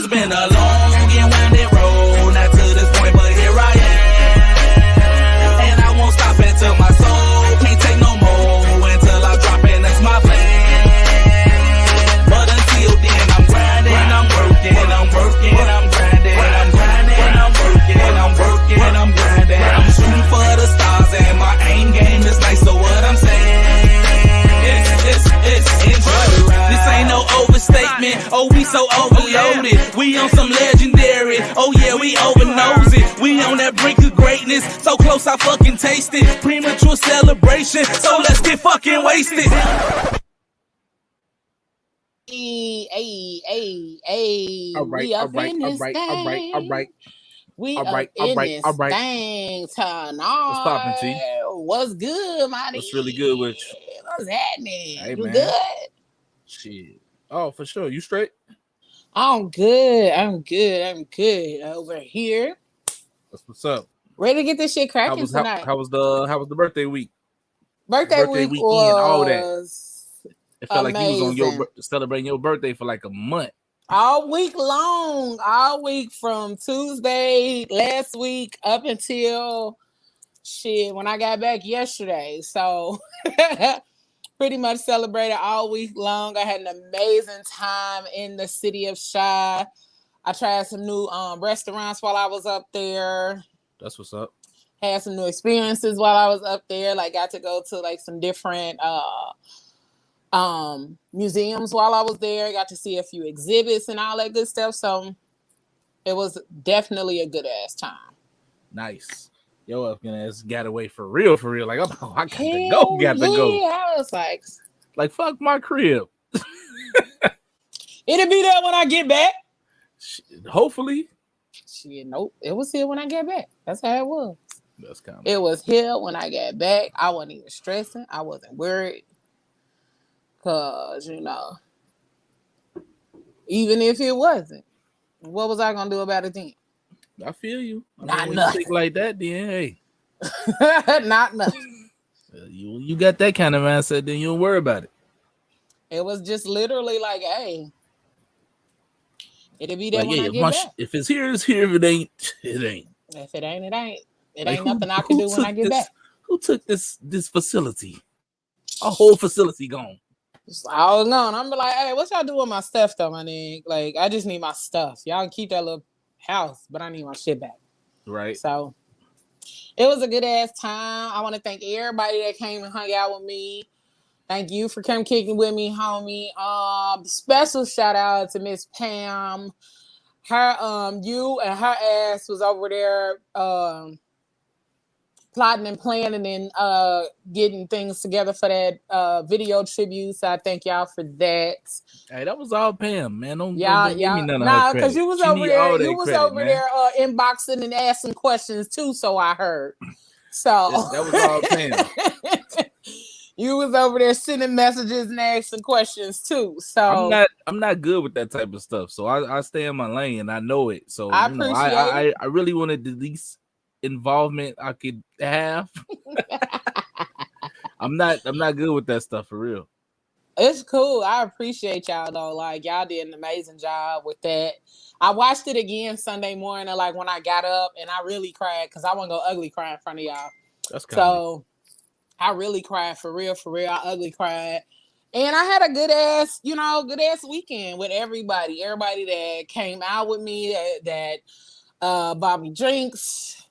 It's been a long and winding road, not to this point, but here I am. And I won't stop until my soul can't take no more, until I drop in, that's my plan. But until then, I'm grinding, I'm working, I'm working, I'm grinding, I'm grinding, I'm working, I'm working, I'm grinding. I'm shooting for the stars and my aim game is nice, so what I'm saying, it's enjoy the ride. This ain't no overstatement, oh we so overloaded, we on some legendary, oh yeah we overnose it, we on that brink of greatness, so close I fucking taste it, premature celebration, so let's get fucking wasted. Hey. All right, We all up right, in all this right, thing. all right, all right. We All up right, in all right, this all right. thing tonight. What's poppin', T? What's good, my What's really good with you? What's happening? Hey, You man. good? Shit. Oh, for sure. You straight? I'm good. I'm good over here. That's what's up. Ready to get this shit How cracking was tonight. how was the birthday week? Birthday week weekend, was all that. It felt amazing. like you was on celebrating your birthday for like a month. All week long, all week from Tuesday last week up until shit when I got back yesterday. So pretty much celebrated all week long. I had an amazing time in the city of Chi. I tried some new restaurants while I was up there. That's what's up. Had some new experiences while I was up there. Like got to go to like some different museums while I was there. Got to see a few exhibits and all that good stuff. So it was definitely a good ass time. Nice. Yo, up ass got away for real. Like, oh, I got to go. I was like, fuck my crib. It'll be there when I get back. Hopefully. Shit, nope. It was here when I got back. That's how it was. That's kind of. It was here when I got back. I wasn't even stressing. I wasn't worried. Cause even if it wasn't, what was I gonna do about it then? I feel you. Not when nothing. you think like that, then hey, not nothing. You got that kind of mindset, then you don't worry about it. It was just literally like, hey, it'll be there like, when I get back. If it's here, it's here. If it ain't, it ain't. If it ain't, it ain't. It Like, ain't nothing I can do when I get back. Who took this facility? A whole facility gone. It's all gone. I'm like, hey, what y'all do with my stuff though, my nigga? Like, I just need my stuff. Y'all can keep that little house, but I need my shit back. Right. So it was a good ass time. I want to thank everybody that came and hung out with me. Thank you for coming kicking with me, homie. Special shout out to Miss Pam. Her you and her ass was over there plotting and planning and getting things together for that video tribute. So I thank y'all for that. Hey, that was all Pam, man. Don't give me none of her nah, credit. because you was She over there. You credit, was over man. there inboxing and asking questions too. So I heard. So that was all Pam. You was over there sending messages and asking questions too. So I'm not good with that type of stuff. So I stay in my lane and I know it. So I appreciate it. I really wanted the least involvement I could have. I'm not good with that stuff for real. It's cool. I appreciate y'all though. Like y'all did an amazing job with that. I watched it again Sunday morning, like when I got up, and I really cried because I want to go ugly cry in front of y'all. That's kind so. I really cried for real. I ugly cried. And I had a good ass weekend with everybody. Everybody that came out with me, that bought me drinks.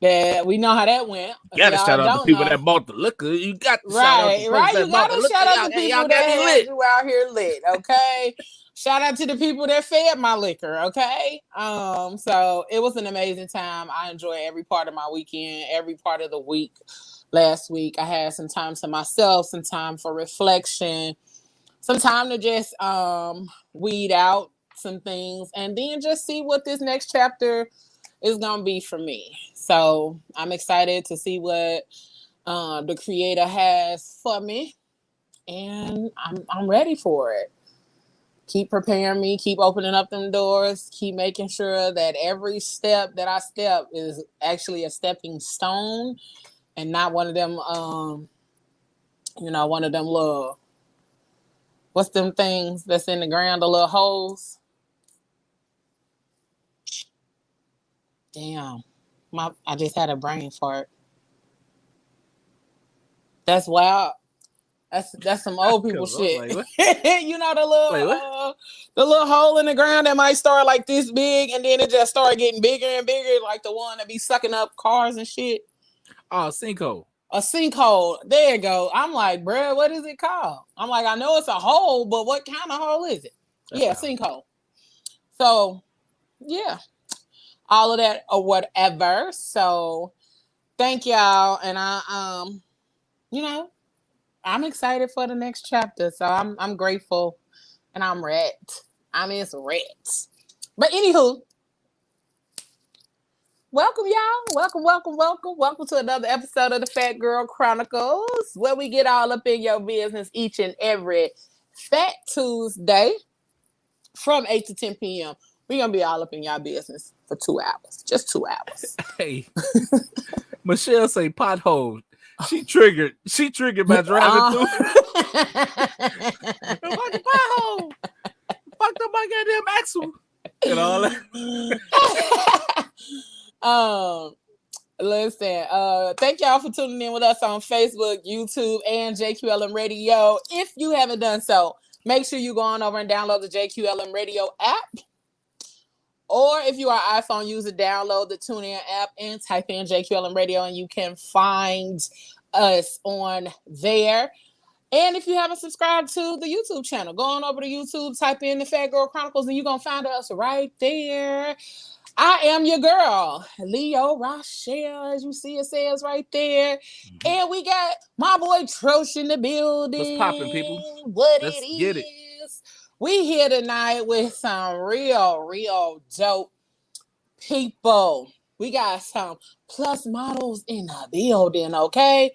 That we know how that went. You gotta shout out the people that bought the liquor. You got to shout out the right. You gotta shout out the people that had you out here lit. Okay. Shout out to the people that fed my liquor, okay? So it was an amazing time. I enjoyed every part of my weekend, every part of the week. Last week, I had some time to myself, some time for reflection, some time to just weed out some things, and then just see what this next chapter is gonna be for me. So I'm excited to see what the creator has for me, and I'm ready for it. Keep preparing me, keep opening up them doors, keep making sure that every step that I step is actually a stepping stone and not one of them, one of them little what's them things that's in the ground, the little holes? Damn. I just had a brain fart. That's wild. That's some old people shit. Like, what? You know the little hole in the ground that might start like this big and then it just start getting bigger and bigger, like the one that be sucking up cars and shit. Oh, sinkhole. A sinkhole. There you go. I'm like, bro, what is it called? I'm like, I know it's a hole, but what kind of hole is it? That's sinkhole. So, yeah, all of that or whatever. So, thank y'all, and I'm excited for the next chapter. So I'm grateful, and I'm wrecked. It's wrecked. But anywho. Welcome, y'all. Welcome to another episode of the Phat Girl Chronicles, where we get all up in your business each and every Fat Tuesday from 8 to 10 p.m. We're going to be all up in y'all business for 2 hours. Just 2 hours. Hey, Michelle say pothole. She triggered by driving through. Like a pothole. Fucked up my goddamn axle. And all that. Listen, thank y'all for tuning in with us on Facebook, YouTube, and JQLM Radio. If you haven't done so, make sure you go on over and download the JQLM Radio app. Or if you are an iPhone user, download the TuneIn app and type in JQLM Radio and you can find us on there. And if you haven't subscribed to the YouTube channel, go on over to YouTube, type in the Phat Girl Chronicles, and you're going to find us right there. I am your girl, Leo Rochelle, as you see it says right there. Mm-hmm. And we got my boy Trosh in the building. What's popping, people? Let's get it. We here tonight with some real dope people. We got some plus models in the building, okay?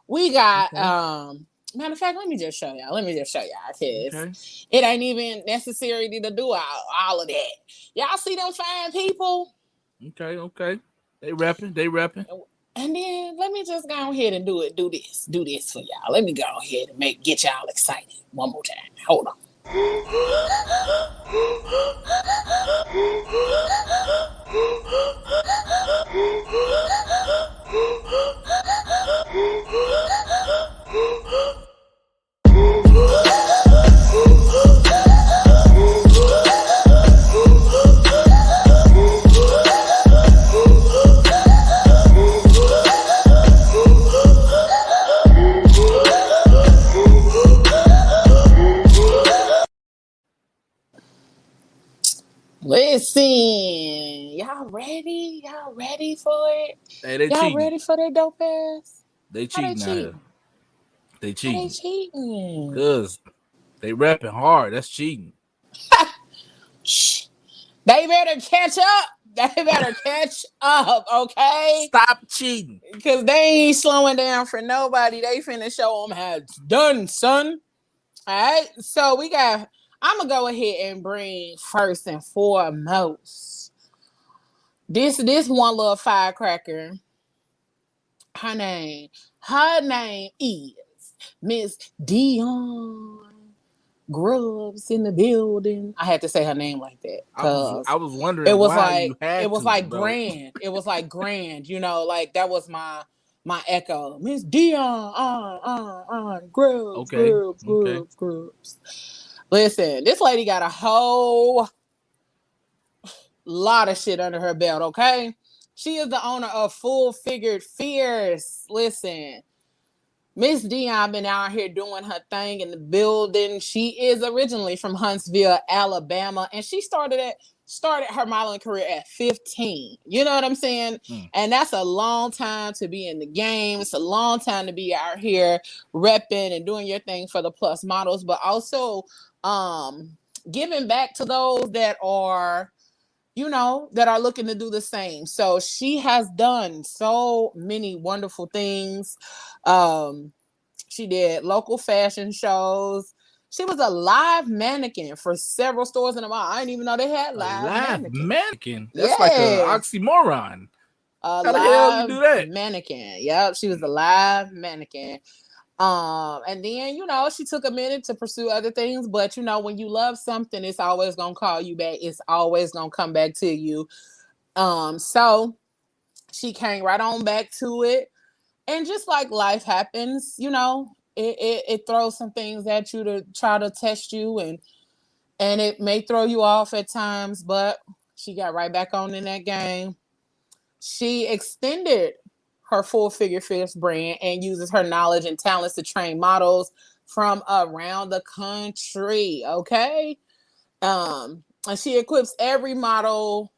We got, matter of fact, let me just show y'all. Because it ain't even necessary to do all of that. Y'all see them fine people? Okay. They rapping. And then let me just go ahead and do this for y'all. Let me go ahead and get y'all excited one more time. Hold on. Listen, y'all ready? Y'all ready for it? Hey, y'all cheating. Ready for that dope ass? They cheating out here. They cheating. Because they rapping hard. That's cheating. They better catch up. Okay? Stop cheating. Because they ain't slowing down for nobody. They finna show them how it's done, son. All right? So I'm going to go ahead and bring first and foremost this one little firecracker. Her name is Miss Dion Grubbs in the building. I had to say her name like that. I was wondering it was why like, you had it was to, like bro. grand. It was like grand, like that was my echo. Miss Dion Grubbs, Grubbs. Listen, this lady got a whole lot of shit under her belt, okay? She is the owner of Full Figured Fierce. Listen, Miss Dion been out here doing her thing in the building. She is originally from Huntsville, Alabama, and she started her modeling career at 15. You know what I'm saying? And that's a long time to be in the game. It's a long time to be out here repping and doing your thing for the plus models, but also giving back to those that are looking to do the same. So she has done so many wonderful things. She did local fashion shows. She was a live mannequin for several stores in the mall. I didn't even know they had live mannequin. That's like an oxymoron. How the hell you do that? Mannequin. Yep, she was a live mannequin. And then, you know, she took a minute to pursue other things, but you know, when you love something, it's always gonna call you back. It's always gonna come back to you. So she came right on back to it. And just like life happens, you know, it throws some things at you to try to test you, and it may throw you off at times, but she got right back on in that game. She extended her Full Figure Fierce brand and uses her knowledge and talents to train models from around the country. Okay. And she equips every model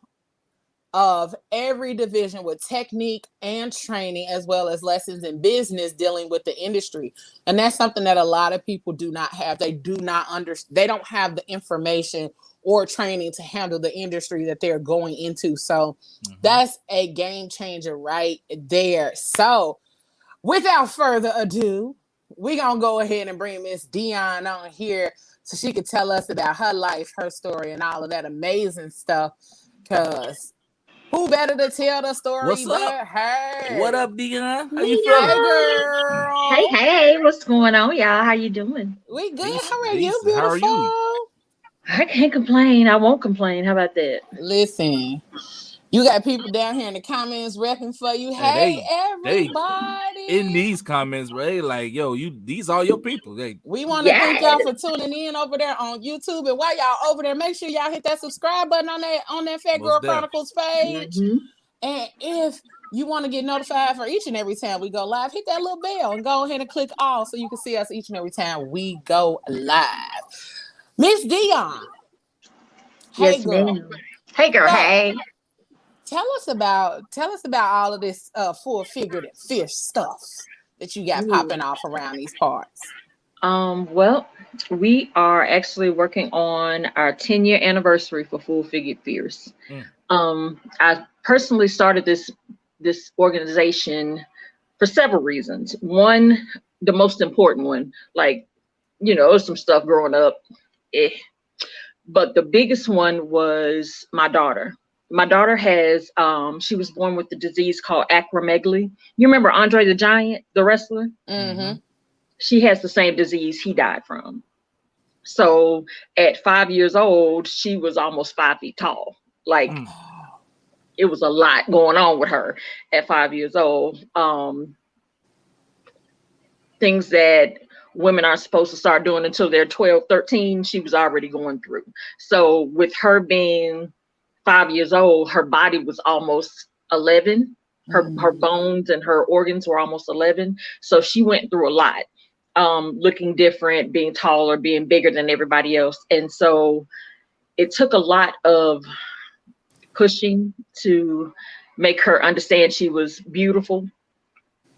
of every division with technique and training, as well as lessons in business dealing with the industry. And that's something that a lot of people do not have. They do not understand. They don't have the information or training to handle the industry that they're going into. So that's a game changer right there. So without further ado, we're going to go ahead and bring Miss Dion on here so she could tell us about her life, her story, and all of that amazing stuff. Because who better to tell the story What's but up? her? What up, Dion? How you Hey, feeling? girl. Hey, what's going on, y'all? How you doing? We good. Decent, How are you, decent. beautiful? How are you? I can't complain. I won't complain. How about that? Listen, you got people down here in the comments repping for you. Hey, everybody. In these comments, right? Like, yo, these are your people. We want to thank Yes. y'all for tuning in over there on YouTube. And while y'all over there, make sure y'all hit that subscribe button on that Phat Girl Chronicles page. And if you want to get notified for each and every time we go live, hit that little bell and go ahead and click all so you can see us each and every time we go live. Miss Dion. Yes, Hey, girl. ma'am. Hey, girl. So, hey. Tell us about all of this full figured fish stuff that you got popping off around these parts. Well, we are actually working on our 10-year anniversary for Full Figured Fierce. I personally started this organization for several reasons. One, the most important one, like, you know, some stuff growing up, but the biggest one was my daughter. My daughter has, she was born with the disease called acromegaly. You remember Andre the Giant, the wrestler? She has the same disease he died from. So at 5 years old, she was almost 5 feet tall. Like, it was a lot going on with her at 5 years old. Things that women aren't supposed to start doing until they're 12, 13, she was already going through. So with her being 5 years old, her body was almost 11. Her bones and her organs were almost 11. So she went through a lot, looking different, being taller, being bigger than everybody else. And so it took a lot of pushing to make her understand she was beautiful,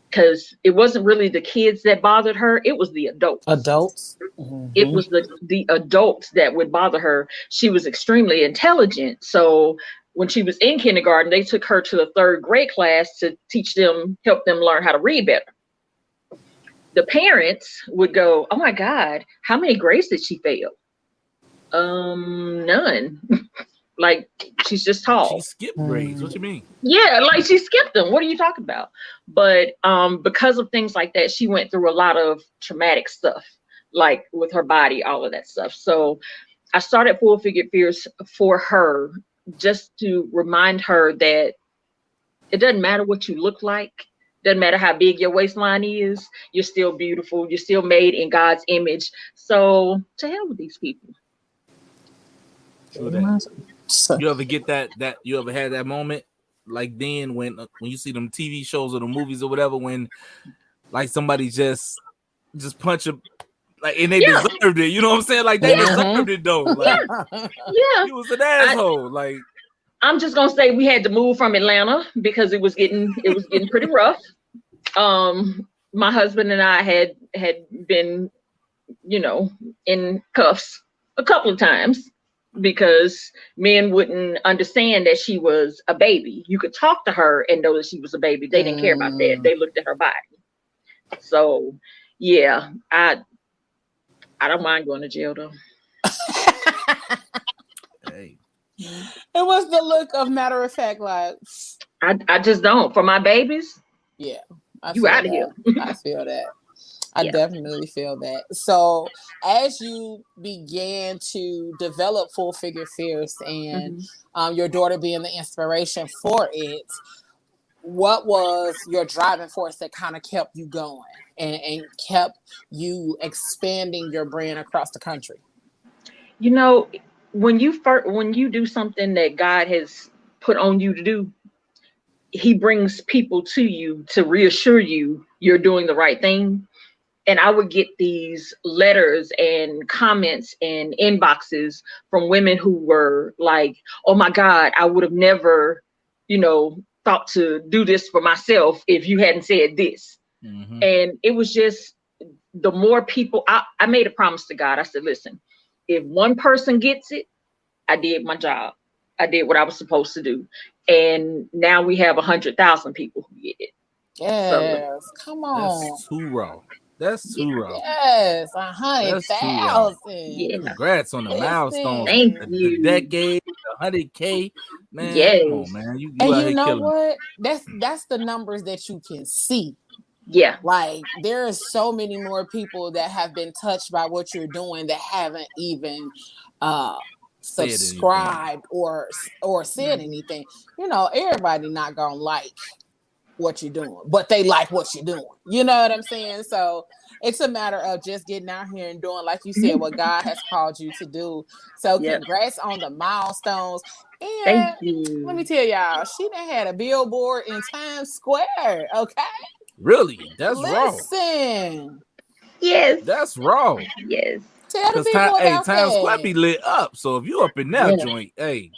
because it wasn't really the kids that bothered her, it was the adults. It was the adults that would bother her. She was extremely intelligent. So when she was in kindergarten, they took her to the 3rd grade class to help them learn how to read better. The parents would go, "Oh my God, how many grades did she fail?" None. Like, she's just tall. She skipped grades. What you mean? Yeah, like she skipped them. What are you talking about? But because of things like that, she went through a lot of traumatic stuff, like with her body, all of that stuff. So I started Full Figured Fierce for her, just to remind her that it doesn't matter what you look like. Doesn't matter how big your waistline is. You're still beautiful. You're still made in God's image. So to hell with these people. True that. You ever get that you ever had that moment like then when you see them TV shows or the movies or whatever, when like somebody just punch a, like, and they deserved it, you know what I'm saying? Like they deserved it though. Like, he was an asshole. Like, I'm just gonna say we had to move from Atlanta because it was getting pretty rough. My husband and I had been, you know, in cuffs a couple of times, because men wouldn't understand that she was a baby. You could talk to her and know that she was a baby. They didn't care about that. They looked at her body. So yeah, I don't mind going to jail though. hey. It was the look of matter of fact, like, I just don't. For my babies, yeah, you out of here. I feel that. I definitely feel that. So as you began to develop Full Figure Fierce and your daughter being the inspiration for it, what was your driving force that kind of kept you going and kept you expanding your brand across the country? You know, when you do something that God has put on you to do, he brings people to you to reassure you you're doing the right thing. And I would get these letters and comments and inboxes from women who were like, oh my God, I would have never, thought to do this for myself if you hadn't said this. And it was just, the more people, I made a promise to God. I said, listen, if one person gets it, I did my job. I did what I was supposed to do. And now we have 100,000 people who get it. Yes, so, come on. That's too raw. That's too raw. Yes, 100,000. Yeah. Congrats on the milestone. Thank you. The decade, 100K. Man, yes. Come on, man. You and you know what? That's the numbers that you can see. Yeah. Like there are so many more people that have been touched by what you're doing that haven't even subscribed or said anything. Everybody not gonna like what you're doing, but they like what you're doing. You know what I'm saying? So it's a matter of just getting out here and doing, like you said, what God has called you to do. So congrats on the milestones. And thank you. Let me tell y'all, she done had a billboard in Times Square. Okay. Really? That's raw. Listen. Yes. That's raw. Yes. Tell the people about Times Square be lit up. So if you up in that joint, hey.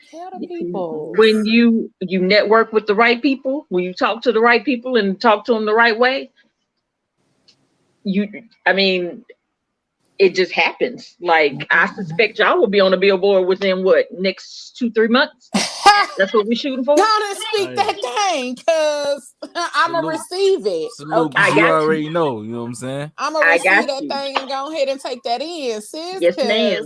Tell the people. When you network with the right people, when you talk to the right people and talk to them the right way, it just happens. Like I suspect y'all will be on a billboard within next 2-3 months. That's what we're shooting for. Don't speak that thing, cause I'm gonna receive it. Okay. You already know. You know what I'm saying? I'm gonna receive that thing and go ahead and take that in, sis. Yes, ma'am.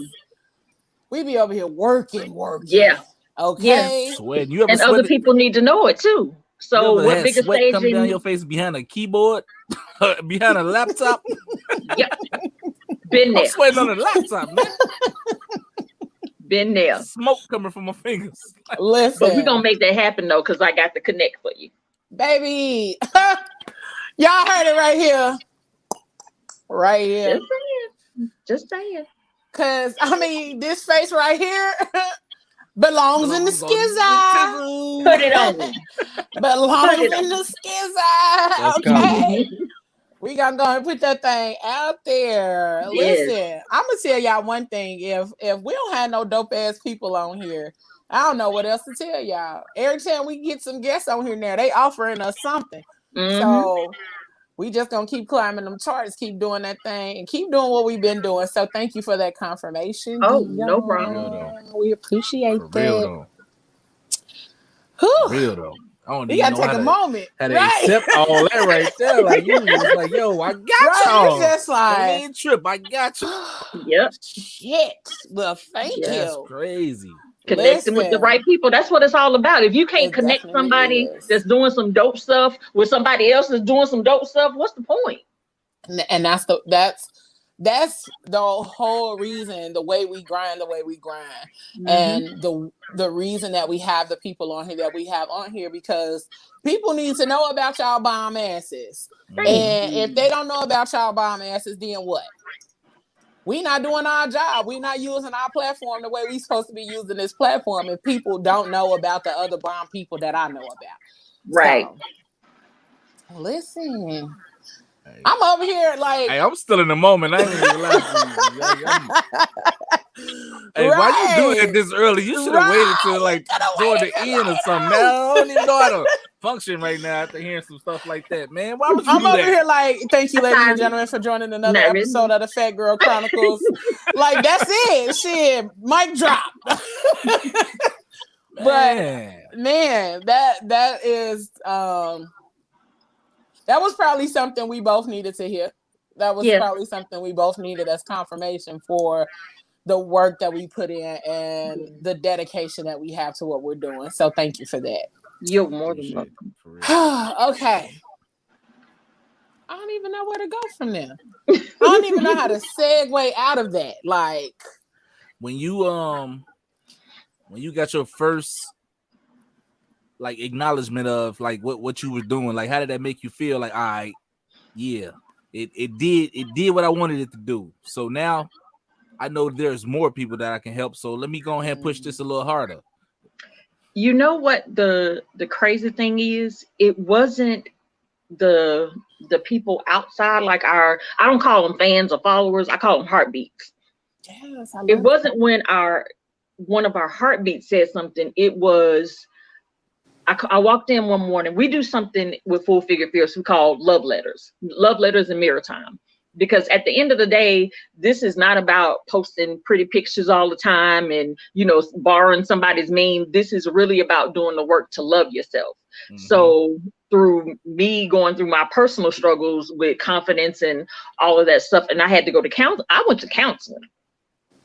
We be over here working. Yeah. Okay. Yeah. And other people need to know it too. So what bigger stage come down your face behind a keyboard, behind a laptop? Yeah. Been there. I'm sweating on the laptop, man. Been there. Smoke coming from my fingers. Listen. But we're gonna make that happen though, because I got the connect for you. Baby. Y'all heard it right here. Right here. Just saying. Cause this face right here belongs in the skizzer. Put it on. Belongs in the skizzer. Okay. We gonna go and put that thing out there. Yes. Listen, I'm gonna tell y'all one thing. If we don't have no dope ass people on here, I don't know what else to tell y'all. Every time we get some guests on here now, they offering us something. So we just gonna keep climbing them charts, keep doing that thing, and keep doing what we've been doing. So thank you for that confirmation. Oh, no problem. We appreciate for that. Real though. Real though. I don't you gotta take a moment. How to accept all that right there. Like you was like, yo, I got y'all. Just like don't even trip, I got you. Yep. Shit. Well, thank you. That's crazy. Connecting with the right people. That's what it's all about. If you can't connect somebody that's doing some dope stuff with somebody else that's doing some dope stuff, what's the point? And that's the whole reason, the way we grind. And the reason that we have the people on here that we have on here, because people need to know about y'all bomb asses. And if they don't know about y'all bomb asses, then what? We not doing our job. We not using our platform the way we supposed to be using this platform if people don't know about the other bomb people that I know about. Right. So, listen. I'm over here like... Hey, I'm still in the moment. I ain't even laughing. Hey, why you doing it this early? You should have waited till like toward the end or something. Man, I don't even know how to function right now after hearing some stuff like that, man. Why would you do that? I'm over here like, thank you, ladies and gentlemen, for joining another episode of the Phat Girl Chronicles. Like, that's it. Shit, mic drop. But man, that is that was probably something we both needed to hear. That was probably something we both needed as confirmation for the work that we put in and the dedication that we have to what we're doing. So thank you for that. You're more than welcome. Okay. I don't even know where to go from there. I don't even know how to segue out of that. Like when you got your first like acknowledgement of like what you were doing, like how did that make you feel? Like, all right, yeah, it did what I wanted it to do. So now I know there's more people that I can help. So let me go ahead and push this a little harder. You know what the crazy thing is? It wasn't the people outside, like I don't call them fans or followers, I call them heartbeats. Yes, it wasn't when one of our heartbeats said something. It was I walked in one morning. We do something with Full Figure Fierce we call love letters and mirror time. Because at the end of the day, this is not about posting pretty pictures all the time and, you know, borrowing somebody's meme. This is really about doing the work to love yourself. So through me going through my personal struggles with confidence and all of that stuff, and I had to go to counseling. I went to counseling.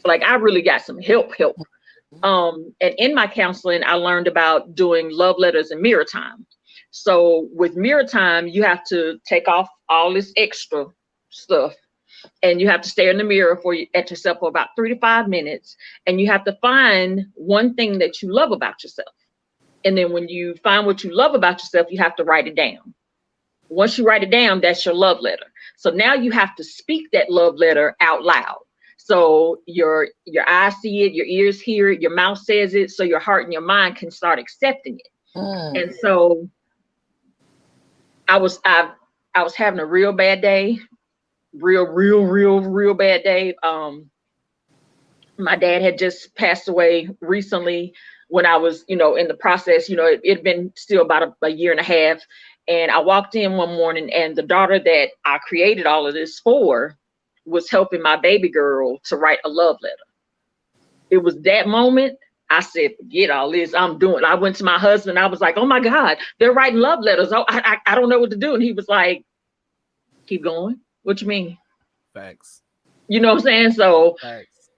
Like I really got some help. And in my counseling, I learned about doing love letters and mirror time. So with mirror time, you have to take off all this extra stuff and you have to stare in the mirror at yourself for about 3 to 5 minutes. And you have to find one thing that you love about yourself. And then when you find what you love about yourself, you have to write it down. Once you write it down, that's your love letter. So now you have to speak that love letter out loud. So your eyes see it, your ears hear it, your mouth says it, so your heart and your mind can start accepting it. And so I was having a real bad day, real bad day. My dad had just passed away recently when I was, you know, in the process. You know, it'd been still about a year and a half. And I walked in one morning and the daughter that I created all of this for was helping my baby girl to write a love letter. It was that moment I said, forget all this, I'm doing. I went to my husband, I was like, oh my God, they're writing love letters. Oh, I don't know what to do. And he was like, keep going. What you mean? Facts. You know what I'm saying? So Facts.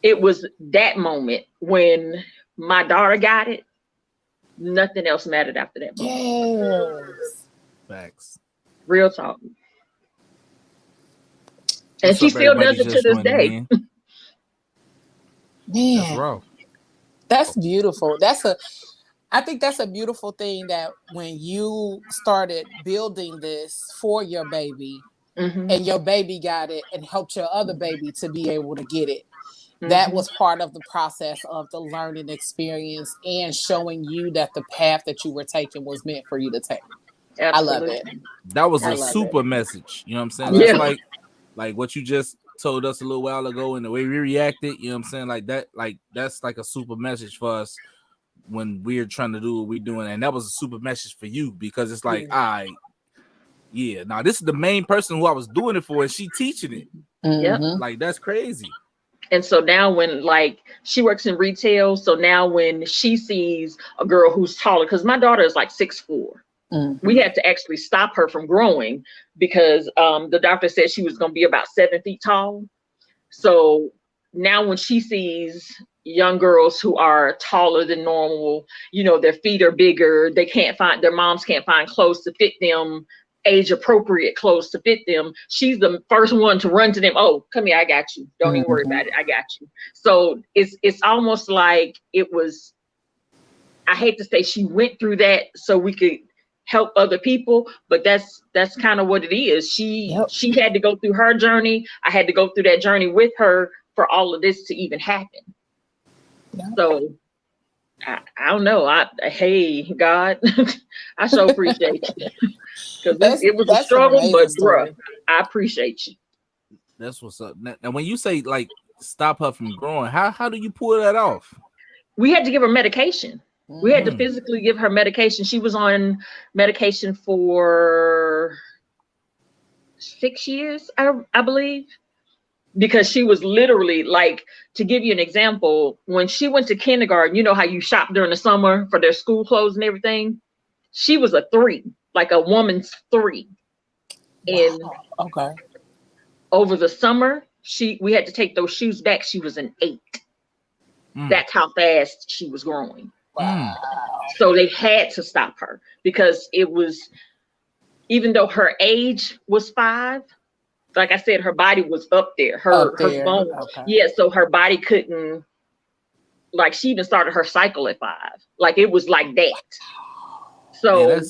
It was that moment when my daughter got it. Nothing else mattered after that moment. Yes. Facts. Real talk. And she still does it to this day. Man, that's raw. That's beautiful. I think that's a beautiful thing that when you started building this for your baby and your baby got it and helped your other baby to be able to get it, that was part of the process of the learning experience and showing you that the path that you were taking was meant for you to take. Absolutely. I love it. That was a super message. You know what I'm saying? That's like what you just told us a little while ago and the way we reacted. You know what I'm saying? Like that, that's like a super message for us when we're trying to do what we're doing. And that was a super message for you because it's like, now this is the main person who I was doing it for and she teaching it. Like that's crazy. And so now when like she works in retail, so now when she sees a girl who's taller, because my daughter is like 6'4". We had to actually stop her from growing because the doctor said she was going to be about 7 feet tall. So now when she sees young girls who are taller than normal, you know, their feet are bigger, their moms can't find clothes to fit them, age appropriate clothes to fit them, she's the first one to run to them. Oh, come here, I got you. Don't even worry about it. I got you. So it's almost like it was, I hate to say she went through that so we could help other people, but that's kind of what it is. She had to go through her journey. I had to go through that journey with her for all of this to even happen. So I don't know. Hey God, I so appreciate you because it was a struggle, but bruh, I appreciate you. That's what's up. Now, when you say like stop her from growing, how do you pull that off? We had to give her medication. We had to physically give her medication. She was on medication for 6 years, I believe, because she was literally like, to give you an example, when she went to kindergarten, you know how you shop during the summer for their school clothes and everything? She was a 3, like a woman's 3. And over the summer, we had to take those shoes back. She was an 8. That's how fast she was growing. So they had to stop her because it was even though her age was 5, like I said, her body was up there. Her bone. Okay. Yeah, so her body couldn't, like, she even started her cycle at 5. Like, it was like that. So man,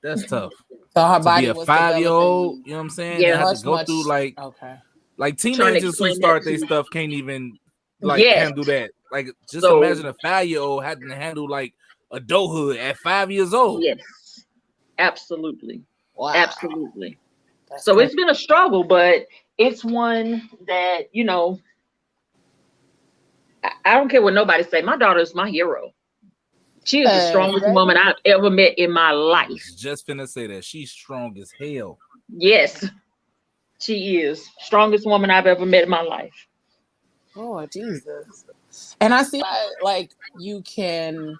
that's tough. So her To body be a was 5-year-old, developing. you know what I'm saying? Yeah. And have to go through like trying to teenagers who explain start that their to, stuff can't even like yes. handle that. Like, just So imagine a 5-year-old having to handle like adulthood at 5 years old. yes, absolutely. Wow. Absolutely. That's So crazy. it's been a struggle, but it's one that, you know, I don't care what nobody say. My daughter is my hero. She is the strongest woman I've ever met in my life. I was just finna say that. She's strong as hell. Yes, she is. Strongest woman I've ever met in my life. Oh, Jesus. And I see like you can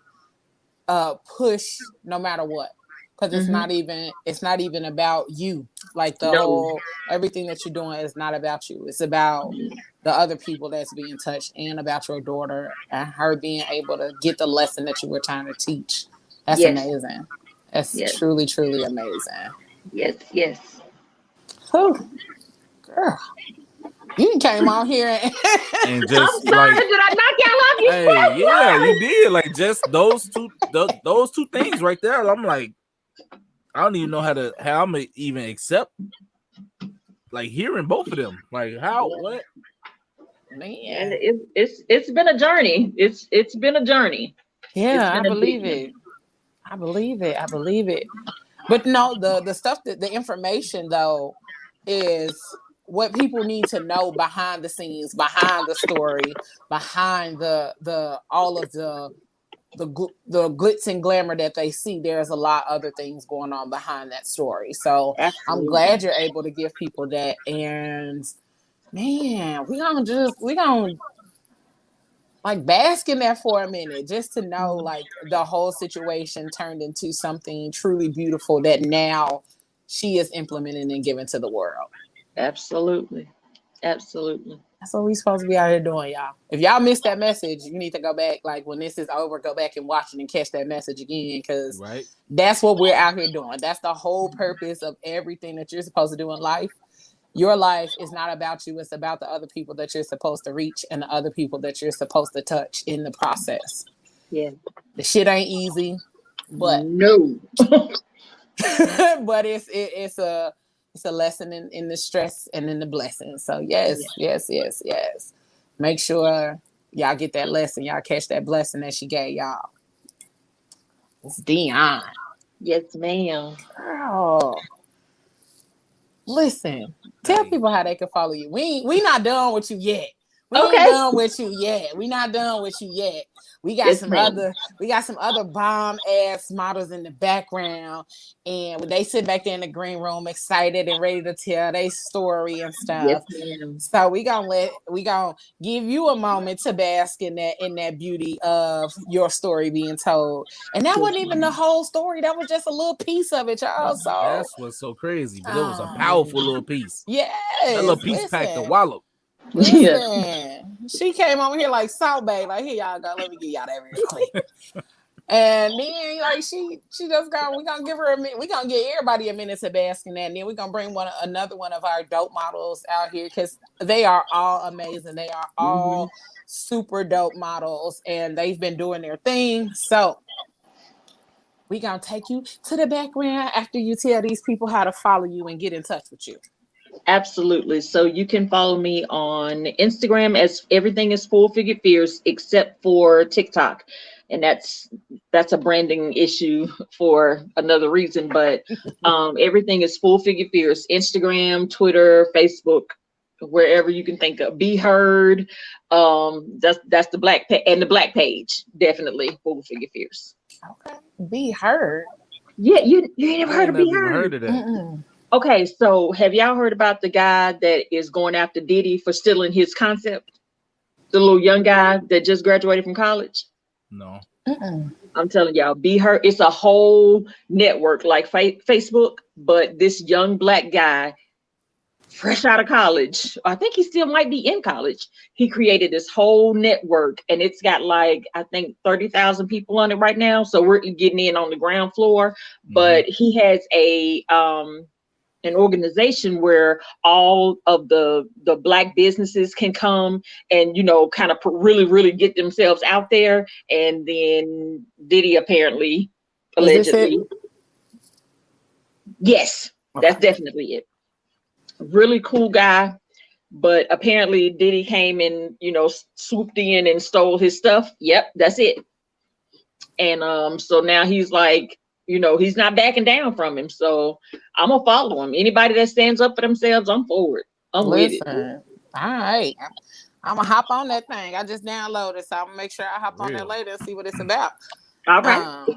push no matter what. Because it's not even about you. Like the whole everything that you're doing is not about you. It's about the other people that's being touched and about your daughter and her being able to get the lesson that you were trying to teach. That's amazing. That's truly, truly amazing. Yes, yes. Whew. Girl, you came out here and just I'm sorry, like, did I knock y'all off your hey, yeah, you did. Like, just those two things right there. I'm like, I don't even know how I'm gonna even accept like hearing both of them. Like, how, what? Man, and it's been a journey. It's been a journey. Yeah, I believe it. I believe it. But no, the stuff that the information though is what people need to know behind the scenes, behind the story, behind the all of the glitz and glamour that they see. There's a lot of other things going on behind that story. So I'm glad you're able to give people that. And man, we gonna like bask in that for a minute just to know like the whole situation turned into something truly beautiful that now she is implementing and giving to the world. Absolutely. Absolutely. That's what we're supposed to be out here doing, y'all. If y'all missed that message, you need to go back, like when this is over, go back and watch it and catch that message again, because that's what we're out here doing. That's the whole purpose of everything that you're supposed to do in life. Your life is not about you. It's about the other people that you're supposed to reach and the other people that you're supposed to touch in the process. Yeah. The shit ain't easy, but no. but it's a lesson in the stress and in the blessing. So yes. Make sure y'all get that lesson. Y'all catch that blessing that she gave y'all. It's Dion. Yes, ma'am. Girl. Listen, tell people how they can follow you. We not done with you yet. We ain't done with you yet. We not done with you yet. We got some other bomb ass models in the background, and they sit back there in the green room excited and ready to tell their story and stuff. So we gonna give you a moment to bask in that beauty of your story being told. And that wasn't even the whole story. That was just a little piece of it, y'all. So that's what's so crazy. But it was a powerful little piece. Yes, that little piece packed a wallop. Listen, she came over here like Salt Bay, like, here y'all go, let me give y'all that real quick. And then like she just gone, we gonna give her a minute, we gonna give everybody a minute to bask in that, and then we're gonna bring another one of our dope models out here, because they are all amazing. They are all super dope models, and they've been doing their thing. So we gonna take you to the background after you tell these people how to follow you and get in touch with you. Absolutely. So you can follow me on Instagram as everything is Full Figure Fierce except for TikTok. And that's a branding issue for another reason, but everything is Full Figure Fierce. Instagram, Twitter, Facebook, wherever you can think of. Be Heard. That's the black and the black page, definitely Full Figure Fierce. Okay. Be Heard. Yeah, you ain't never heard of Be Heard. Heard of that. Okay, so have y'all heard about the guy that is going after Diddy for stealing his concept? The little young guy that just graduated from college? No. I'm telling y'all, Be Heard. It's a whole network like Facebook, but this young black guy fresh out of college. I think he still might be in college. He created this whole network, and it's got like, I think 30,000 people on it right now. So we're getting in on the ground floor. But he has a an organization where all of the Black businesses can come and, you know, kind of really get themselves out there. And then Diddy apparently, allegedly, yes, that's definitely it. Really cool guy, but apparently Diddy came and, you know, swooped in and stole his stuff. Yep, that's it. And so now he's like, you know, he's not backing down from him. So I'm gonna follow him. Anybody that stands up for themselves, I'm forward. I'm with it. All right. I'm gonna hop on that thing. I just downloaded, so I'm gonna make sure I hop on that later and see what it's about. Okay.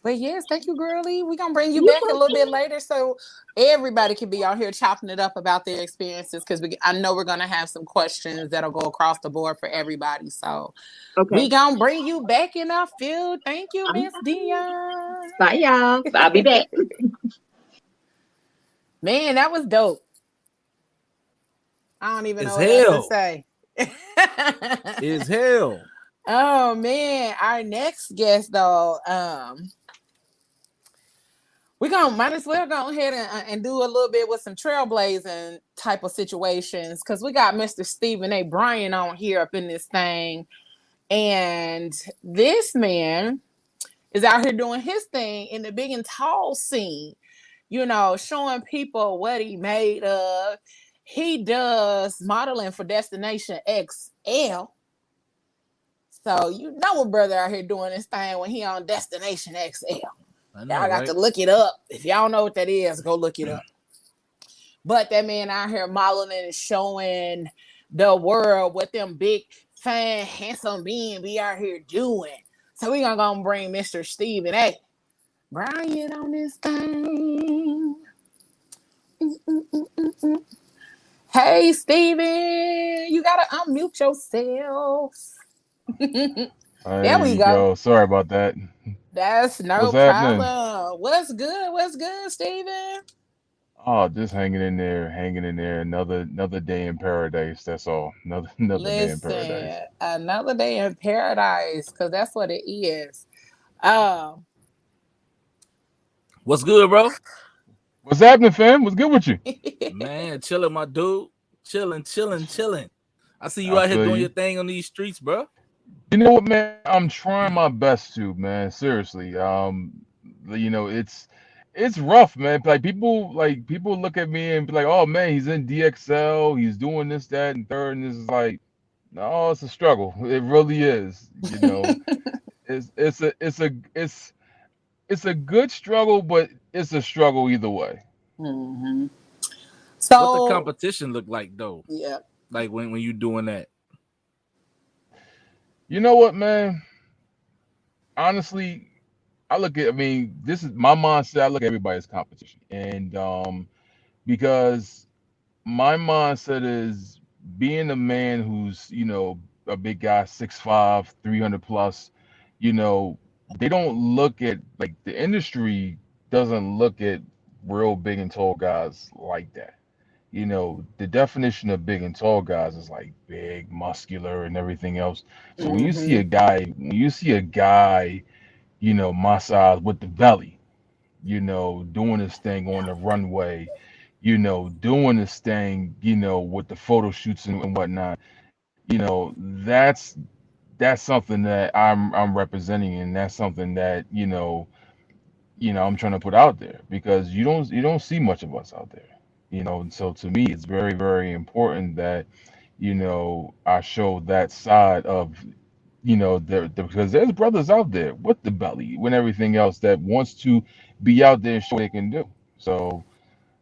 But yes, thank you, girlie. We're gonna bring you back a little bit later so everybody can be out here chopping it up about their experiences, because I know we're gonna have some questions that'll go across the board for everybody. So we gonna bring you back in our field. Thank you, Miss Dion. Bye, y'all. I'll be back. Man, that was dope. I don't even know what else to say. Is hell. Oh man, our next guest though, we might as well go ahead and do a little bit with some trailblazing type of situations, because we got Mr. Stephen A. Bryan on here up in this thing, and this man is out here doing his thing in the big and tall scene, you know, showing people what he made of. He does modeling for Destination XL. So you know a brother out here doing this thing when he on Destination XL. Y'all got to look it up. If y'all don't know what that is, go look it up. But that man out here modeling and showing the world what them big, fine, handsome men be out here doing. So we gonna bring Mr. Stephen A. Bryan on this thing. Hey, Stephen, you gotta unmute yourself. There we go. Sorry about that. That's no problem. What's good? What's good, Stephen? Oh, just hanging in there. Another day in paradise. That's all. Another day in paradise. Another day in paradise, because that's what it is. What's good, bro? What's happening, fam? What's good with you? Man, chilling, my dude. Chilling. I see you out here doing your thing on these streets, bro. You know what, man? I'm trying my best to, man. Seriously. You know, it's rough, man. Like people look at me and be like, "Oh man, he's in DXL, he's doing this, that, and third," and this is like, no, it's a struggle. It really is. You know, it's a good struggle, but it's a struggle either way. Mm-hmm. So what the competition look like though? Yeah. Like when you doing that. You know what, man? Honestly, this is my mindset. I look at everybody as competition. And because my mindset is being a man who's, you know, a big guy, 6'5", 300 plus, you know, they don't look at, like, the industry doesn't look at real big and tall guys like that. You know, the definition of big and tall guys is like big, muscular, and everything else. So when you see a guy, you know, my size with the belly, you know, doing his thing on the runway, you know, doing his thing, you know, with the photo shoots and whatnot, you know, that's something that I'm representing, and that's something that, you know, I'm trying to put out there, because you don't see much of us out there. You know, and so to me, it's very, very important that, you know, I show that side of, you know, because there's brothers out there with the belly, with everything else, that wants to be out there and show what they can do. So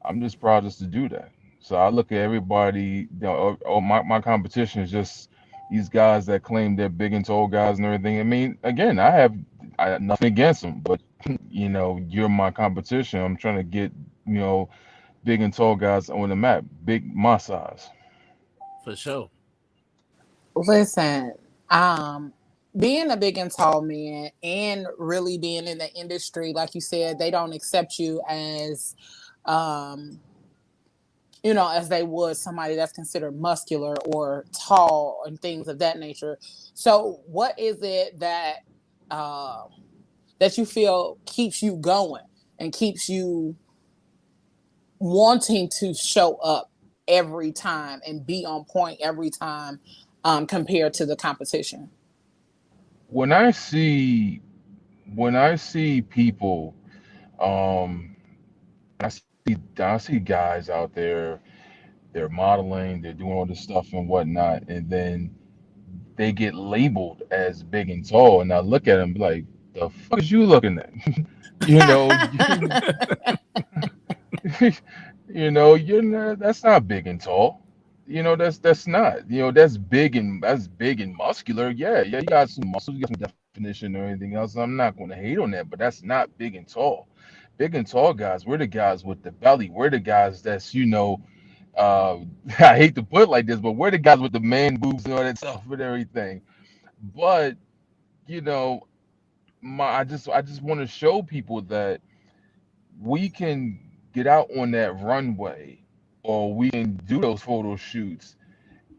I'm just proud just to do that. So I look at everybody, you know, my competition is just these guys that claim they're big and tall guys and everything. I mean, again, I have nothing against them, but, you know, you're my competition. I'm trying to get, you know, big and tall guys on the map, big my size. For sure. Listen, being a big and tall man and really being in the industry, like you said, they don't accept you as you know, as they would somebody that's considered muscular or tall and things of that nature. So what is it that that you feel keeps you going and keeps you wanting to show up every time and be on point every time, compared to the competition? When I see people, um, I see guys out there, they're modeling, they're doing all this stuff and whatnot, and then they get labeled as big and tall, and I look at them like, the fuck is you looking at? you know, you're not, that's not big and tall. That's not. That's big and muscular. Yeah, yeah, you got some muscles, you got some definition or anything else. I'm not going to hate on that, but that's not big and tall. Big and tall guys, we're the guys with the belly. We're the guys that's I hate to put it like this, but we're the guys with the man boobs and all that stuff and everything. But you know, I just want to show people that we can get out on that runway, or we can do those photo shoots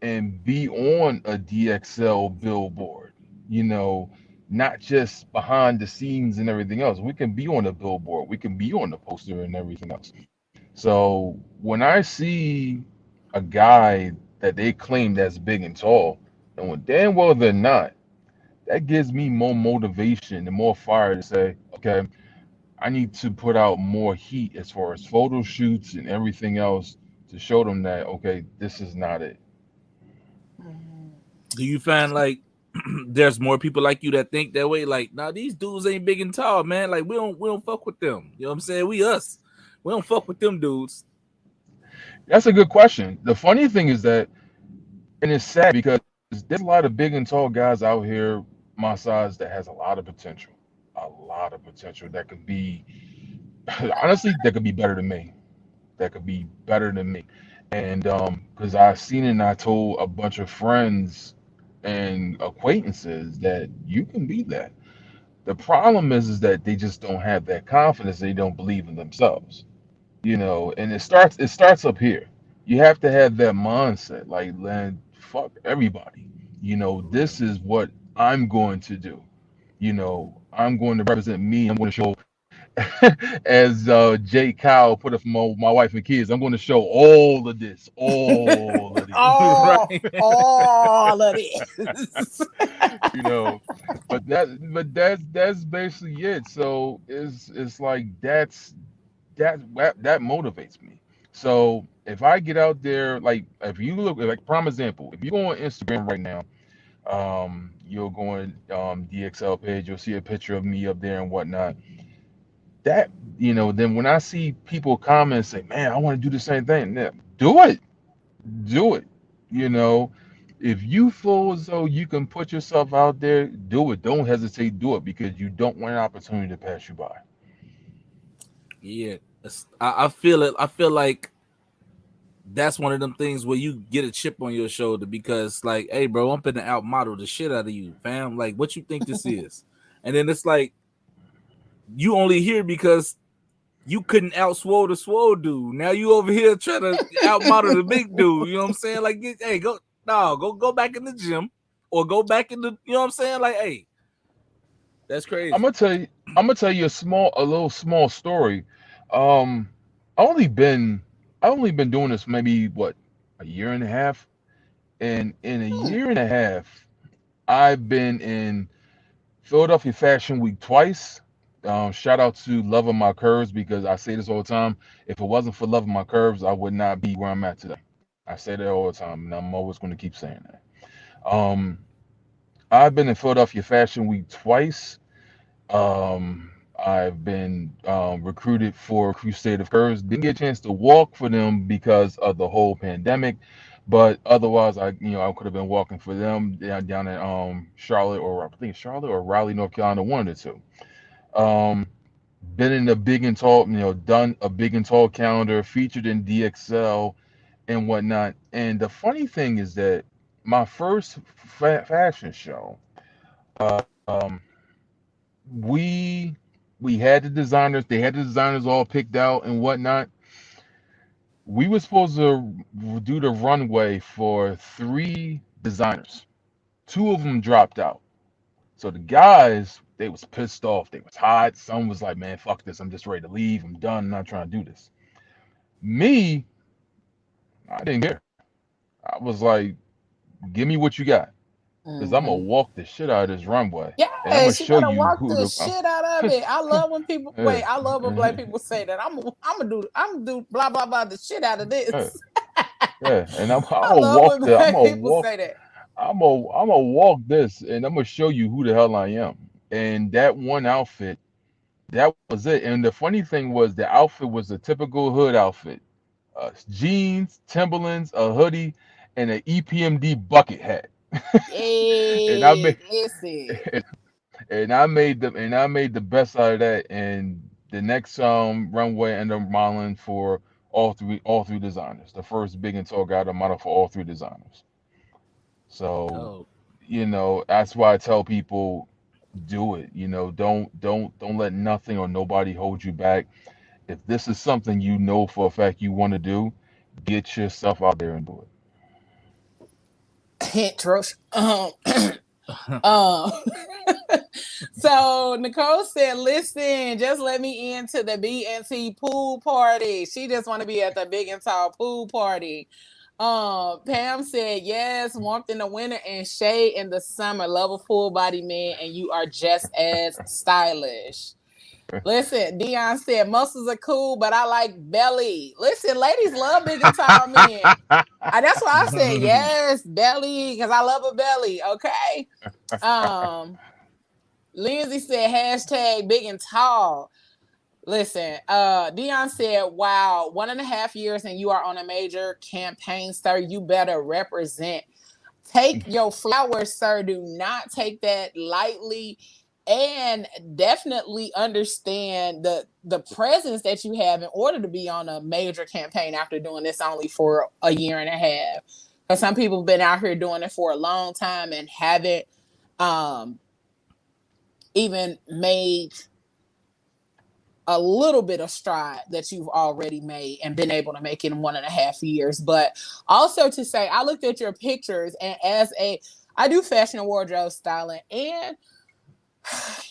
and be on a DXL billboard, you know, not just behind the scenes and everything else. We can be on a billboard, we can be on the poster and everything else. So when I see a guy that they claim that's big and tall, and when damn well they're not, that gives me more motivation and more fire to say, okay, I need to put out more heat as far as photo shoots and everything else to show them that, okay, this is not it. Do you find like there's more people like you that think that way? Like, nah, these dudes ain't big and tall, man. Like, we don't fuck with them. You know what I'm saying? We us. We don't fuck with them dudes. That's a good question. The funny thing is that, and it's sad because there's a lot of big and tall guys out here my size that has a lot of potential that could be, honestly, that could be better than me. That could be better than me. And because I've seen it and I told a bunch of friends and acquaintances that you can be that. The problem is that they just don't have that confidence. They don't believe in themselves, and it starts up here. You have to have that mindset, like, man, fuck everybody. This is what I'm going to do. I'm going to represent me. I'm going to show, as Jake Kyle put it from my wife and kids, I'm going to show all of this, all of this. Oh, Right. all of this. you know but that's basically it. So it's like that motivates me. So if I get out there, like, if you look, like, prime example, if you go on Instagram right now, you'll go on DXL page, you'll see a picture of me up there and whatnot. That, then when I see people comment and say, man, I want to do the same thing, yeah, do it. you know if you feel as though you can put yourself out there, do it. Don't hesitate, do it, because you don't want an opportunity to pass you by. Yeah. I feel it. I feel like that's one of them things where you get a chip on your shoulder because, like, hey, bro, I'm finna outmodel the shit out of you, fam. Like, what you think this is? And then it's like, you only here because you couldn't outswole the swole dude. Now you over here trying to outmodel the big dude. You know what I'm saying? Like, hey, go back in the gym or go back in the, you know what I'm saying? Like, hey, that's I'm crazy. gonna tell you a little small story. Um, I only been doing this maybe what, a year and a half, and in a year and a half, I've been in Philadelphia Fashion Week twice. Shout out to Love of My Curves, because I say this all the time. If it wasn't for Love of My Curves, I would not be where I'm at today. I say that all the time, and I'm always going to keep saying that. Um, I've been in Philadelphia Fashion Week twice. I've been recruited for Crusade of Curves. Didn't get a chance to walk for them because of the whole pandemic, but otherwise, I could have been walking for them down at Charlotte, or I think Charlotte or Raleigh, North Carolina, one of the two. Um, been in a big and tall, done a big and tall calendar, featured in DXL and whatnot. And the funny thing is that my first fashion show, um, we had the designers, they had the designers all picked out and whatnot. we were supposed to do the runway for 3 designers. 2 of them dropped out. So the guys, they was pissed off. They was hot. Some was like, man, fuck this. I'm just ready to leave. I'm done. I'm not trying to do this. Me, I didn't care. I was like, give me what you got. Because I'm going to walk the shit out of this runway. And I'm going Yeah, to she show better you walk who the shit out of it. I love when people I love when black people say that. I'm gonna do blah blah blah the shit out of this. Yeah, and I'm I gonna love walk when the I'm black gonna people walk say that. I'm gonna walk this, and I'm gonna show you who the hell I am. And that one outfit, that was it. And the funny thing was, the outfit was a typical hood outfit: jeans, Timberlands, a hoodie, and an EPMD bucket hat. and I Hey, made listen. and I made the best out of that. And the next runway I ended up modeling for all three designers. The first big and tall guy to model for all 3 designers. So, that's why I tell people, do it. Don't let nothing or nobody hold you back. If this is something you know for a fact you want to do, get yourself out there and do it. Hint, Trosh. So Nicole said, listen, just let me into the BNT pool party. She just want to be at the big and tall pool party. Pam said, yes, warmth in the winter and shade in the summer. Love a full body man, and you are just as stylish. Listen, Dion said, muscles are cool, but I like belly. Listen, ladies love big and tall men. That's why I said yes, belly, because I love a belly. Okay. Lindsay said hashtag big and tall. Listen, Dion said, wow, 1.5 years and you are on a major campaign, sir. You better represent. Take your flowers, sir. Do not take that lightly. And definitely understand the presence that you have in order to be on a major campaign after doing this only for a year and a half. Because some people have been out here doing it for a long time and haven't even made a little bit of stride that you've already made and been able to make in 1.5 years. But also to say, I looked at your pictures, and I do fashion and wardrobe styling, and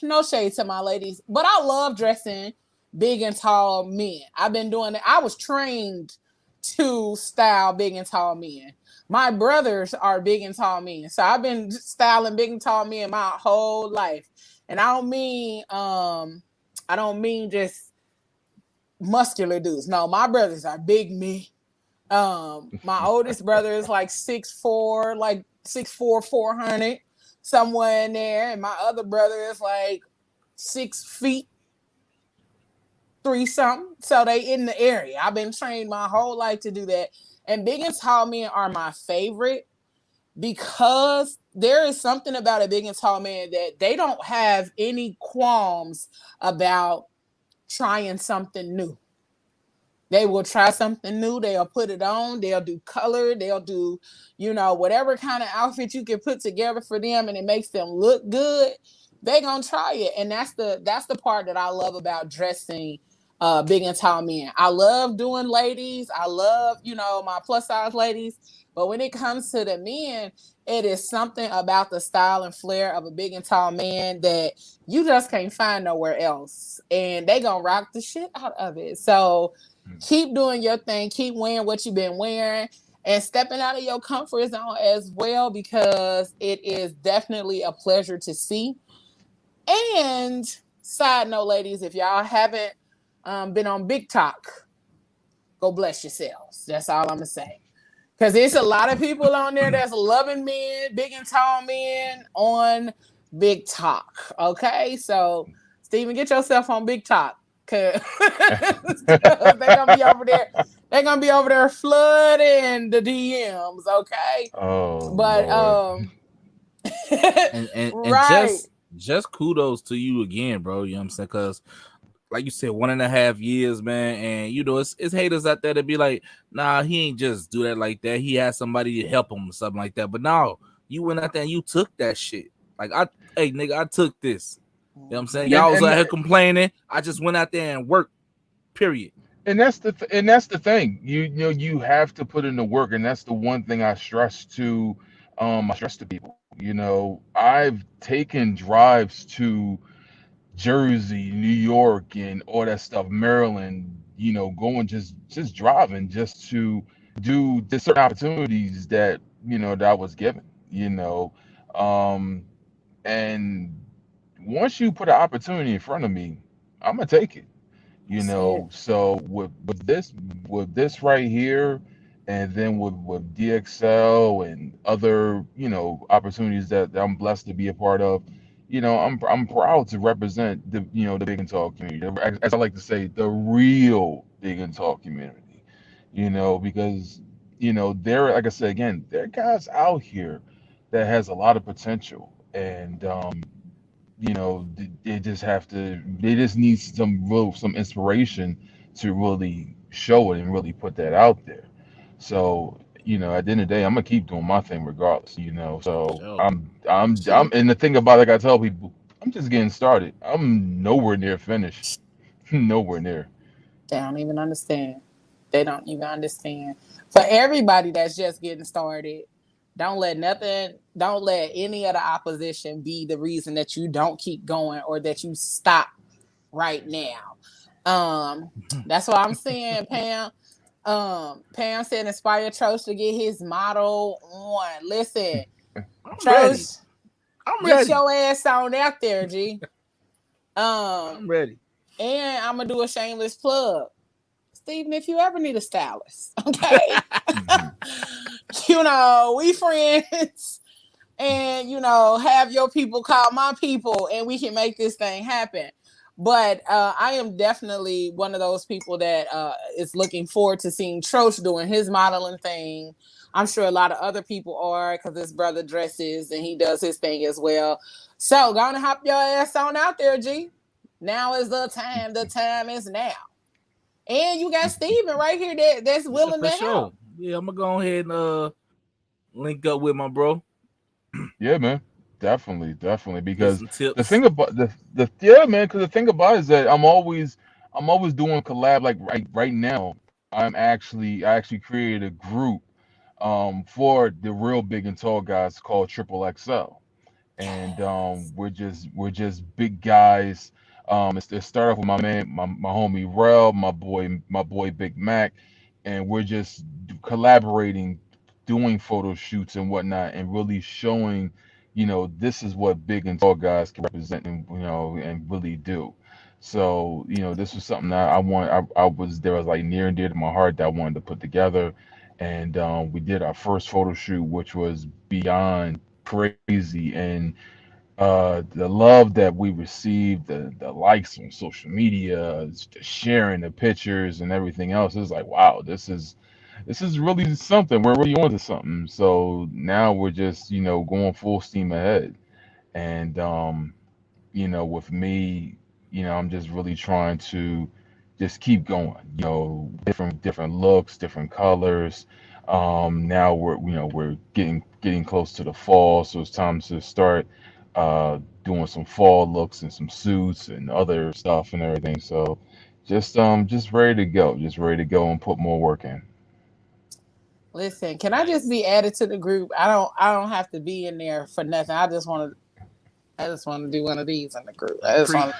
no shade to my ladies, but I love dressing big and tall men. I've been doing it. I was trained to style big and tall men. My brothers are big and tall men. So I've been styling big and tall men my whole life. And I don't mean just muscular dudes. No, my brothers are big men. My oldest brother is like 6'4", 400, somewhere in there. And my other brother is like 6 feet, 3 something. So they in the area. I've been trained my whole life to do that. And big and tall men are my favorite because there is something about a big and tall man that they don't have any qualms about trying something new. They will try something new. They'll put it on. They'll do color. They'll do, whatever kind of outfit you can put together for them and it makes them look good. They're going to try it. And that's the part that I love about dressing big and tall men. I love doing ladies. I love, my plus size ladies. But when it comes to the men, it is something about the style and flair of a big and tall man that you just can't find nowhere else. And they going to rock the shit out of it. So keep doing your thing. Keep wearing what you've been wearing and stepping out of your comfort zone as well, because it is definitely a pleasure to see. And side note, ladies, if y'all haven't been on Big Talk, go bless yourselves. That's all I'm going to say. Because there's a lot of people on there that's loving men, big and tall men on Big Talk. Okay? So, Steven, get yourself on Big Talk. Because they're going to be over there. They're going to be over there flooding the DMs. Okay? Oh, but, Lord. and right. just kudos to you again, bro. You know what I'm saying? Because like you said, 1.5 years, man, and it's haters out there that be like, nah, he ain't just do that like that. He has somebody to help him or something like that. But no, you went out there and you took that shit. Like, hey, nigga, I took this. You know what I'm saying? Y'all was out here complaining. I just went out there and worked, period. And that's the thing. You know, you have to put in the work, and that's the one thing I stress to people. You know, I've taken drives to Jersey, New York, and all that stuff, Maryland. You know, going just driving just to do just certain opportunities that that I was given. You know, um, and once you put an opportunity in front of me, I'm gonna take it. That's it. So with this right here, and then with DXL and other opportunities that I'm blessed to be a part of, I'm proud to represent the big and tall community, as I like to say, the real big and tall community. Because there, like I said again, there are guys out here that has a lot of potential, and they just need some inspiration to really show it and really put that out there. So at the end of the day, I'm gonna keep doing my thing regardless. So Sure. I'm and the thing about it, like I tell people, I'm just getting started. I'm nowhere near finished. Nowhere near. They don't even understand. They don't even understand. For everybody that's just getting started, don't let any of the opposition be the reason that you don't keep going or that you stop right now. That's what I'm saying, Pam. Pam said inspire Troch to get his model on. Listen, I'm ready. Troch, I'm get ready. your ass on out there, G. I'm ready. And I'm gonna do a shameless plug. Stephen, if you ever need a stylist, okay? We friends, and have your people call my people, and we can make this thing happen. But I am definitely one of those people that is looking forward to seeing Troch doing his modeling thing. I'm sure a lot of other people are, because his brother dresses and he does his thing as well. So go on and hop your ass on out there, G. Now is the time. The time is now. And you got Steven right here that's willing For to sure. help. Yeah, I'm gonna go ahead and link up with my bro. Yeah, man. Definitely, Get because some the tips. thing about the yeah, man, because the thing about it is that I'm always doing collab. Like right now, I actually created a group for the real big and tall guys called Triple XL, and Yes. we're just big guys. It started off with my man, my homie Rel, my boy Big Mac, and we're just collaborating, doing photo shoots and whatnot, and really showing, this is what big and tall guys can represent, and really do. So, this was something that there was like near and dear to my heart that I wanted to put together, and we did our first photo shoot, which was beyond crazy, and the love that we received, the likes on social media, the sharing the pictures and everything else, is like, wow, this is really something. We're really onto something. So now we're just going full steam ahead, and with me, I'm just really trying to just keep going. Different looks, different colors. Now we're getting close to the fall, so it's time to start doing some fall looks and some suits and other stuff and everything. So just ready to go, and put more work in. Listen, can I just be added to the group? I don't have to be in there for nothing. I just want to do one of these in the group. I just Creep. want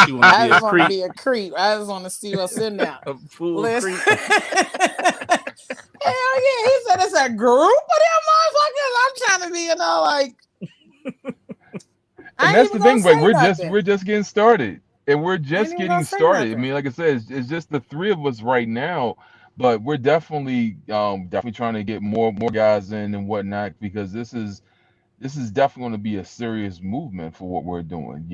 She wanna be I a just want to creep. be a creep. I just want to see what's in there. A full Listen. creep. Hell yeah, he said it's a group of them motherfuckers. I'm trying to be, I And ain't that's even the gonna thing, like say we're just nothing. we're just getting started, and we're I ain't just even gonna getting say started. I nothing. mean, like I said, it's just the three of us right now, but we're definitely trying to get more guys in and whatnot, because this is definitely going to be a serious movement for what we're doing.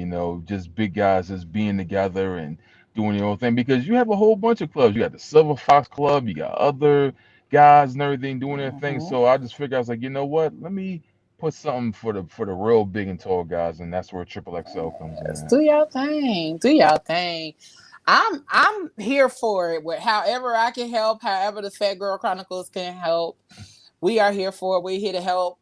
Just big guys just being together and doing your own thing, because you have a whole bunch of clubs. You got the Silver Fox Club, you got other guys and everything doing their thing. Mm-hmm. So I just figured, I was like, you know what? Let me put something for the real big and tall guys, and that's where Triple XL comes in Yes, at. do your thing. Do your thing. I'm here for it. With however I can help, however the Phat Girl Chronicles can help. We are here for it. We're here to help.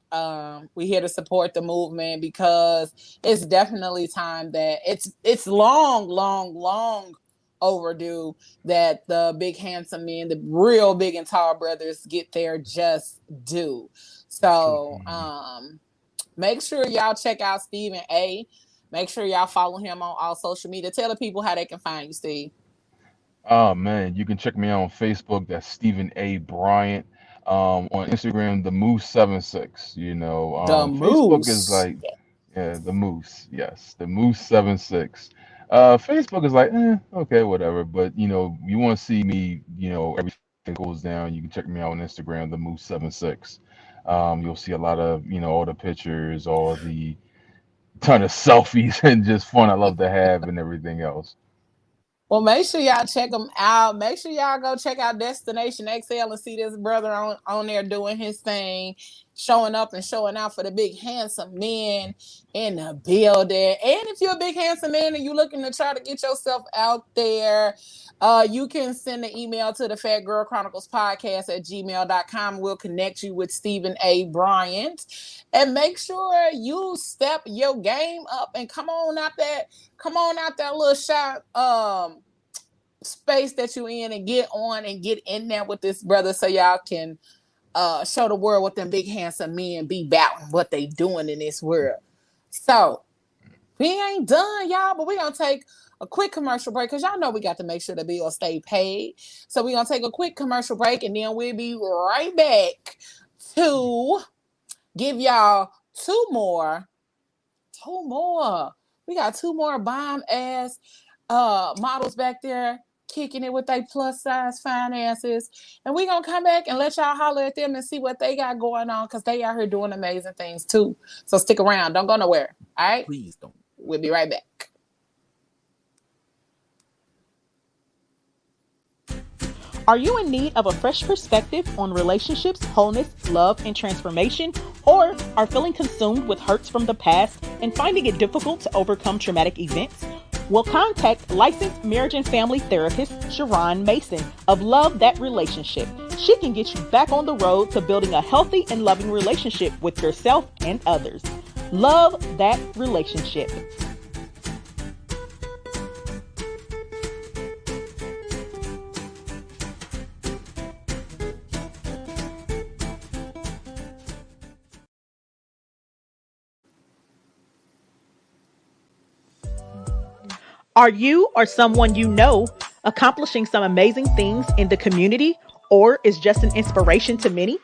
We're here to support the movement, because it's definitely time that it's long overdue that the big handsome men, the real big and tall brothers, get their just due. So make sure y'all check out Stephen A. Make sure y'all follow him on all social media. Tell the people how they can find you, Steve. Oh man, you can check me out on Facebook. That's Stephen A. Bryant. On Instagram, the Moose76. You know, The Facebook is Moose. like, yeah, the Moose. Yes, the Moose76. Facebook is like, okay, whatever. But you know, you want to see me, you know, everything goes down. You can check me out on Instagram, the Moose76. You'll see a lot of, you know, all the pictures, all the ton of selfies and just fun I love to have and everything else. Well, make sure y'all check them out. Make sure y'all go check out Destination XL and see this brother on there doing his thing, showing up and showing out for the big handsome men in the building. And if you're a big handsome man and you're looking to try to get yourself out there, you can send an email to the Phat Girl Chronicles podcast at gmail.com. We'll connect you with Stephen A. Bryant. And make sure you step your game up and come on out that little shot space that you in and get on and get in there with this brother so y'all can show the world what them big handsome men be about and what they doing in this world. So we ain't done, y'all, but we gonna take a quick commercial break because y'all know we got to make sure the bills stay paid. So we gonna take a quick commercial break and then we'll be right back to give y'all two more. We got two more bomb ass models back there kicking it with their plus size finances. And we're going to come back and let y'all holler at them and see what they got going on because they out here doing amazing things too. So stick around. Don't go nowhere. All right? Please don't. We'll be right back. Are you in need of a fresh perspective on relationships, wholeness, love, and transformation? Or are feeling consumed with hurts from the past and finding it difficult to overcome traumatic events? Well, contact licensed marriage and family therapist Sharon Mason of Love That Relationship. She can get you back on the road to building a healthy and loving relationship with yourself and others. Love That Relationship. Are you or someone you know accomplishing some amazing things in the community or is just an inspiration to many?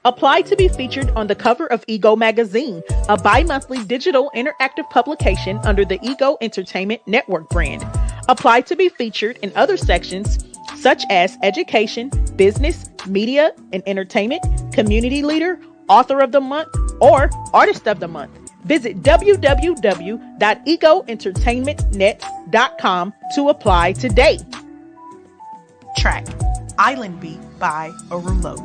Apply to be featured on the cover of Ego Magazine, a bi-monthly digital interactive publication under the Ego Entertainment Network brand. Apply to be featured in other sections such as education, business, media and entertainment, community leader, author of the month, or artist of the month. Visit www.egoentertainmentnet.com to apply today. Track Island Beat by Arulo.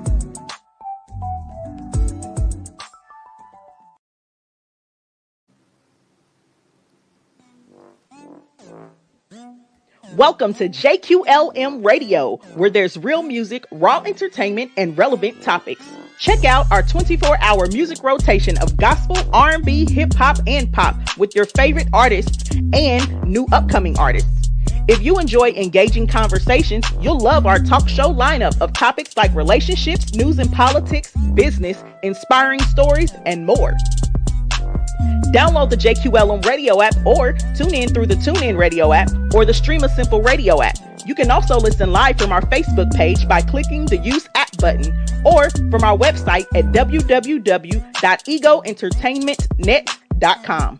Welcome to JQLM Radio, where there's real music, raw entertainment, and relevant topics. Check out our 24-hour music rotation of gospel, R&B, hip-hop, and pop with your favorite artists and new upcoming artists. If you enjoy engaging conversations, you'll love our talk show lineup of topics like relationships, news and politics, business, inspiring stories, and more. Download the JQLM Radio app or tune in through the TuneIn Radio app or the Stream a Simple Radio app. You can also listen live from our Facebook page by clicking the Use App button or from our website at www.egoentertainmentnet.com.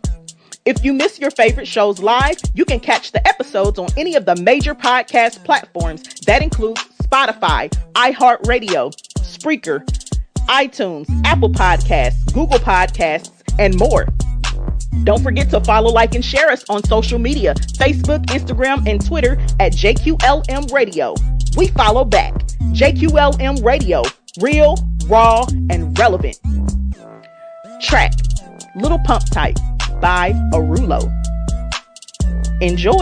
If you miss your favorite shows live, you can catch the episodes on any of the major podcast platforms that include Spotify, iHeartRadio, Spreaker, iTunes, Apple Podcasts, Google Podcasts, and more. Don't forget to follow, like, and share us on social media, Facebook, Instagram, and Twitter at JQLM Radio. We follow back. JQLM Radio, real, raw, and relevant. Track, Little Pump Type by Arulo. Enjoy.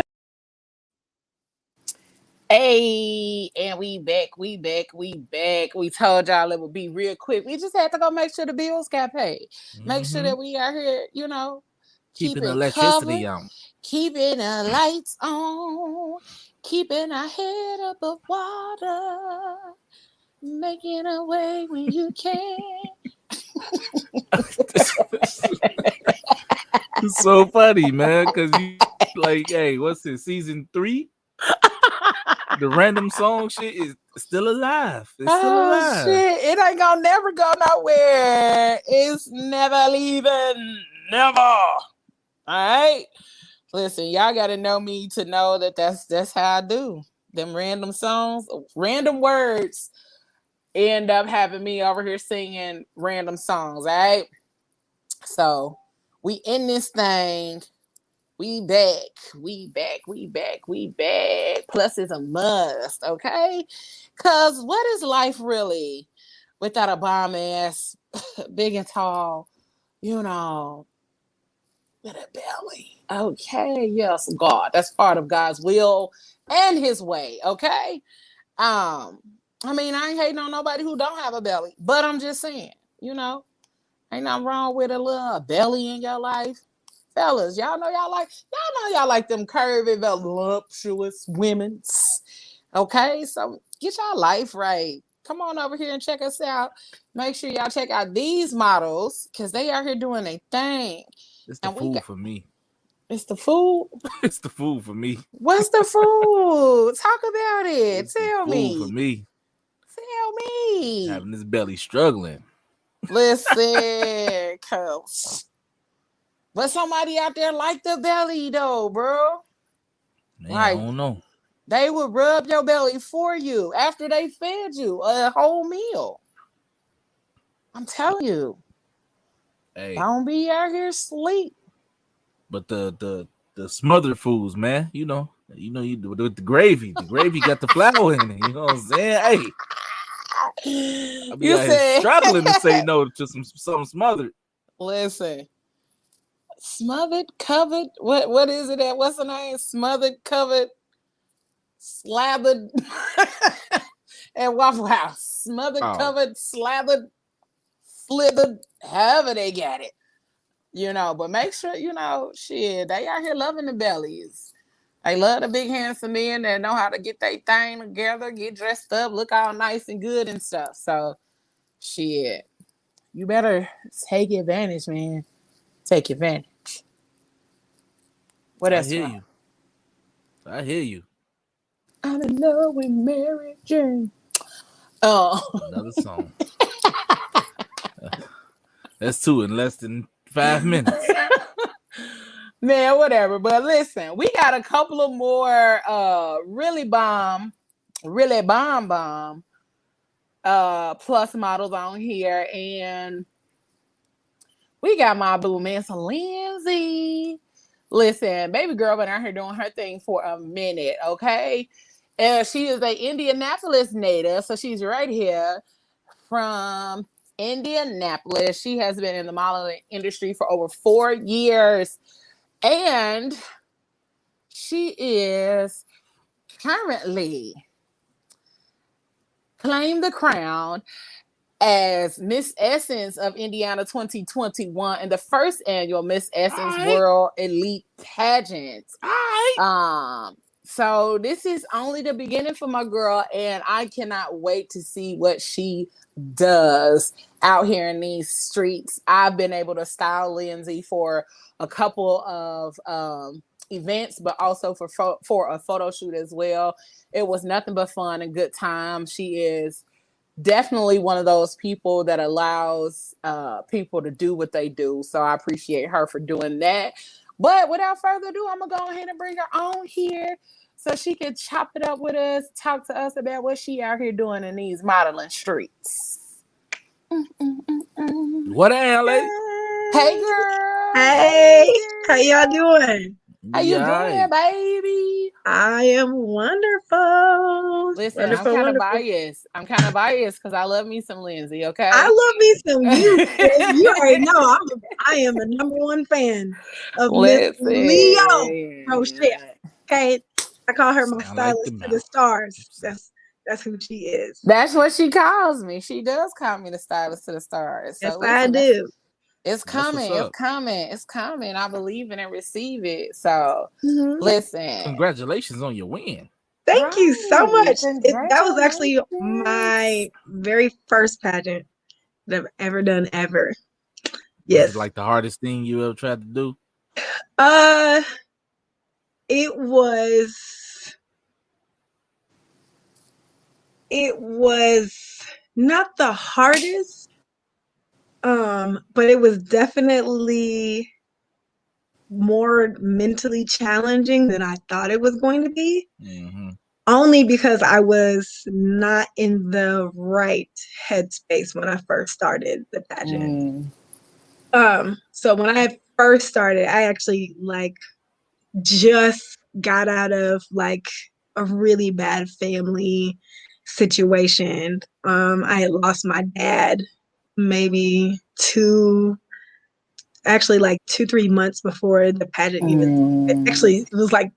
Hey, and we back. We told y'all it would be real quick. We just had to go make sure the bills got paid. Make sure that we are here, you know, keeping the electricity on, keeping the lights on, Keeping our head above water, making a way when you can. It's so funny, man, because you like, hey, what's it, season 3? The random song shit is still alive. It's still alive. Shit. It ain't gonna never go nowhere. It's never leaving. Never. All right. Listen, y'all gotta know me to know that that's how I do. Them random songs, random words end up having me over here singing random songs, all right? So we in this thing. We back. Plus it's a must, okay? Cause what is life really without a bomb ass, big and tall, you know, with a belly? Okay, yes, God. That's part of God's will and his way, okay? I mean, I ain't hating on nobody who don't have a belly, but I'm just saying, you know, ain't nothing wrong with a little belly in your life. Fellas, y'all know y'all like them curvy, voluptuous women's. Okay, so get y'all life right. Come on over here and check us out. Make sure y'all check out these models because they out here doing a thing. It's the food for me. It's the food? It's the food for me. What's the food? Talk about it. It's Tell me. Food for me. Tell me. Having this belly struggling. Listen, cuz. But somebody out there like the belly though, bro. Man, like, I don't know. They would rub your belly for you after they fed you a whole meal. I'm telling you. Hey. Don't be out here sleep. But the smothered foods, man, you know you do with the gravy. The gravy got the flour in it. You know what I'm saying? Hey, I be out here struggling to say no to something smothered. Listen, smothered, covered. What is it? What's the name? Smothered, covered, slathered, and Waffle House. Smothered, covered, slathered, slithered. However they got it. You know, but make sure, you know, shit, they out here loving the bellies. They love the big handsome men that know how to get their thing together, get dressed up, look all nice and good and stuff. So, shit, you better take advantage, man. Take advantage. What else? I hear you. I'm in love with Mary Jane. Oh. Another song. That's 2 in less than 5 minutes. Man, whatever. But listen, we got a couple of more really bomb plus models on here. And we got my boo Miss Lindsay. Listen, baby girl been out here doing her thing for a minute, okay? She is a Indianapolis native, so she's right here from Indianapolis. She has been in the modeling industry for over 4 years. And she is currently claimed the crown as Miss Essence of Indiana 2021 and the first annual Miss Essence World Elite Pageant. So this is only the beginning for my girl, and I cannot wait to see what she does out here in these streets. I've been able to style Lindsay for a couple of events, but also for a photo shoot as well. It was nothing but fun and good time. She is definitely one of those people that allows people to do what they do. So I appreciate her for doing that. But without further ado, I'm going to go ahead and bring her on here so she can chop it up with us, talk to us about what she out here doing in these modeling streets. What up, lady? Hey, girl. Hey, how y'all doing? How you doing, baby? I am wonderful. Listen, wonderful, I'm kind of biased because I love me some Lindsay, okay? I love me some you. You already know I am the #1 fan of Miss Leo Rochelle. Okay, I call her my stylist to the stars. That's who she is. That's what she calls me. She does call me the stylist to the stars. So yes, I do. It's coming. It's coming. It's coming. I believe in it and receive it. So listen. Congratulations on your win. Thank you so much. That was actually Congratulations. my very first pageant that I've ever done ever. Was Yes. it like the hardest thing you ever tried to do? It was not the hardest, but it was definitely more mentally challenging than I thought it was going to be. Mm-hmm. Only because I was not in the right headspace when I first started the pageant. So when I first started, I actually just got out of a really bad family situation. I had lost my dad maybe 2-3 months before the pageant even. Actually, it was like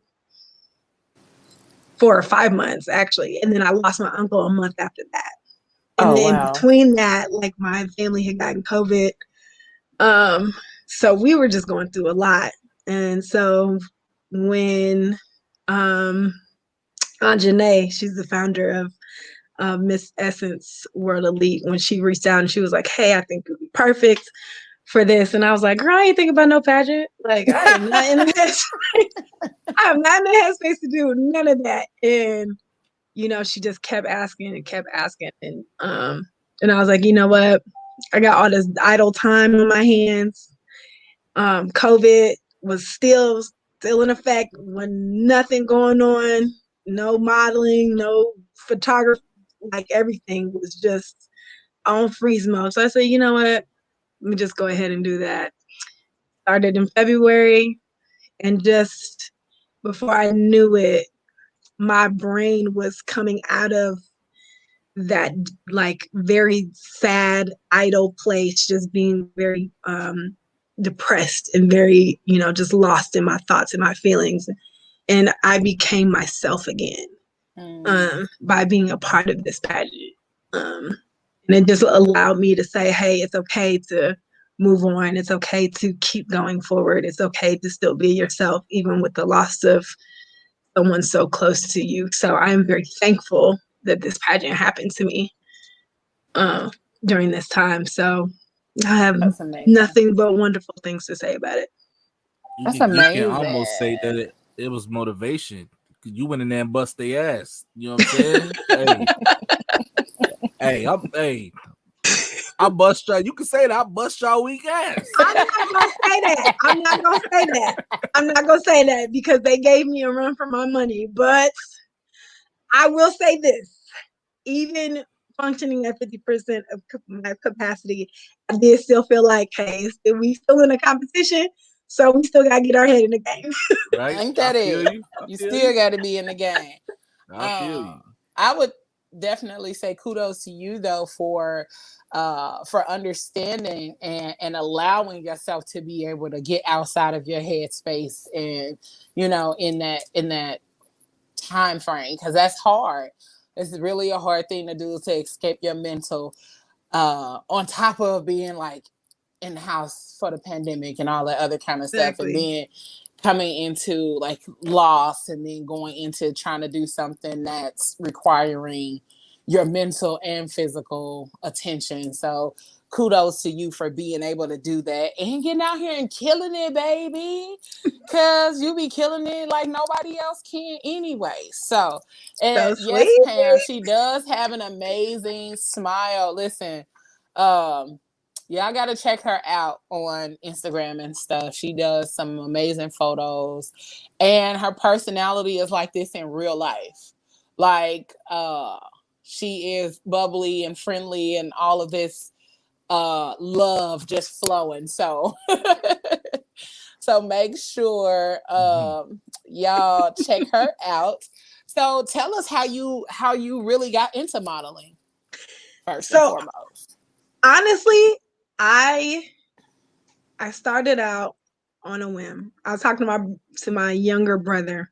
4 or 5 months actually, and then I lost my uncle a month after that. And then between that, my family had gotten COVID, so we were just going through a lot. And so when Aunt Janae, she's the founder of Miss Essence World Elite, when she reached out and she was like, "Hey, I think you'd be perfect for this," and I was like, "Girl, I ain't thinking about no pageant. I am not in the headspace. I'm not in the headspace to do none of that." And she just kept asking and kept asking, and I was like, you know what? I got all this idle time on my hands. COVID was still in effect, when nothing going on, no modeling, no photography, everything was just on freeze mode. So I said, you know what? Let me just go ahead and do that. Started in February, and just before I knew it, my brain was coming out of that very sad, idle place, just being very depressed and very, just lost in my thoughts and my feelings. And I became myself again by being a part of this pageant. And it just allowed me to say, hey, it's okay to move on. It's okay to keep going forward. It's okay to still be yourself, even with the loss of someone so close to you. So I am very thankful that this pageant happened to me during this time. So I have nothing but wonderful things to say about it. That's amazing. You can almost say that it was motivation. You went in there and bust their ass. You know what I'm saying? Hey, I bust y'all. You can say that I bust y'all weak ass. I'm not gonna say that. I'm not gonna say that because they gave me a run for my money. But I will say this: even functioning at 50% of my capacity, I did still feel like, hey, we still in a competition, so we still gotta get our head in the game. Right? Ain't that it? You still got to be in the game. I feel you. I would definitely say kudos to you though for understanding and allowing yourself to be able to get outside of your headspace, and in that time frame, because that's hard. It's really a hard thing to do, to escape your mental, on top of being in the house for the pandemic and all that other kind of stuff, and then coming into loss, and then going into trying to do something that's requiring your mental and physical attention. So kudos to you for being able to do that and getting out here and killing it, baby, because you be killing it like nobody else can anyway. So, and so yes, Pam, she does have an amazing smile. Listen, y'all got to check her out on Instagram and stuff. She does some amazing photos, and her personality is like this in real life. She is bubbly and friendly and all of this love just flowing. So so make sure y'all check her out. So tell us how you really got into modeling first and foremost. Honestly, I started out on a whim. I was talking to my younger brother,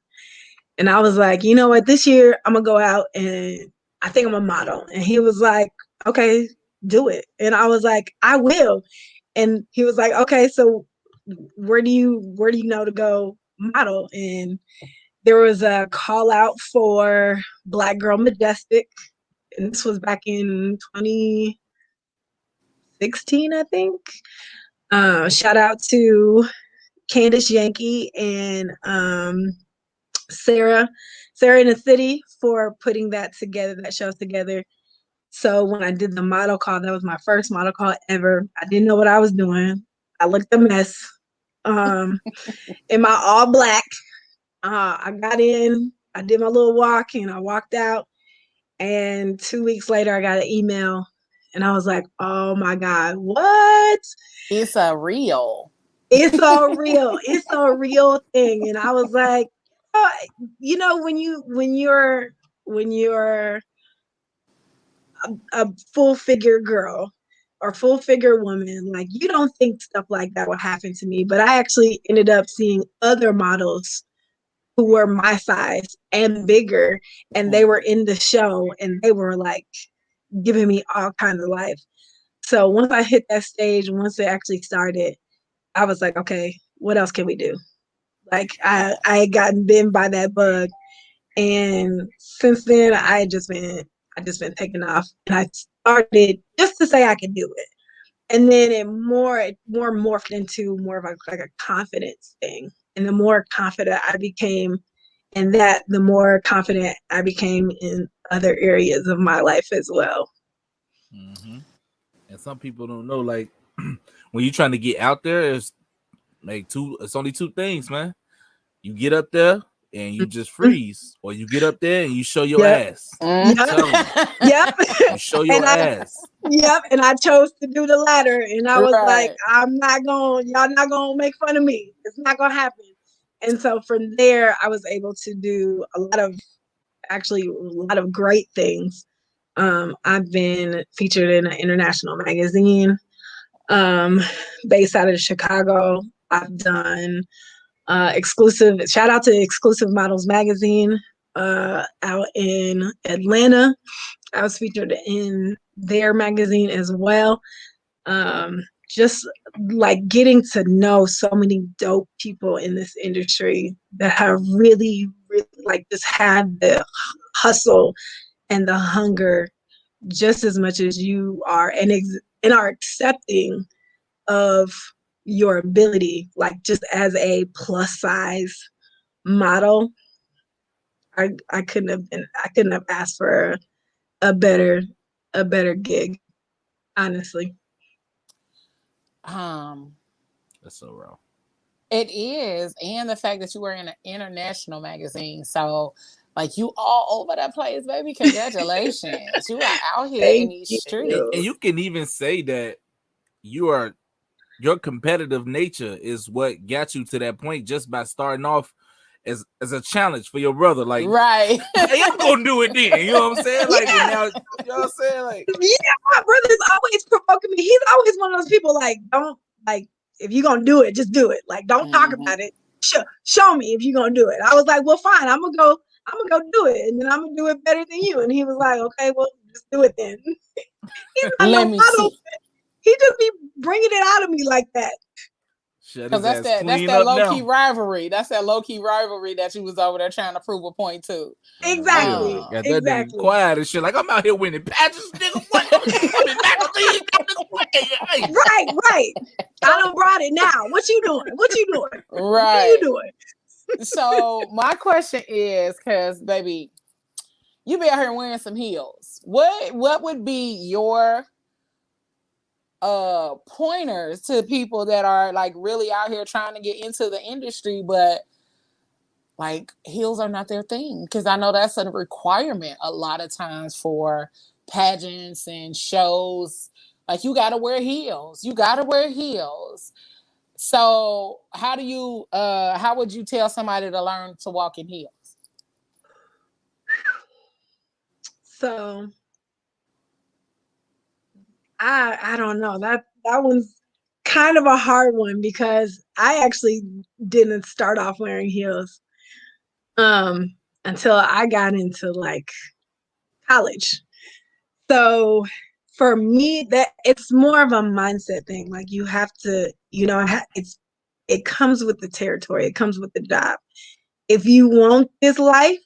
and I was like, you know what, this year I'm gonna go out and I think I'm a model. And he was like, okay, do it. And I was like, I will. And he was like, okay, so where do you know to go model? And there was a call out for Black Girl Majestic, and this was back in 2016, I think. Shout out to Candace Yankee and Sarah in the City for putting that show together. So when I did the model call, that was my first model call ever. I didn't know what I was doing. I looked a mess. In my all black, I got in, I did my little walk, and I walked out. And 2 weeks later, I got an email, and I was like, "Oh my God, what? It's a real. It's a real. It's a real thing." And I was like, you know, when you're a full figure girl or full figure woman, like you don't think stuff like that will happen to me. But I actually ended up seeing other models who were my size and bigger, and they were in the show, and they were like giving me all kinds of life. So once I hit that stage, once it actually started, I was like, okay, what else can we do? Like I had gotten bitten by that bug, and since then I just been taking off. And I started just to say I could do it, and then it more morphed into more of like a confidence thing. And the more confident I became in that, the more confident I became in other areas of my life as well. Mm-hmm. And some people don't know, like when you're trying to get out there, it's only two things, man. You get up there and you just freeze, or you get up there and you show your ass. Yep. You show your ass. Yep. And I chose to do the latter, and I was like, y'all not gonna make fun of me. It's not gonna happen. And so from there, I was able to do a lot of great things. I've been featured in an international magazine based out of Chicago. I've done shout out to Exclusive Models Magazine out in Atlanta. I was featured in their magazine as well. Just like getting to know so many dope people in this industry that have really, really like just have the hustle and the hunger just as much as you are, and are accepting of your ability, like just as a plus size model. I couldn't have asked for a better gig, honestly. That's so raw. It is, and the fact that you were in an international magazine, so like you all over that place, baby. Congratulations. You are out here in these streets. And you can even say that your competitive nature is what got you to that point, just by starting off as a challenge for your brother. Like, right. Hey, I'm gonna do it then. You know what I'm saying? Like, now, you know what I'm saying? Like, yeah, my brother's always provoking me. He's always one of those people like, don't, like, if you're gonna do it, just do it. Like, don't talk about it. Show me if you're gonna do it. I was like, well, fine, I'm gonna go do it, and then I'm gonna do it better than you. And he was like, okay, well, just do it then. He's not Let me see. He just be bringing it out of me like that. Because that's that low key rivalry. That's that low key rivalry that you was over there trying to prove a point to. Exactly. Got that nigga quiet and shit. Like, I'm out here winning patches, nigga. What? I'm back on these. Right. I done brought it now. What you doing? Right. What you doing? So my question is, because baby, you be out here wearing some heels. What would be your pointers to people that are like really out here trying to get into the industry, but like heels are not their thing? Because I know that's a requirement a lot of times for pageants and shows. Like, you gotta wear heels. So how would you tell somebody to learn to walk in heels? So I don't know. That one's kind of a hard one, because I actually didn't start off wearing heels until I got into like college. So for me, that it's more of a mindset thing. Like, you have to, it comes with the territory. It comes with the job. if you want this life,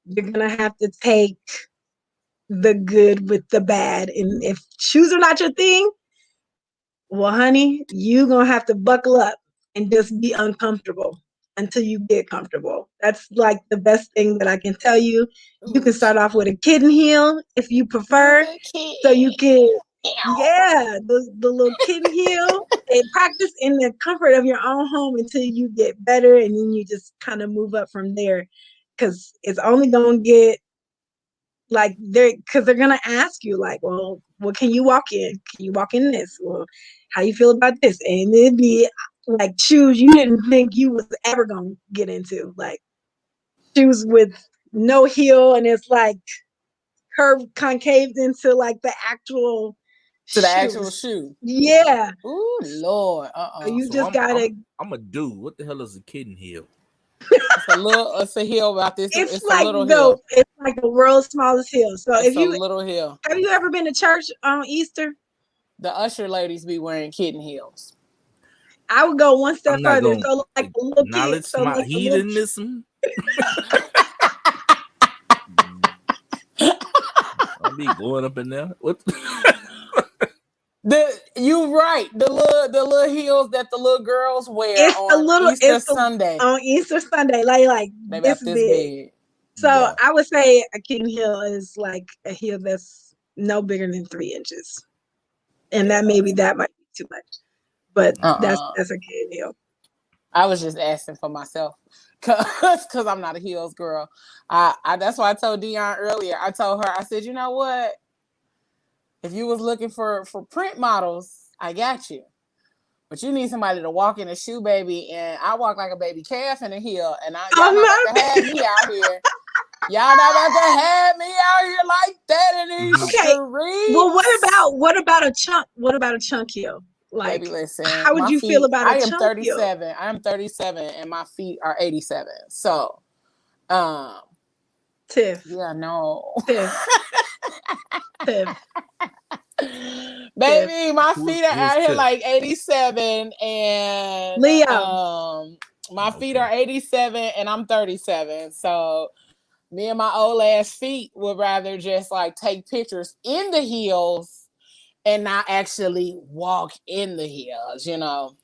you're gonna have to take the good with the bad. And if shoes are not your thing, well, honey, you're gonna have to buckle up and just be uncomfortable until you get comfortable. That's like the best thing that I can tell you. You can start off with a kitten heel if you prefer. So you can, yeah, the little kitten heel, and practice in the comfort of your own home until you get better, and then you just kind of move up from there. Because it's only gonna get like because they're gonna ask you like, well, what can you walk in? Can you walk in this? Well, how you feel about this? And it'd be like shoes you didn't think you was ever gonna get into, like shoes with no heel, and it's like curved concaved into like the actual to the shoe. actual shoe. Yeah. Ooh, Lord. So you So just gotta. I'm a dude. What the hell is a kitten heel? It's a heel about this. It's a like little heel. it's like the world's smallest heel. So It's if a you little heel. have you ever been to church on Easter? The usher ladies be wearing kitten heels. I would go one step I'm not further. gonna So like a little kid. acknowledge So my like a little hedonism. I'll be going up in there. What? You right. The little heels that the little girls wear on Easter Sunday. On Easter Sunday, like Maybe this this big. big. So Yeah. I would say a kitten heel is like a heel that's no bigger than 3 inches, and that might be too much, but that's a kitten heel. I was just asking for myself because I'm not a heels girl. That's why I told Dion earlier. I told her, I said, you know what? If you was looking for print models, I got you. But you need somebody to walk in a shoe, baby, and I walk like a baby calf in a heel, and y'all not about to have me out here. Y'all not about to have me out here like that in these streets. Well, what about a chunk? What about a chunk heel? Like, baby, listen. How would you feel about a chunk heel? I am 37, and my feet are 87. So, Tiff. Yeah, no. Tiff. Baby, my feet are out here like 87, and Leo. My feet are 87, and I'm 37. So me and my old ass feet would rather just like take pictures in the heels and not actually walk in the heels, you know.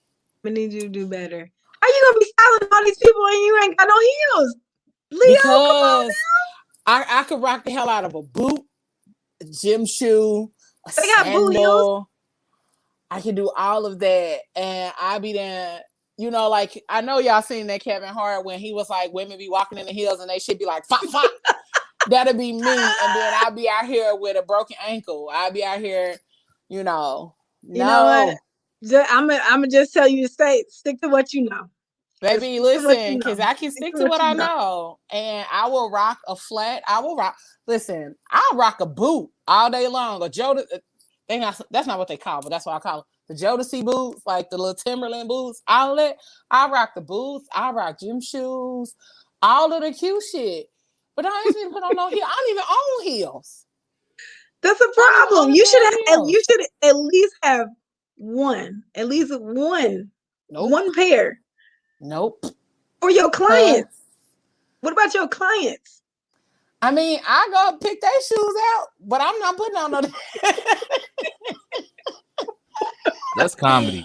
I need you to do better. How you gonna be styling all these people and you ain't got no heels? Leo, because I could rock the hell out of a boot, a gym shoe, a sandal. I can do all of that, and I be there. You know, like I know y'all seen that Kevin Hart when he was like, women be walking in the heels and they should be like, fuck. That'll be me, and then I'll be out here with a broken ankle. I'll be out here, you know. You know what? I'm gonna just tell you to stick to what you know. Baby, listen, because I can stick to what I know. And I will rock a flat. I'll rock a boot all day long. A that's not what they call, but that's what I call it. The Jodeci boots, like the little Timberland boots, all that. I rock the boots. I rock gym shoes, all of the cute shit. But I ain't even put on no heel. I don't even own heels. That's a problem. You should at least have one. At least one. Nope. One pair. Nope. Or your clients. What about your clients? I mean, I go pick their shoes out, but I'm not putting on no. That's comedy.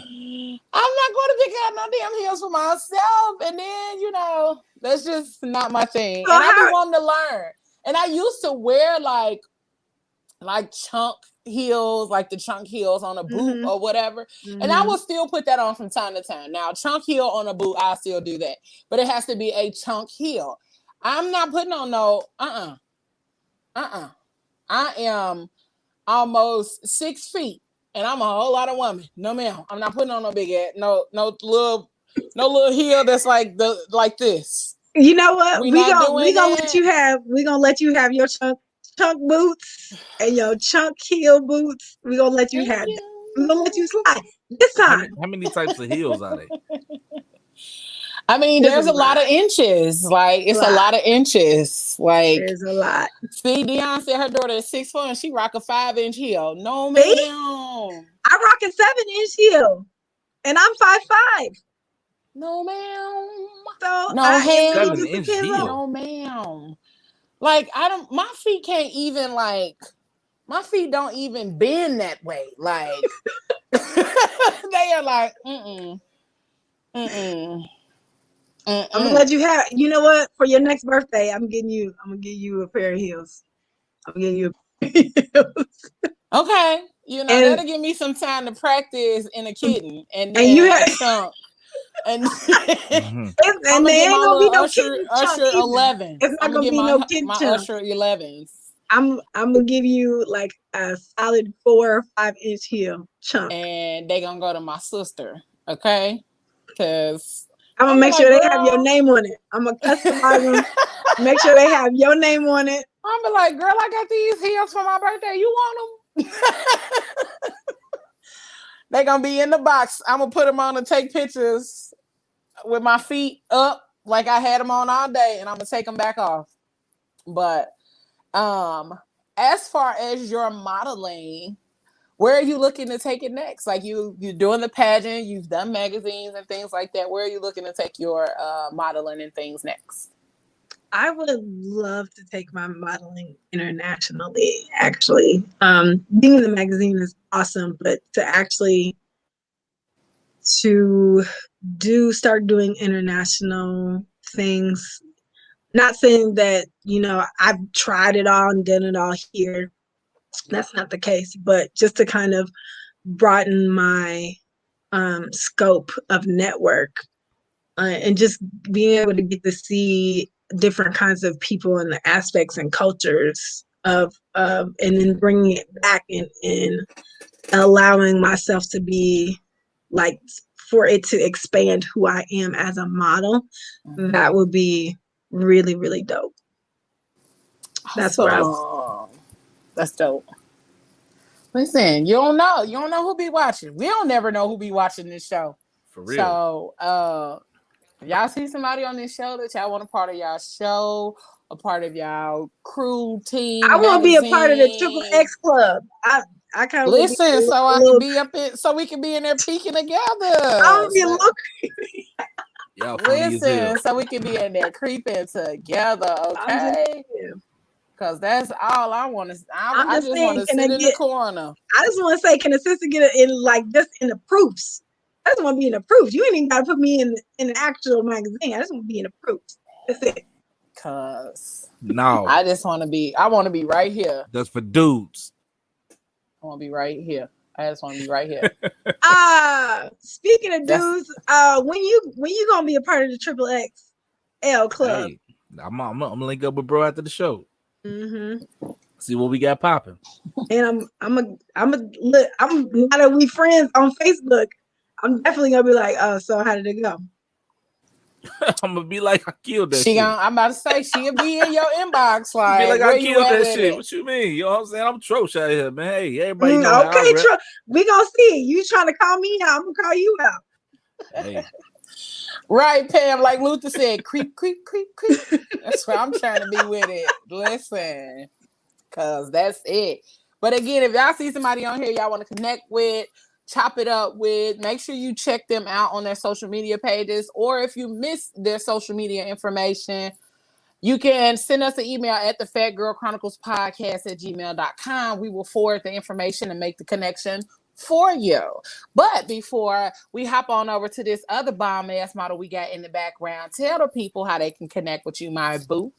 I'm not going to pick out no damn heels for myself, and then that's just not my thing. So and I be wanting to learn. And I used to wear like chunk heels, like the chunk heels on a boot or whatever. And I will still put that on from time to time. Now, chunk heel on a boot, I'll still do that. But it has to be a chunk heel. I'm not putting on no, I am almost 6 feet, and I'm a whole lot of woman. No, ma'am. I'm not putting on no big ass, no little heel that's like this. You know what? We're gonna let you have your chunk boots and your chunk heel boots. We're gonna let you have that. We're gonna let you slide this time. How many types of heels are they? I mean, there's a lot of inches. Like it's a lot of inches. Like there's a lot. See, Dion said her daughter is 6'4" and she rock a 5-inch heel. No, ma'am. I rock a 7-inch heel, and I'm 5'5". No, ma'am. So No, it hell. really just depends on. No, ma'am. Like my feet can't even like. My feet don't even bend that way. Like they are like, mm-mm. I'm gonna let you have. You know what? For your next birthday, I'm gonna give you a pair of heels. I'm getting you a pair of heels. Okay. You know, that'll give me some time to practice in a kitten and then a chunk. And and they ain't gonna be no kitten chunk either. 11. It's not gonna be no kitten chunk. My Usher 11s. I'm gonna give you like a solid 4 or 5 inch heel chunk, and they gonna go to my sister, okay? Because I'm gonna make sure they have your name on it. I'm gonna customize them, make sure they have your name on it. I'm be like, girl, I got these heels for my birthday. You want them? They gonna be in the box. I'm gonna put them on and take pictures with my feet up like I had them on all day, and I'm gonna take them back off. But as far as your modeling, where are you looking to take it next? Like you're doing the pageant, you've done magazines and things like that. Where are you looking to take your modeling and things next? I would love to take my modeling internationally, actually. Being in the magazine is awesome, but to actually start doing international things, not saying that, I've tried it all and done it all here. That's not the case, but just to kind of broaden my scope of network and just being able to get to see different kinds of people and the aspects and cultures of and then bringing it back and allowing myself to be like, for it to expand who I am as a model, that would be really, really dope. That's where that's dope. Listen, you don't know who be watching. We don't never know who be watching this show. For real. So y'all see somebody on this show that y'all want a part of y'all show, a part of y'all crew team. I want to be a part of the Triple X Club. I kind of listen, so I can be up in, so we can be in there peeking together. I'm gonna be a little creepy. Listen, so we can be in there creeping together, okay? Because that's all I want to. I just want to sit in the corner. I just want to say, can the sister get it in, like, just in the proofs? I just want to be in the proofs. You ain't even got to put me in an actual magazine. I just want to be in the proofs. That's it. Cause no, I just want to be. I want to be right here. That's for dudes. I want to be right here. I just want to be right here. Speaking of dudes, when you gonna be a part of the Triple X L Club? Hey, I'm gonna link up with bro after the show. Mm-hmm. See what we got popping. And I'm now that we friends on Facebook, I'm definitely gonna be like, oh, so how did it go? I'm gonna be like, I killed that shit. I'm about to say she'll be in your inbox like, be like, I killed that shit. It? What you mean? You know what I'm saying? I'm Trosh out here, man. Hey, everybody know how okay, we gonna see. You trying to call me out? I'm gonna call you out. Hey. Right, Pam, like Luther said, creep, creep, creep, creep. That's why I'm trying to be with it. Listen, because that's it. But again, if y'all see somebody on here y'all want to connect with, chop it up with, make sure you check them out on their social media pages. Or if you miss their social media information, you can send us an email at the Phat Girl Chronicles podcast @gmail.com. We will forward the information and make the connection for you. But before we hop on over to this other bomb ass model we got in the background, tell the people how they can connect with you, my boo.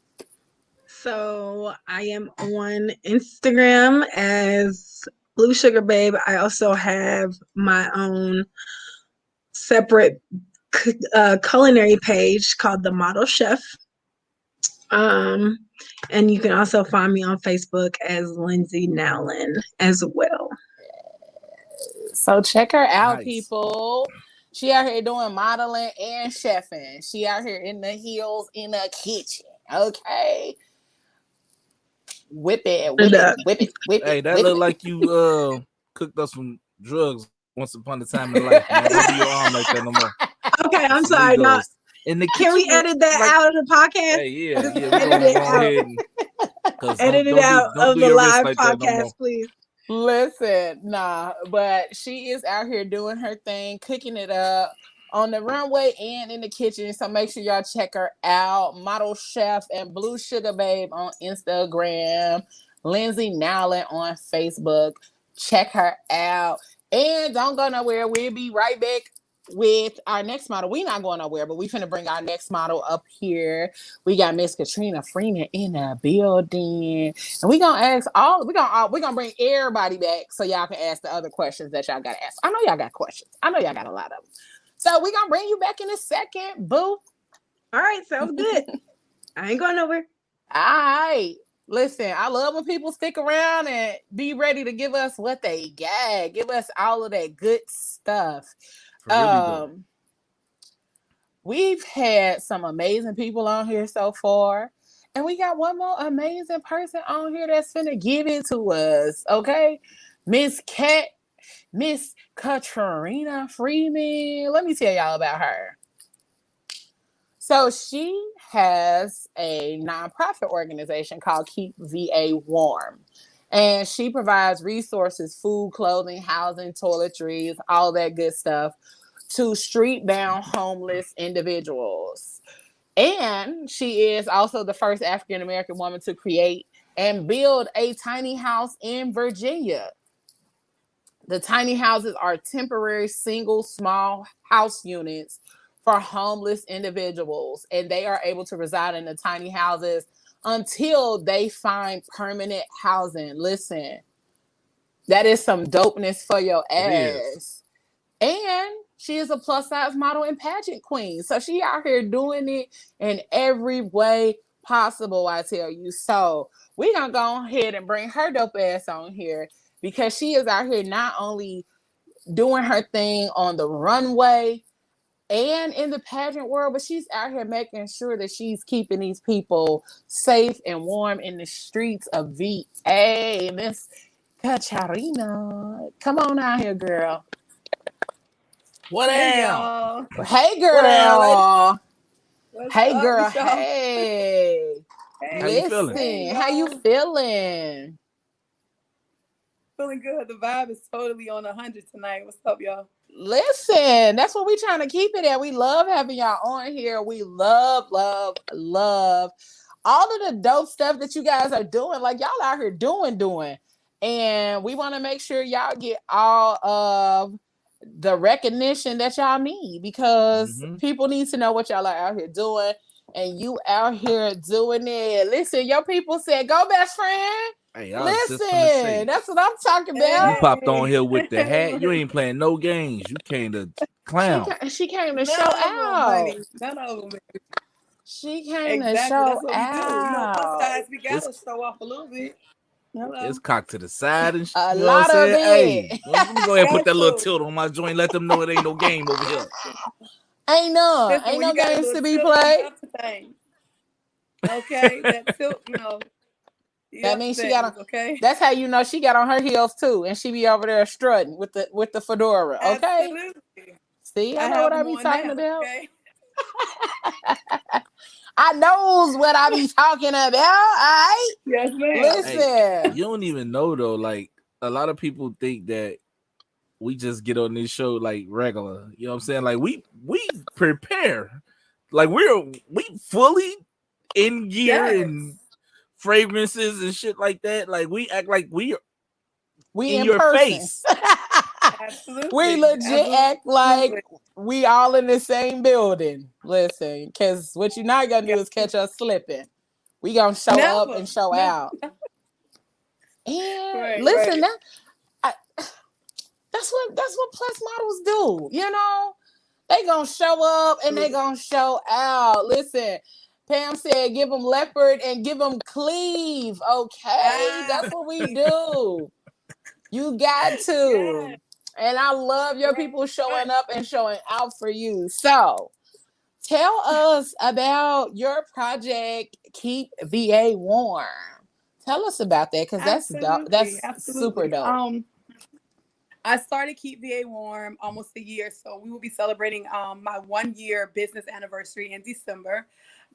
So I am on Instagram as Blue Sugar Babe. I also have my own separate culinary page called The Model Chef. And you can also find me on Facebook as Lindsay Nowlin as well. So check her out, people. She out here doing modeling and chefing. She out here in the heels in the kitchen. Okay. Whip it, whip it, whip it, whip it. Hey, that look like you cooked up some drugs once upon a time in life, man. Don't do your arm like that no more. Okay, I'm sorry. No. Can we edit that out of the podcast? Hey, yeah. We're gonna go ahead and edit it out of the live podcast, please. Listen, nah, but she is out here doing her thing, cooking it up. on the runway and in the kitchen. So make sure y'all check her out. Model Chef and Blue Sugar Babe on Instagram. Lindsay Nowlin on Facebook. Check her out. And don't go nowhere. We'll be right back with our next model. We not going nowhere, but we finna bring our next model up here. We got Miss Katrina Freeman in the building, and we gonna bring everybody back so y'all can ask the other questions that y'all gotta ask. I know y'all got questions. I know y'all got a lot of them. So we gonna bring you back in a second, boo. All right, sounds good. I ain't going nowhere. All right. Listen, I love when people stick around and be ready to give us what they got. Give us all of that good stuff. We've had some amazing people on here so far, and we got one more amazing person on here that's finna give it to us. Okay, Miss Katrina Freeman. Let me tell y'all about her. So she has a nonprofit organization called Keep VA Warm. And she provides resources, food, clothing, housing, toiletries, all that good stuff to street-bound homeless individuals. And she is also the first African-American woman to create and build a tiny house in Virginia. The tiny houses are temporary, single, small house units for homeless individuals, and they are able to reside in the tiny houses until they find permanent housing. Listen, that is some dopeness for your ass. And she is a plus size model and pageant queen. So she out here doing it in every way possible, I tell you. So we're going to go ahead and bring her dope ass on here because she is out here not only doing her thing on the runway and in the pageant world, but she's out here making sure that she's keeping these people safe and warm in the streets of VA. Miss Katrina, come on out here, girl. What up? Hey, girl. Hey, girl. Hey. How you feeling? Listen, how you feeling? Feeling good. The vibe is totally on 100 tonight. What's up, y'all? Listen, that's what we trying to keep it at. We love having y'all on here. We love all of the dope stuff that you guys are doing. Like, y'all out here doing. And we want to make sure y'all get all of the recognition that y'all need because people need to know what y'all are out here doing. And you out here doing it. Listen, your people said, go best friend. Hey, listen, that's what I'm talking about. You popped on here with the hat. You ain't playing no games. You came to clown. She came to show out. None of them. She came to show That's what out. we do. You know, plus size, we gotta show off a little bit. It's cocked to the side and a lot of it. Hey, let me go ahead and put that little tilt on my joint. Let them know it ain't no game over here. Ain't no games to be played. Okay, that tilt, no. That means she got on. Okay, that's how you know she got on her heels too, and she be over there strutting with the fedora. Okay, absolutely. See, I know what I be talking about. Okay? I knows what I be talking about. All right. Yes, ma'am. Listen, hey, you don't even know though. Like a lot of people think that we just get on this show like regular. You know what I'm saying? Like we prepare, like we fully in gear and fragrances and shit like that. Like we act like we in your person. Face. Absolutely. We legit act like we all in the same building. Listen, because what you're not gonna do is catch us slipping. We gonna show up and show out. And listen, that's what plus models do. You know, they gonna show up and they gonna show out. Listen. Pam said, give them leopard and give them cleave. Okay, that's what we do. You got to. Yeah. And I love your people showing up and showing out for you. So tell us about your project, Keep VA Warm. Tell us about that because that's dope. That's super dope. I started Keep VA Warm almost a year. So we will be celebrating my 1-year business anniversary in December.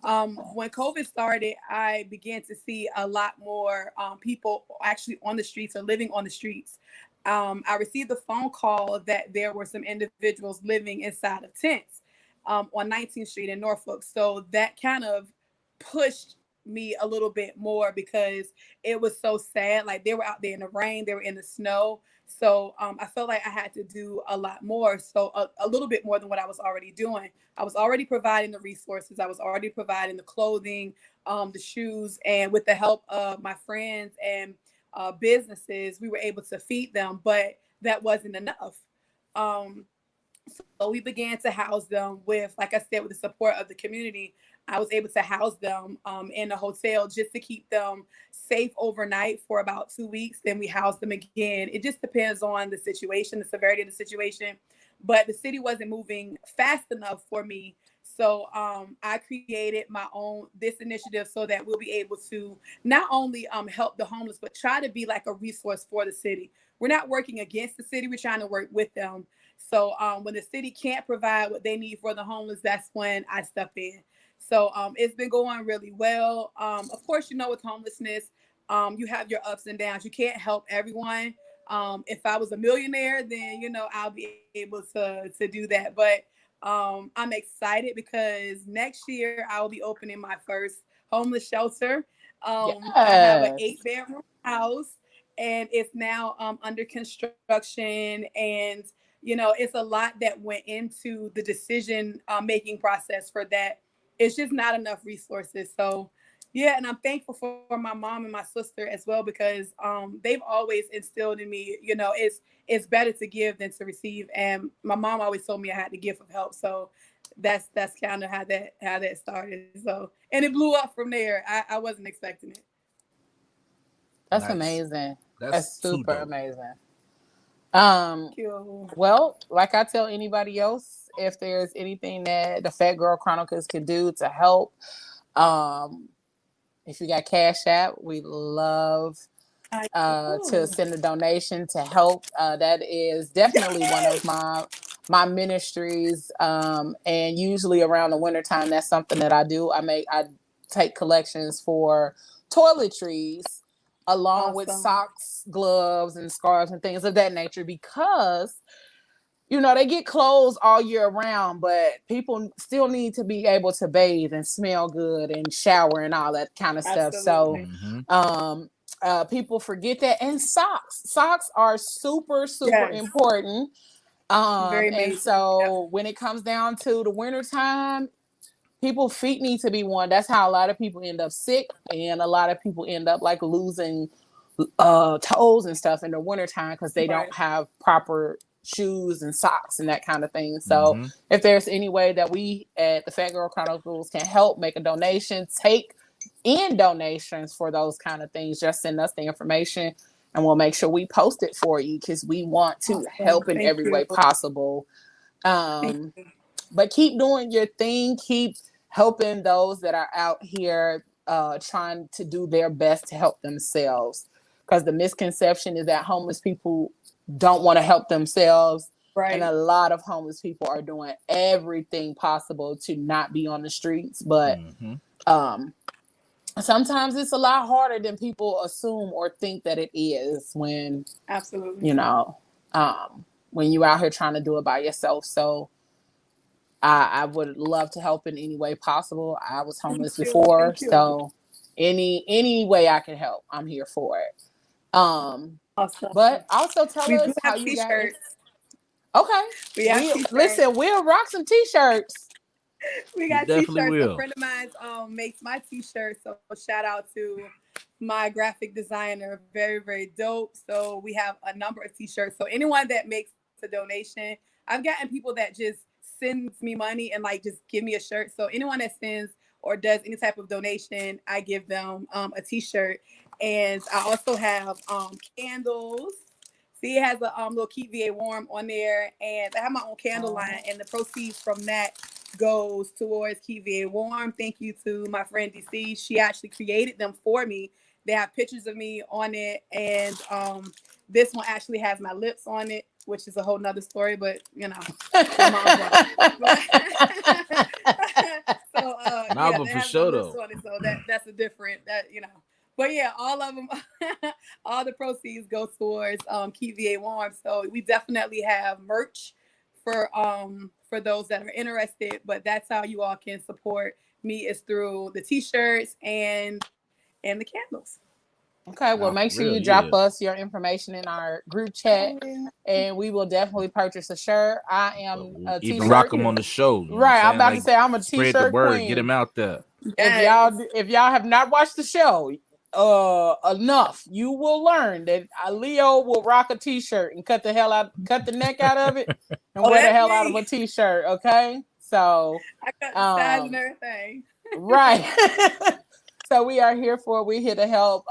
When COVID started, I began to see a lot more people actually on the streets or living on the streets. I received a phone call that there were some individuals living inside of tents on 19th Street in Norfolk. So that kind of pushed me a little bit more because it was so sad. Like, they were out there in the rain, they were in the snow. So I felt like I had to do a lot more. So a little bit more than what I was already doing. I was already providing the resources. I was already providing the clothing, the shoes, and with the help of my friends and businesses, we were able to feed them, but that wasn't enough. So we began to house them with, like I said, with the support of the community. I was able to house them in a hotel just to keep them safe overnight for about 2 weeks. Then we housed them again. It just depends on the situation, the severity of the situation. But the city wasn't moving fast enough for me. So I created this initiative so that we'll be able to not only help the homeless, but try to be like a resource for the city. We're not working against the city. We're trying to work with them. So when the city can't provide what they need for the homeless, that's when I step in. So it's been going really well. Of course, with homelessness, you have your ups and downs. You can't help everyone. If I was a millionaire, then, I'll be able to do that. But I'm excited because next year I will be opening my first homeless shelter. I have an 8-bedroom house, and it's now under construction. And, it's a lot that went into the decision making process for that. It's just not enough resources. So, yeah, and I'm thankful for my mom and my sister as well, because they've always instilled in me, it's better to give than to receive. And my mom always told me I had the gift of help. So that's kind of how that started. So, and it blew up from there. I wasn't expecting it. That's amazing. That's super amazing. Cool. Well, like I tell anybody else, if there's anything that the Phat Girl Chronicles can do to help, if you got Cash App, we love to send a donation to help. That is definitely one of my ministries. And usually around the wintertime, that's something that I do. I take collections for toiletries along with socks, gloves, and scarves and things of that nature, because they get clothes all year round, but people still need to be able to bathe and smell good and shower and all that kind of stuff. So people forget that. And socks are super important. And so when it comes down to the wintertime, people's feet need to be worn. That's how a lot of people end up sick, and a lot of people end up like losing toes and stuff in the wintertime because they don't have proper shoes and socks and that kind of thing. So if there's any way that we at the Phat Girl Chronicles can help make a donation, take in donations for those kind of things, just send us the information and we'll make sure we post it for you, because we want to help in every way possible. But keep doing your thing. Keep helping those that are out here trying to do their best to help themselves. Because the misconception is that homeless people don't want to help themselves. Right. And a lot of homeless people are doing everything possible to not be on the streets. But sometimes it's a lot harder than people assume or think that it is when, when you're out here trying to do it by yourself. So I would love to help in any way possible. I was homeless before, so any way I can help, I'm here for it. But also tell us how you got it. Okay. Listen, we'll rock some t-shirts. We got t-shirts. A friend of mine makes my t-shirts, so shout out to my graphic designer. Very, very dope. So we have a number of t-shirts. So anyone that makes a donation, I've gotten people that just sends me money and like just give me a shirt. So anyone that sends or does any type of donation, I give them a t-shirt. And I also have candles. See, it has a little Keep VA Warm on there, and I have my own candle line, and the proceeds from that goes towards Keep VA Warm. Thank you to my friend DC. She actually created them for me. They have pictures of me on it, and this one actually has my lips on it, which is a whole nother story, but my mom's so but for sure though. So that's a different But yeah, all of them, all the proceeds go towards Keep VA Warm. So we definitely have merch for those that are interested. But that's how you all can support me, is through the t-shirts and the candles. Okay, well, make sure you drop us your information in our group chat, and we will definitely purchase a shirt. I am a even t-shirt rock them on the show. You know right, I'm about like, to say I'm a spread t-shirt the word, queen. get them out there. Yes. If y'all have not watched the show enough, you will learn that Leo will rock a t-shirt and cut the neck out of it and wear the hell out of a t-shirt. Okay, so I got the size and everything. Right. So we're here to help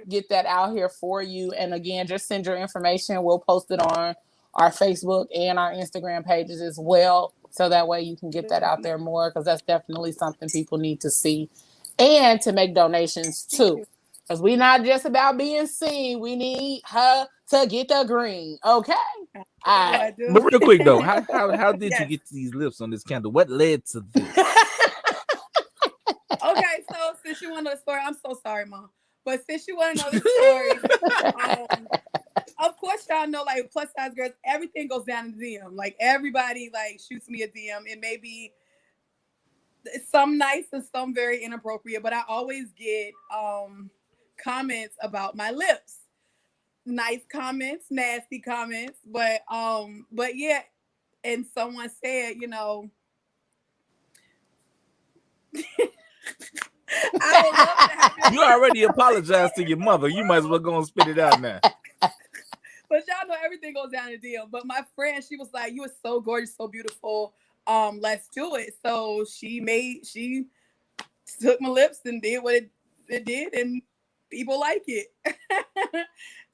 get that out here for you. And again, just send your information. We'll post it on our Facebook and our Instagram pages as well. So that way you can get that out there more, because that's definitely something people need to see and to make donations too. Because we're not just about being seen. We need her to get the green. Okay. All right. But real quick though, how did you get these lips on this candle? What led to this? Okay, so since you want to know the story, I'm so sorry, Mom. But since you want to know the story, of course y'all know, like, plus size girls, everything goes down in the DM. Like, everybody like shoots me a DM. It may be some nice and some very inappropriate, but I always get comments about my lips. Nice comments, nasty comments, but yeah. And someone said, you know, I would love to have you already apologized to your mother. You might as well go and spit it out now. But y'all know everything goes down the deal. But my friend, she was like, "You are so gorgeous, so beautiful. Let's do it." So she took my lips and did what it did, and people like it.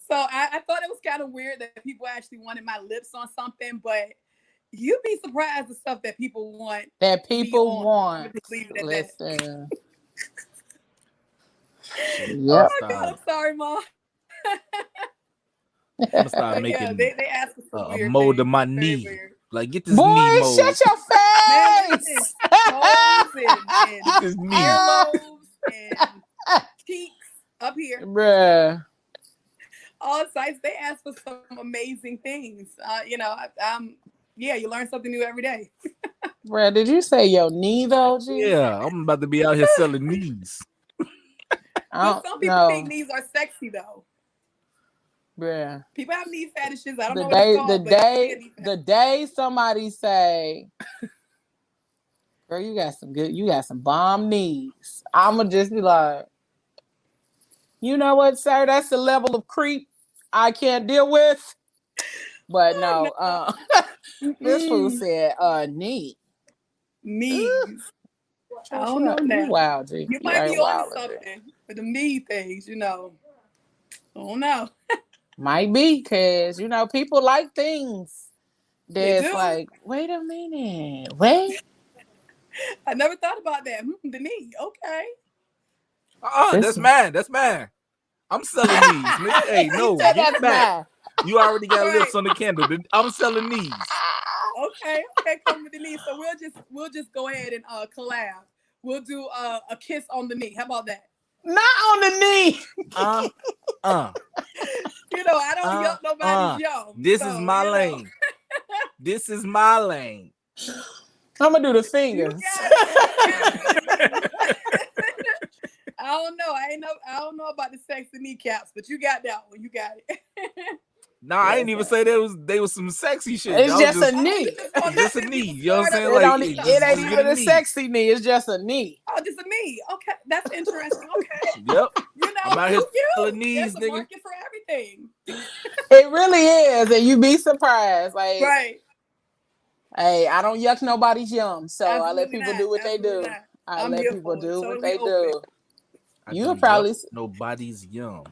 So I thought it was kind of weird that people actually wanted my lips on something, but you'd be surprised the stuff that people want. Listen. Yep. Oh my God, I'm sorry, Mom. I'm gonna start making they asked for a mold of my knee. Like, get this boy, knee mold. Shut your face. Get this knee. Earlobes and cheeks up here. Bruh. All sides, they ask for some amazing things. You know, you learn something new every day. Bruh, did you say your knee though, G? Yeah, I'm about to be out here selling knees. But some people think knees are sexy though. Bruh. People have knee fetishes. I don't know what it's called, the day somebody say, girl, you got some bomb knees, I'ma just be like, you know what, sir? That's the level of creep I can't deal with. But this fool said knee. Knees. I don't know now. Wow, G. You might be on something with them knee things, you know. I don't know. Might be, because, you know, people like things that's like, wait a minute. Wait. I never thought about that. The knee. Okay. That's mine. That's mine. I'm selling these. Nigga. Hey, no, get back. You already got lips on the candle. I'm selling these. Okay, come with the knee. So we'll just go ahead and collab. We'll do a kiss on the knee. How about that? Not on the knee. You know, I don't yuck nobody's yum. This is my lane. This is my lane. I'm gonna do the fingers. I don't know. I don't know about the sexy kneecaps, but you got that one. You got it. No, I didn't even say they was some sexy shit. It's just a knee. Just a knee. You know what I'm saying? Like, it ain't even a sexy knee. It's just a knee. Oh, just a knee. Okay, that's interesting. Okay. Yep. You know, I'm out here selling knees, there's a nigga. market for everything. It really is, and you be surprised. Like, right. Hey, I don't yuck nobody's yum, so Absolutely I let people do what they do. I let people do what they do. You probably nobody's yum.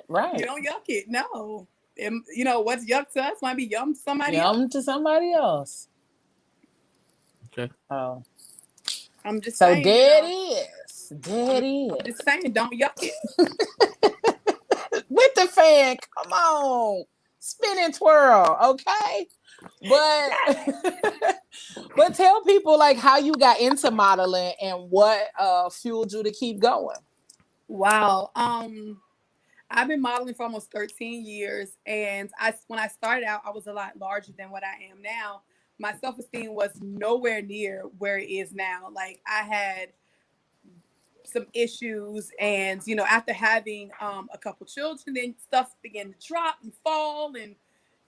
Right. You don't yuck it. No. And, you know, what's yuck to us might be yum to somebody else. Yum to somebody else. Okay. Oh. I'm just saying. So there it is. There it is. I'm just saying, don't yuck it. With the fan. Come on. Spin and twirl. Okay. But tell people, like, how you got into modeling and what fueled you to keep going. Wow. I've been modeling for almost 13 years, and when I started out, I was a lot larger than what I am now. My self-esteem was nowhere near where it is now. Like, I had some issues, and after having a couple children, then stuff began to drop and fall, and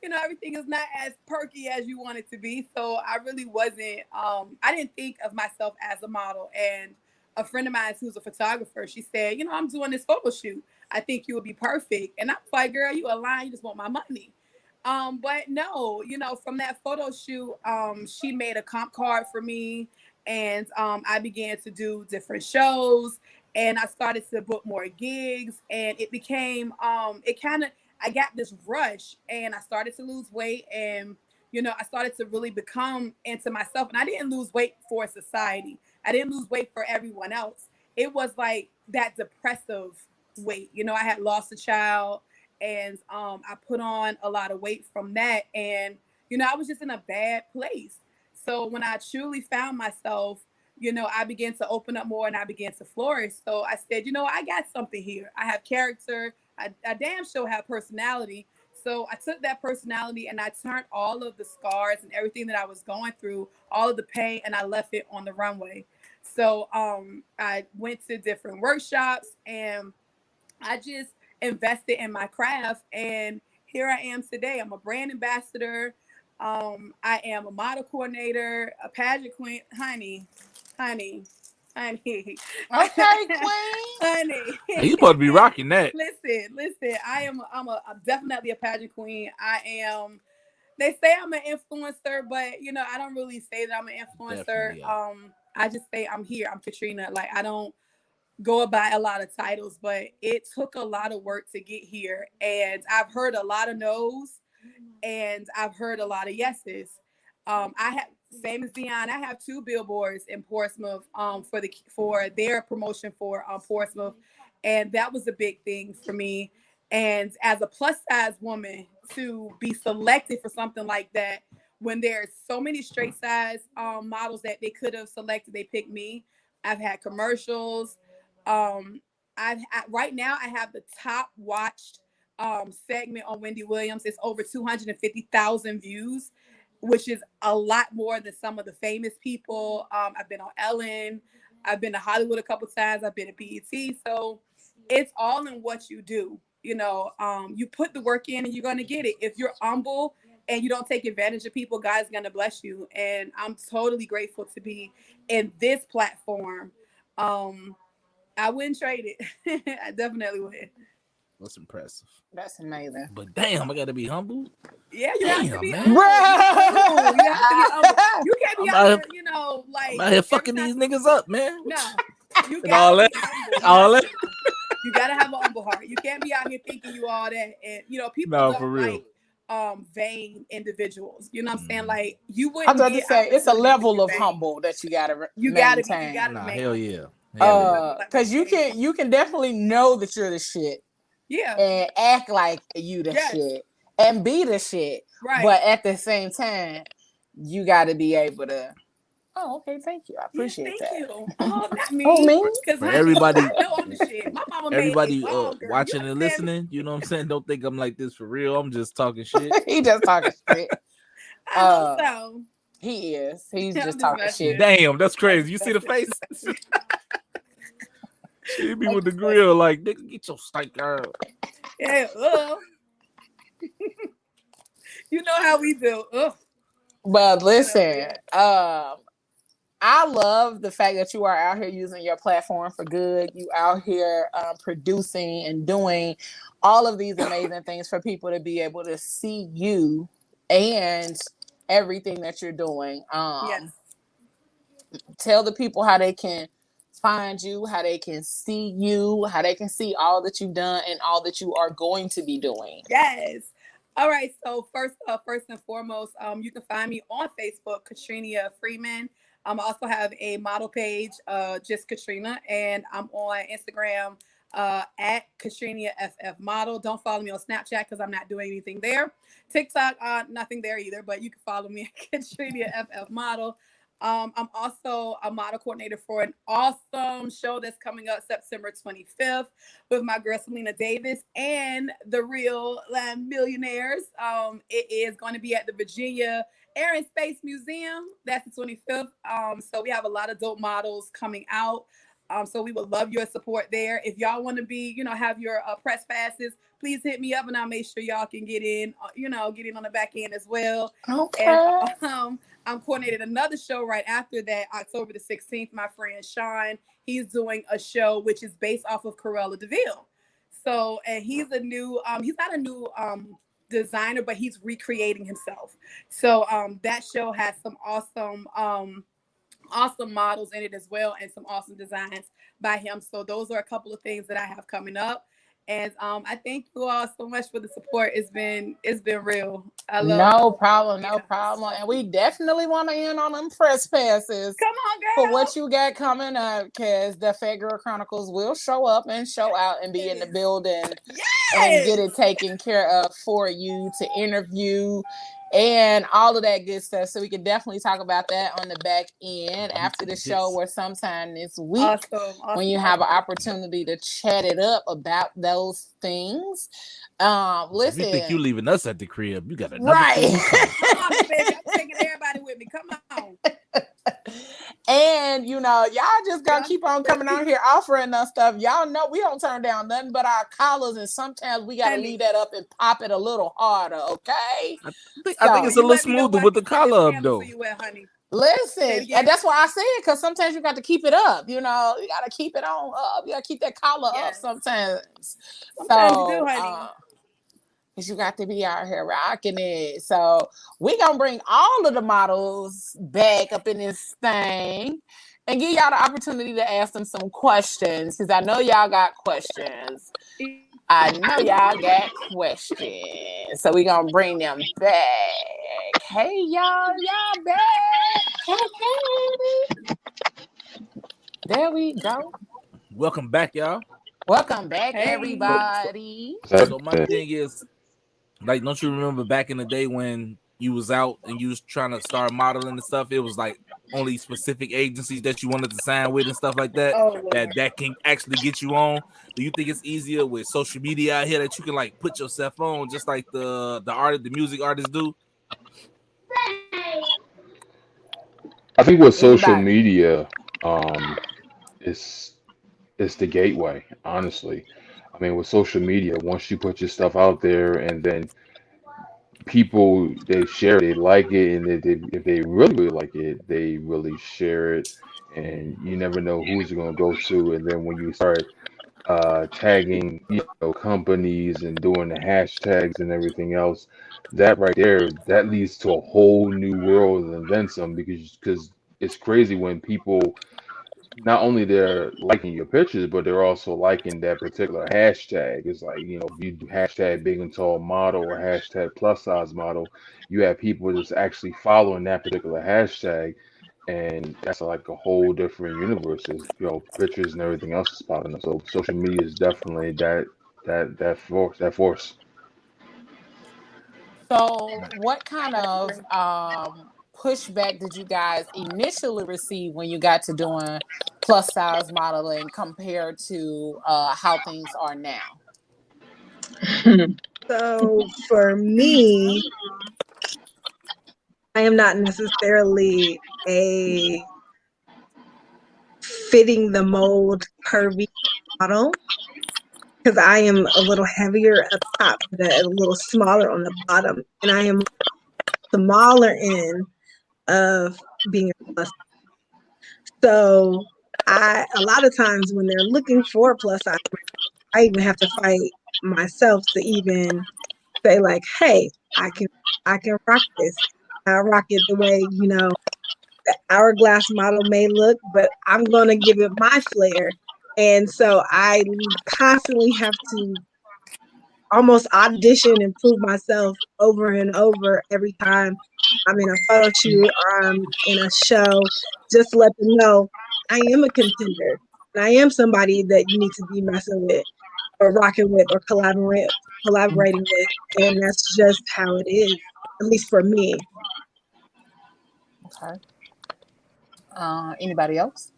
everything is not as perky as you want it to be. So I really wasn't I didn't think of myself as a model. And a friend of mine who's a photographer, she said, I'm doing this photo shoot, I think you would be perfect. And I was like, girl, you a lie, you just want my money. But no, from that photo shoot, she made a comp card for me, and I began to do different shows, and I started to book more gigs, and it became I got this rush, and I started to lose weight, and I started to really become into myself. And I didn't lose weight for society, I didn't lose weight for everyone else. It was like that depressive weight. I had lost a child, and I put on a lot of weight from that, and I was just in a bad place. So when I truly found myself, I began to open up more, and I began to flourish. So I said, I got something here. I have character. I damn sure have personality. So I took that personality, and I turned all of the scars and everything that I was going through, all of the pain, and I left it on the runway. So I went to different workshops, and I just invested in my craft, and here I am today. I'm a brand ambassador. I am a model coordinator, a pageant queen, honey. Okay, queen. Honey. Hey, you supposed to be rocking that. Listen. I'm definitely a pageant queen. I am. They say I'm an influencer, but I don't really say that I'm an influencer. I just say I'm here. I'm Katrina. Like, I don't go by a lot of titles, but it took a lot of work to get here, and I've heard a lot of no's, and I've heard a lot of yeses. I have, same as Dion, I have 2 billboards in Portsmouth for their promotion for Portsmouth, and that was a big thing for me. And as a plus size woman, to be selected for something like that, when there's so many straight size models that they could have selected, they picked me. I've had commercials. Right now I have the top watched segment on Wendy Williams. It's over 250,000 views, which is a lot more than some of the famous people. I've been on Ellen. I've been to Hollywood a couple times. I've been to BET. So it's all in what you do. You put the work in, and you're going to get it. If you're humble and you don't take advantage of people, God's going to bless you. And I'm totally grateful to be in this platform. I wouldn't trade it. I definitely would. That's impressive. That's amazing. But damn, I gotta be humble. Yeah, you have to be man. humble. You have to be humble. You can't be out here, like, I'm out here fucking these niggas up, man. No, you And all that. All that. You gotta have an humble heart. You can't be out here thinking you all that. And people No, don't for real. like vain individos. You know what I'm saying? Like, you I wouldn't. was about to say it's a level of humble that you gotta maintain. Nah, hell yeah. Because you can definitely know that you're the shit. Yeah. And act like you the shit. And be the shit. Right. But at the same time, you gotta be able to. Oh, okay, thank you. I appreciate that. Thank you. Oh, not me. Oh, me? For everybody, I know I'm the shit. My mama everybody made it watching and listening, you know what I'm saying? Don't think I'm like this for real. I'm just talking shit. He just talking shit. I know so. He is. He's just talking shit. Damn, that's crazy. You see the face? She be with the grill like, nigga, get your steak out. Yeah, you know how we do. But listen, I love the fact that you are out here using your platform for good. You out here producing and doing all of these amazing things for people to be able to see you and everything that you're doing. Yes. Tell the people how they can find you, how they can see you, how they can see all that you've done and all that you are going to be doing. Yes. All right. So first and foremost, you can find me on Facebook, Katrina Freeman. I also have a model page, just Katrina, and I'm on Instagram at Katrina FF Model. Don't follow me on Snapchat because I'm not doing anything there. TikTok, nothing there either, but you can follow me at Katrina FF Model. I'm also a model coordinator for an awesome show that's coming up September 25th with my girl Selena Davis and the Real Millionaires. It is going to be at the Virginia Air and Space Museum. That's the 25th. So we have a lot of dope models coming out. So we would love your support there. If y'all want to be, have your press passes, please hit me up and I'll make sure y'all can get in, get in on the back end as well. Okay. And I'm coordinated another show right after that, October the 16th. My friend Sean, he's doing a show which is based off of Cruella DeVille. So, and he's a new, he's not a new designer, but he's recreating himself. So that show has some awesome models in it as well, and some awesome designs by him. So those are a couple of things that I have coming up. And I thank you all so much for the support. It's been real. No problem. And we definitely want to end on them press passes. Come on, girl. For what you got coming up, because the Phat Girl Chronicles will show up and show out and be in the building and get it taken care of for you to interview and all of that good stuff. So we can definitely talk about that on the back end after the show or sometime this week when you have an opportunity to chat it up about those things. Listen, if you think you leaving us at the crib, you got another right. Come on, baby. I'm taking everybody with me. Come on. And y'all just gotta keep on coming out here offering us stuff. Y'all know we don't turn down nothing but our collars, and sometimes we gotta leave that up and pop it a little harder, okay? I think it's a little smoother with the collar up, though. Listen, and that's why I say it, because sometimes you got to keep it up. You gotta keep it on up. You gotta keep that collar up sometimes. Sometimes you do, honey. Because you got to be out here rocking it. So we gonna bring all of the models back up in this thing and give y'all the opportunity to ask them some questions, because I know y'all got questions. So we gonna bring them back. Hey y'all back. There we go. Welcome back, y'all. Welcome back, everybody. So my thing is, like, don't you remember back in the day when you was out and you was trying to start modeling and stuff? It was like only specific agencies that you wanted to sign with and stuff like that. That can actually get you on. Do you think it's easier with social media out here that you can like put yourself on just like the music artists do? I think with social media, it's the gateway, honestly. I mean, with social media, once you put your stuff out there and then people, they share it, they like it, and if they really like it, they really share it, and you never know who's it going to go to. And then when you start tagging, companies and doing the hashtags and everything else, that right there, that leads to a whole new world and then some, because it's crazy when people, not only they're liking your pictures, but they're also liking that particular hashtag. It's like, if you do hashtag big and tall model or hashtag plus size model, you have people just actually following that particular hashtag. And that's like a whole different universe of, pictures and everything else is popping up. So social media is definitely that force. So what kind of pushback did you guys initially receive when you got to doing plus size modeling compared to how things are now? So for me, I am not necessarily a fitting the mold curvy model, because I am a little heavier up top, but a little smaller on the bottom, and I am smaller end of being a plus. So a lot of times when they're looking for a plus size, I even have to fight myself to even say like, hey, I can rock this. I rock it the way, the hourglass model may look, but I'm going to give it my flair. And so I constantly have to almost audition and prove myself over and over every time I'm in a photo shoot or I'm in a show, just to let them know I am a contender and I am somebody that you need to be messing with or rocking with or collaborating with. And that's just how it is, at least for me. Okay. Anybody else?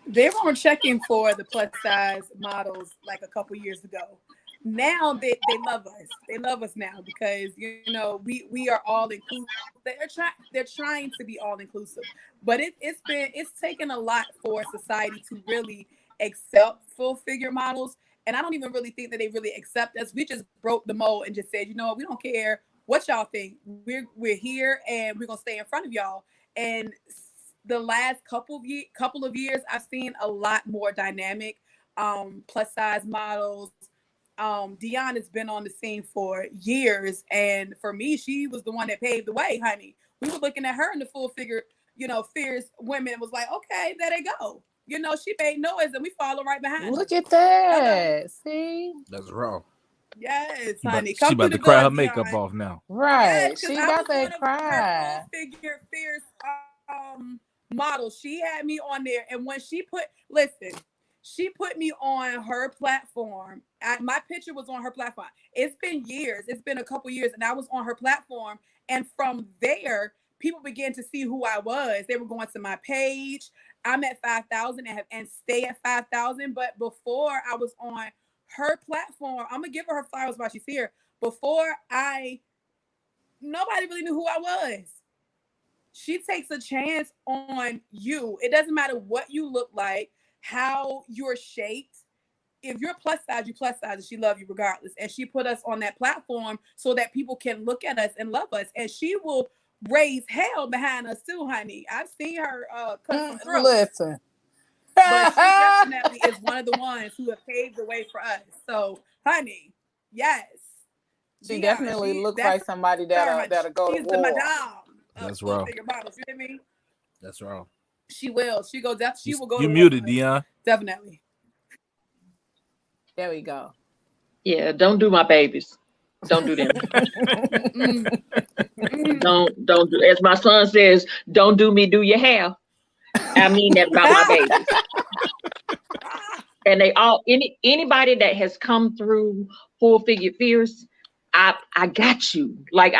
They were checking for the plus size models like a couple years ago. Now they love us. They love us now because we are all inclusive. They're trying to be all inclusive, but it's taken a lot for society to really accept full figure models. And I don't even really think that they really accept us. We just broke the mold and just said, you know what, we don't care what y'all think. We're here and we're gonna stay in front of y'all. And the last couple of years, I've seen a lot more dynamic plus size models. Dion has been on the scene for years, and for me, she was the one that paved the way, honey. We were looking at her in the full figure, fierce women. Was like, okay, there they go. She made noise, and we follow right behind. Look at that. See, that's raw. Yes, She honey. about, she about to cry her makeup off now. Right. Yes, she about to cry. Full figure fierce model. She had me on there, and when she put me on her platform. My picture was on her platform. It's been years. It's been a couple years, and I was on her platform. And from there, people began to see who I was. They were going to my page. I'm at 5,000 and stay at 5,000. But before I was on her platform, I'm gonna give her flowers while she's here. Before nobody really knew who I was. She takes a chance on you. It doesn't matter what you look like, how you're shaped. If you're plus size, you plus size, and she loves you regardless. And she put us on that platform so that people can look at us and love us. And she will raise hell behind us too, honey. I've seen her cut some throats. Listen. But she definitely is one of the ones who have paved the way for us. So, honey, yes. She definitely looks like somebody that'll go to war. She's the madame. That's raw. Models, you hear me? That's raw. She will. She will go. You muted, Dion. Definitely. There we go. Yeah, don't do my babies. Don't do them. Don't do. As my son says, don't do me. Do your hair. I mean that about my babies. And they all anybody that has come through full figure fierce, I got you. Like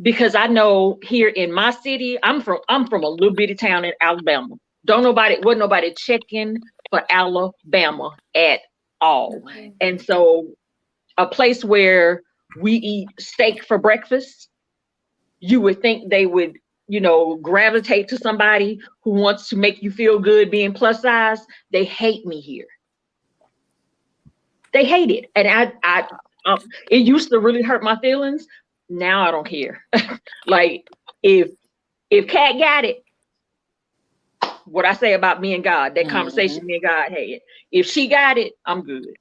because I know here in my city, I'm from a little bitty town in Alabama. Wasn't nobody checking for Alabama at all. And so a place where we eat steak for breakfast, you would think they would, gravitate to somebody who wants to make you feel good being plus size. They hate me here. They hate it. And it used to really hurt my feelings. Now I don't care. Like if Kat got it, what I say about me and God, that conversation me and God had, if she got it, I'm good.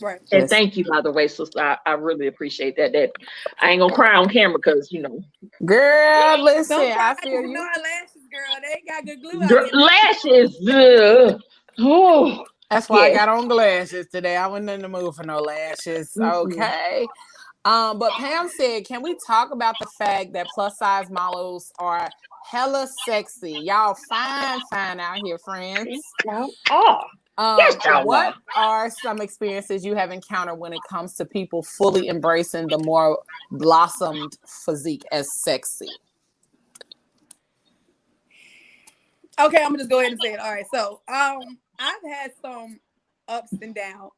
Right. And thank you, by the way, sister. I really appreciate that. That I ain't gonna cry on camera because girl, listen, I feel you. Her lashes, girl, they ain't got good glue. Lashes. Oh, that's why I got on glasses today. I wasn't in the mood for no lashes. Okay. But Pam said, can we talk about the fact that plus size models are hella sexy? Y'all fine out here, friends. What are some experiences you have encountered when it comes to people fully embracing the more blossomed physique as sexy? Okay, I'm gonna just go ahead and say it. All right, so I've had some ups and downs.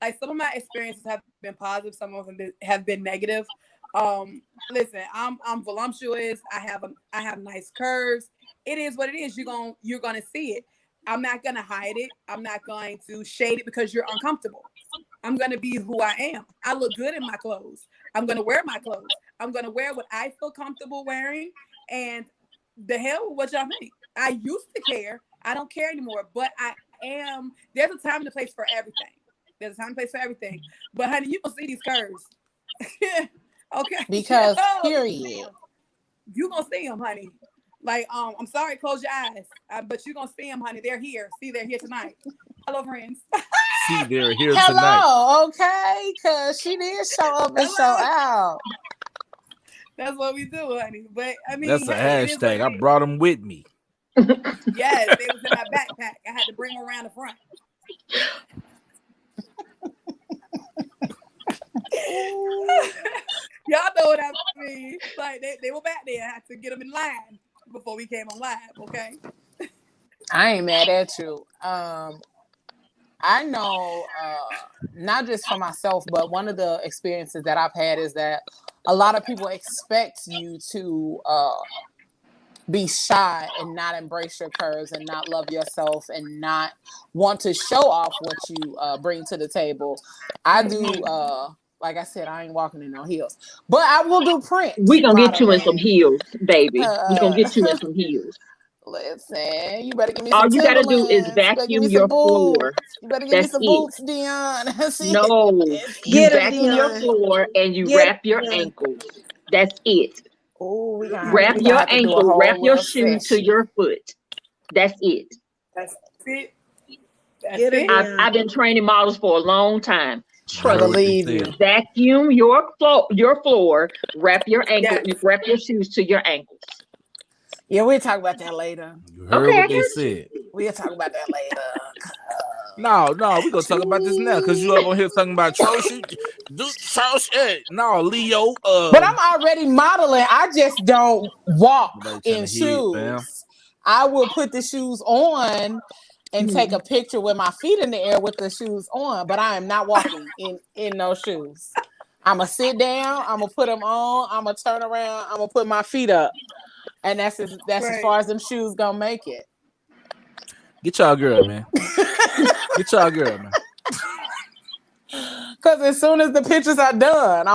Like some of my experiences have been positive, some of them have been negative. Listen, I'm voluptuous. I have nice curves. It is what it is. You're gonna see it. I'm not gonna hide it. I'm not going to shade it because you're uncomfortable. I'm gonna be who I am. I look good in my clothes. I'm gonna wear my clothes. I'm gonna wear what I feel comfortable wearing. And the hell with what y'all think. I used to care. I don't care anymore. But there's a time and a place for everything. There's a time and place for everything. But honey, you gonna see these curves. Okay. Because period. You gonna see them, honey. Like, I'm sorry, close your eyes. But you're gonna see them, honey. They're here. See, they're here tonight. Hello, friends. See, they're here tonight. Hello, okay, because she did show up and show out. That's what we do, honey. But I mean, that's a hashtag. I brought them with me. Yes, they was in my backpack. I had to bring them around the front. Y'all know what I mean. Like they were back there. I had to get them in line before we came on live. Okay. I ain't mad at you. I know, not just for myself, but one of the experiences that I've had is that a lot of people expect you to be shy and not embrace your curves and not love yourself and not want to show off what you bring to the table. I do, like I said, I ain't walking in no heels, but I will do print. We gonna get you in modeling. some heels, baby. We gonna get you in some heels. Listen, you better give me All some you gotta do is Timberlands. You better give me vacuum some your boots. floor. You better give me That's some it. boots, Dion. No, you Get him, vacuum your Dion. floor and you Get wrap your him, Dion. ankles. That's it. Oh, we gonna Wrap your have to do a ankle, whole wrap your little shoe to session. your foot. That's it. That's it. That's Get him, it. Dion. I've been training models for a long time. I Trust me. believe you. Vacuum your floor, wrap your ankle, Yes. wrap your shoes to your ankles. Yeah, we'll talk about that later. You heard Okay, I what they got said. We'll talk about that later. No, we're gonna talk about this now because you up on here talking about Trosh. Do Trosh, no, Leo. But I'm already modeling. I just don't walk Nobody trying in to hear you, fam. shoes. I will put the shoes on and take a picture with my feet in the air with the shoes on, but I am not walking in those shoes. I'm gonna sit down. I'm gonna put them on. I'm gonna turn around. I'm gonna put my feet up, and that's as far as them shoes gonna make it. Get y'all girl, man. Get y'all girl, man. Because as soon as the pictures are done,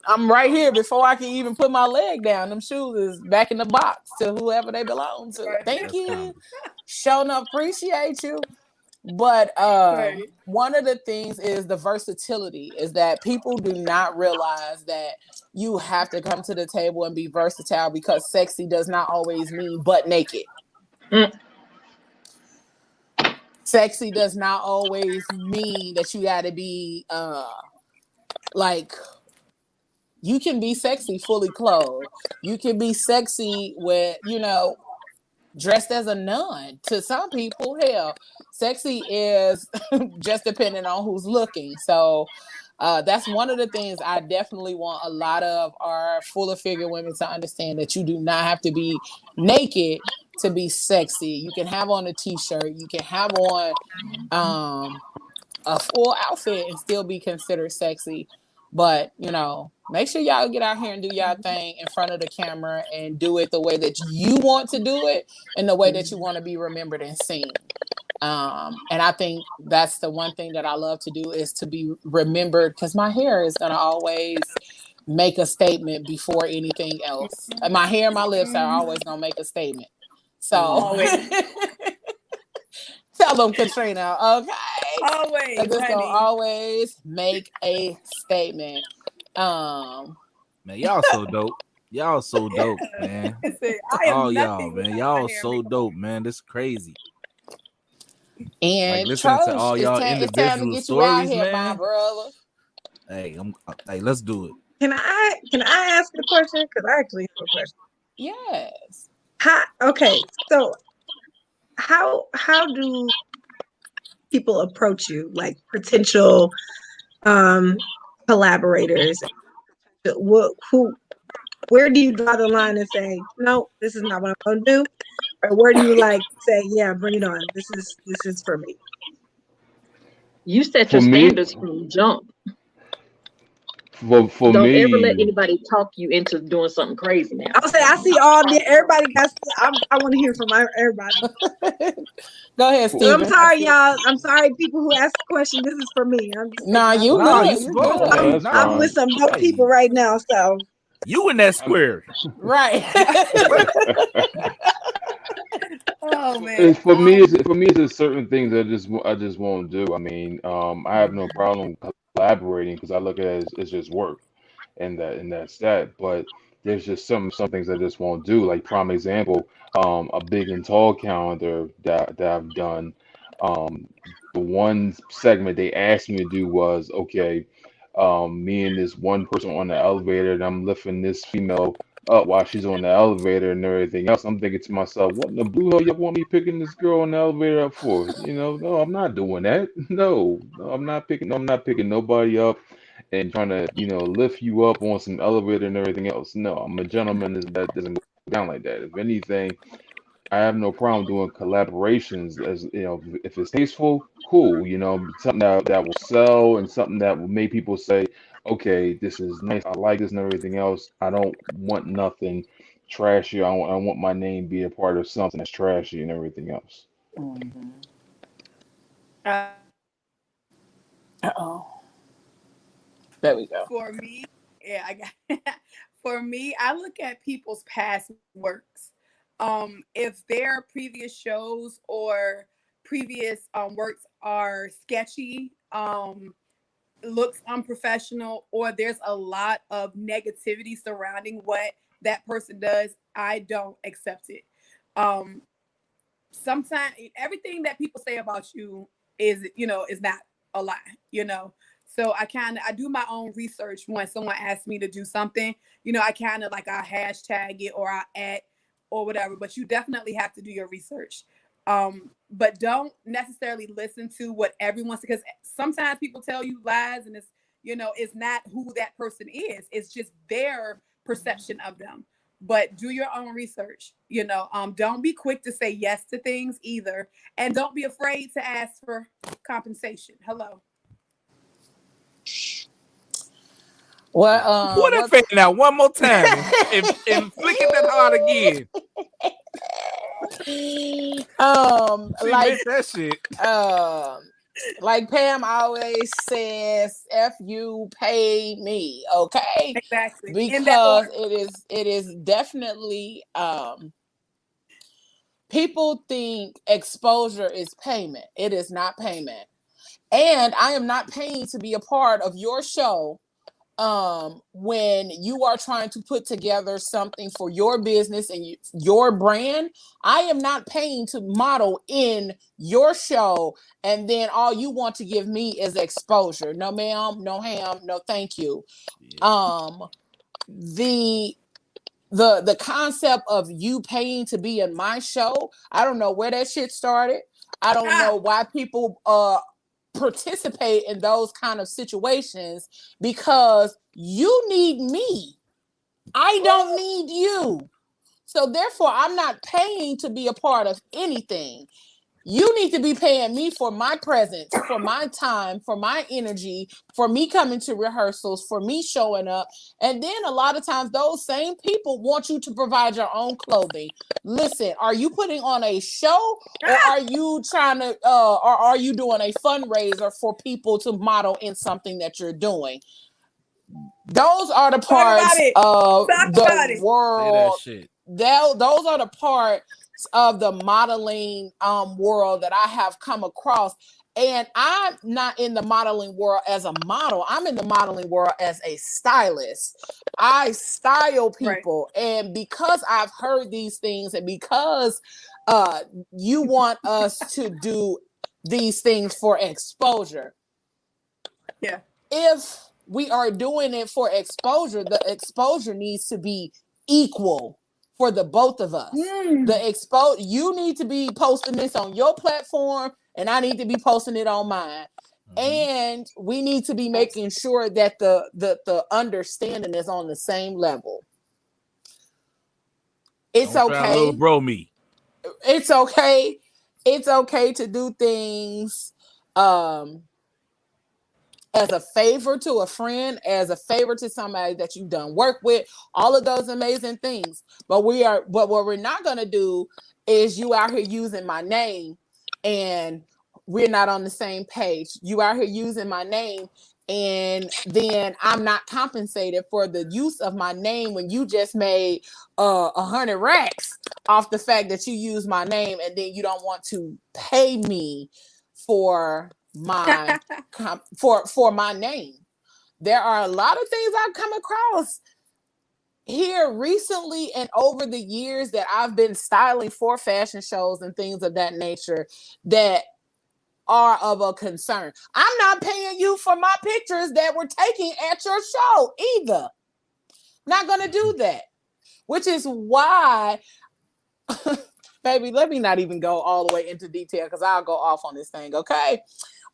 I'm right here before I can even put my leg down. Them shoes is back in the box to whoever they belong to. Right. Thank That's you. crazy. Showing up, appreciate you. But one of the things is the versatility is that people do not realize that you have to come to the table and be versatile because sexy does not always mean butt naked. Sexy does not always mean that you got to be like, you can be sexy fully clothed. You can be sexy with, dressed as a nun. To some people, hell, sexy is just depending on who's looking. So that's one of the things I definitely want a lot of our fuller figure women to understand, that you do not have to be naked to be sexy. You can have on a t-shirt. You can have on a full outfit and still be considered sexy. But, make sure y'all get out here and do y'all thing in front of the camera and do it the way that you want to do it and the way that you want to be remembered and seen. And I think that's the one thing that I love to do, is to be remembered, because my hair is going to always make a statement before anything else. My hair and my lips are always going to make a statement. So tell them, Katrina, okay? Always, it's going to always make a statement. Man, y'all so dope. Y'all so dope, man. All y'all, man. Y'all so dope, man. This is crazy. And like listening to all y'all individual stories, here, man. my brother. Hey, let's do it. Can I ask a question? Because I actually have a question. Yes. So how do people approach you, like potential collaborators? Where do you draw the line and say, no, this is not what I'm going to do? Or where do you say, yeah, bring it on? This is for me. You set your standards from jump. For Don't me, ever let anybody talk you into doing something crazy now. I'll say, I see everybody got. I want to hear from everybody. Go ahead, Steven. I'm sorry, y'all. I'm sorry, people who asked the question. This is for me. I'm just you good. You good. I'm with some dope people right now, so you in that square, right? Oh man. And for me, it's certain things I just won't do. I mean, I have no problem collaborating because I look at it as it's just work, and that's that. But there's just some things I just won't do. Like prime example, a big and tall calendar that I've done. The one segment they asked me to do was, okay, me and this one person on the elevator, and I'm lifting this female up while she's on the elevator and everything else. I'm thinking to myself, what in the blue hell you want me picking this girl on the elevator up for? No, I'm not doing that. No, I'm not picking nobody up. and trying to, lift you up on some elevator and everything else. No, I'm a gentleman. That doesn't go down like that. If anything, I have no problem doing collaborations. As if it's tasteful, cool. Something that will sell and something that will make people say, okay, this is nice. I like this and everything else. I don't want nothing trashy. I want my name be a part of something that's trashy and everything else. Mm-hmm. There we go. For me, yeah, I got. For me, I look at people's past works. If their previous shows or previous works are sketchy, looks unprofessional, or there's a lot of negativity surrounding what that person does, I don't accept it. Sometimes everything that people say about you is not a lie. So I do my own research when someone asks me to do something. I kind of like I hashtag it or I add or whatever, but you definitely have to do your research. But don't necessarily listen to what everyone says, because sometimes people tell you lies and it's not who that person is. It's just their perception of them. But do your own research. Don't be quick to say yes to things either. And don't be afraid to ask for compensation. Hello. Well, pour that fan out one more time and flick it that hard again. Like that shit. Like Pam always says, "F you, pay me," okay? Exactly. Because it is definitely people think exposure is payment. It is not payment. And I am not paying to be a part of your show when you are trying to put together something for your business and your brand. I am not paying to model in your show, and then all you want to give me is exposure. No ma'am, no ham, no thank you. The concept of you paying to be in my show, I don't know where that shit started. I don't know why people participate in those kind of situations, because you need me. I don't need you. So therefore, I'm not paying to be a part of anything. You need to be paying me for my presence, for my time, for my energy, for me coming to rehearsals, for me showing up. And then a lot of times those same people want you to provide your own clothing. Listen, are you putting on a show, or are you trying to or are you doing a fundraiser for people to model in something that you're doing? Those are the parts of the world. Those are the parts of the modeling world that I have come across. And I'm not in the modeling world as a model. I'm in the modeling world as a stylist. I style people. Right. And because I've heard these things, and because you want us to do these things for exposure. Yeah. If we are doing it for exposure, the exposure needs to be equal for the both of us. You need to be posting this on your platform, and I need to be posting it on mine. And we need to be making sure that the understanding is on the same level. It's okay. Little bro me. It's okay. It's okay to do things as a favor to a friend, as a favor to somebody that you've done work with, all of those amazing things. But what we're not going to do is you out here using my name and we're not on the same page. You out here using my name and then I'm not compensated for the use of my name when you just made 100 racks off the fact that you use my name, and then you don't want to pay me for my for my name. There are a lot of things I've come across here recently and over the years that I've been styling for fashion shows and things of that nature that are of a concern. I'm not paying you for my pictures that we're taking at your show either. Not gonna do that. Which is why baby, let me not even go all the way into detail because I'll go off on this thing, okay?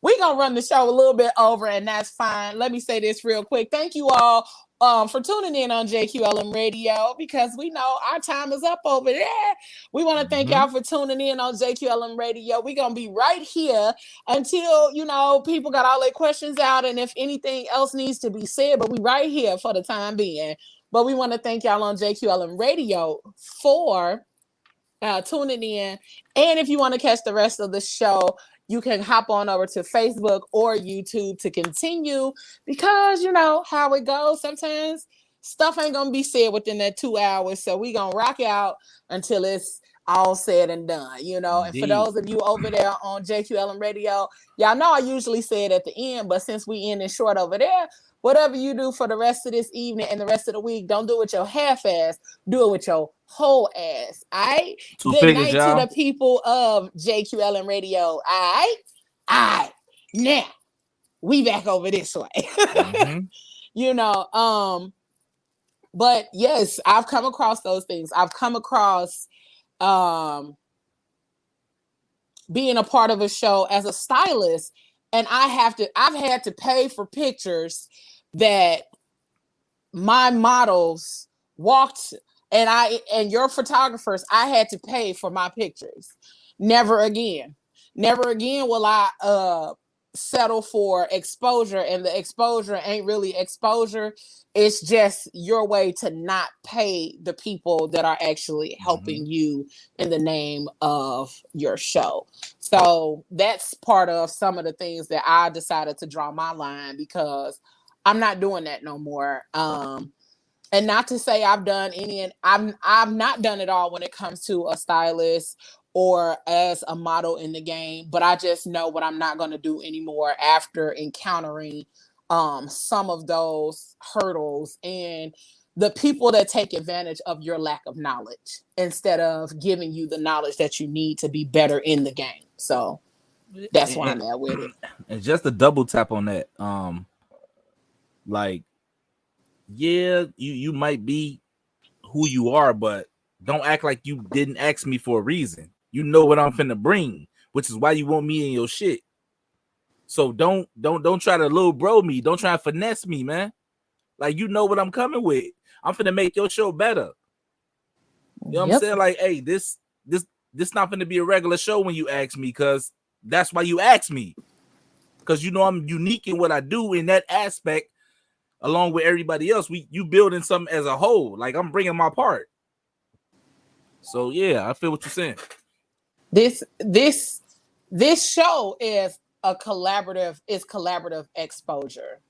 we're going to run the show a little bit over, and that's fine. Let me say this real quick. Thank you all for tuning in on JQLM Radio, because we know our time is up over there. We want to thank y'all for tuning in on JQLM Radio. We're going to be right here until, you know, people got all their questions out, and if anything else needs to be said, but we right here for the time being. But we want to thank y'all on JQLM Radio for tuning in. And if you want to catch the rest of the show, you can hop on over to Facebook or YouTube to continue, because you know how it goes. Sometimes stuff ain't going to be said within that 2 hours. So we going to rock out until it's all said and done, you know. Indeed. And for those of you over there on JQLM Radio, y'all know I usually say it at the end, but since we ending short over there, whatever you do for the rest of this evening and the rest of the week, don't do it with your half ass. Do it with your whole ass. All right? Good night to the people of JQLM Radio. All right? All right. Now, we back over this way. You know, but yes, I've come across those things. I've come across being a part of a show as a stylist, and I've had to pay for pictures that my models walked, and your photographers, I had to pay for my pictures. Never again will I settle for exposure, and the exposure ain't really exposure. It's just your way to not pay the people that are actually helping you in the name of your show. So that's part of some of the things that I decided to draw my line, because I'm not doing that no more. And not to say I've done any, and I've not done it all when it comes to a stylist or as a model in the game, but I just know what I'm not going to do anymore after encountering some of those hurdles and the people that take advantage of your lack of knowledge instead of giving you the knowledge that you need to be better in the game. So that's why I'm at with it. And just a double tap on that, like, yeah, you might be who you are, but don't act like you didn't ask me for a reason. You know what I'm finna bring, which is why you want me in your shit. So don't try to little bro me. Don't try to finesse me, man. Like, you know what I'm coming with. I'm finna make your show better. You know what I'm saying? Like, hey, this not finna be a regular show when you ask me, because that's why you ask me. Because you know I'm unique in what I do in that aspect, along with everybody else. You building something as a whole. Like, I'm bringing my part. So yeah, I feel what you're saying. This show is collaborative exposure.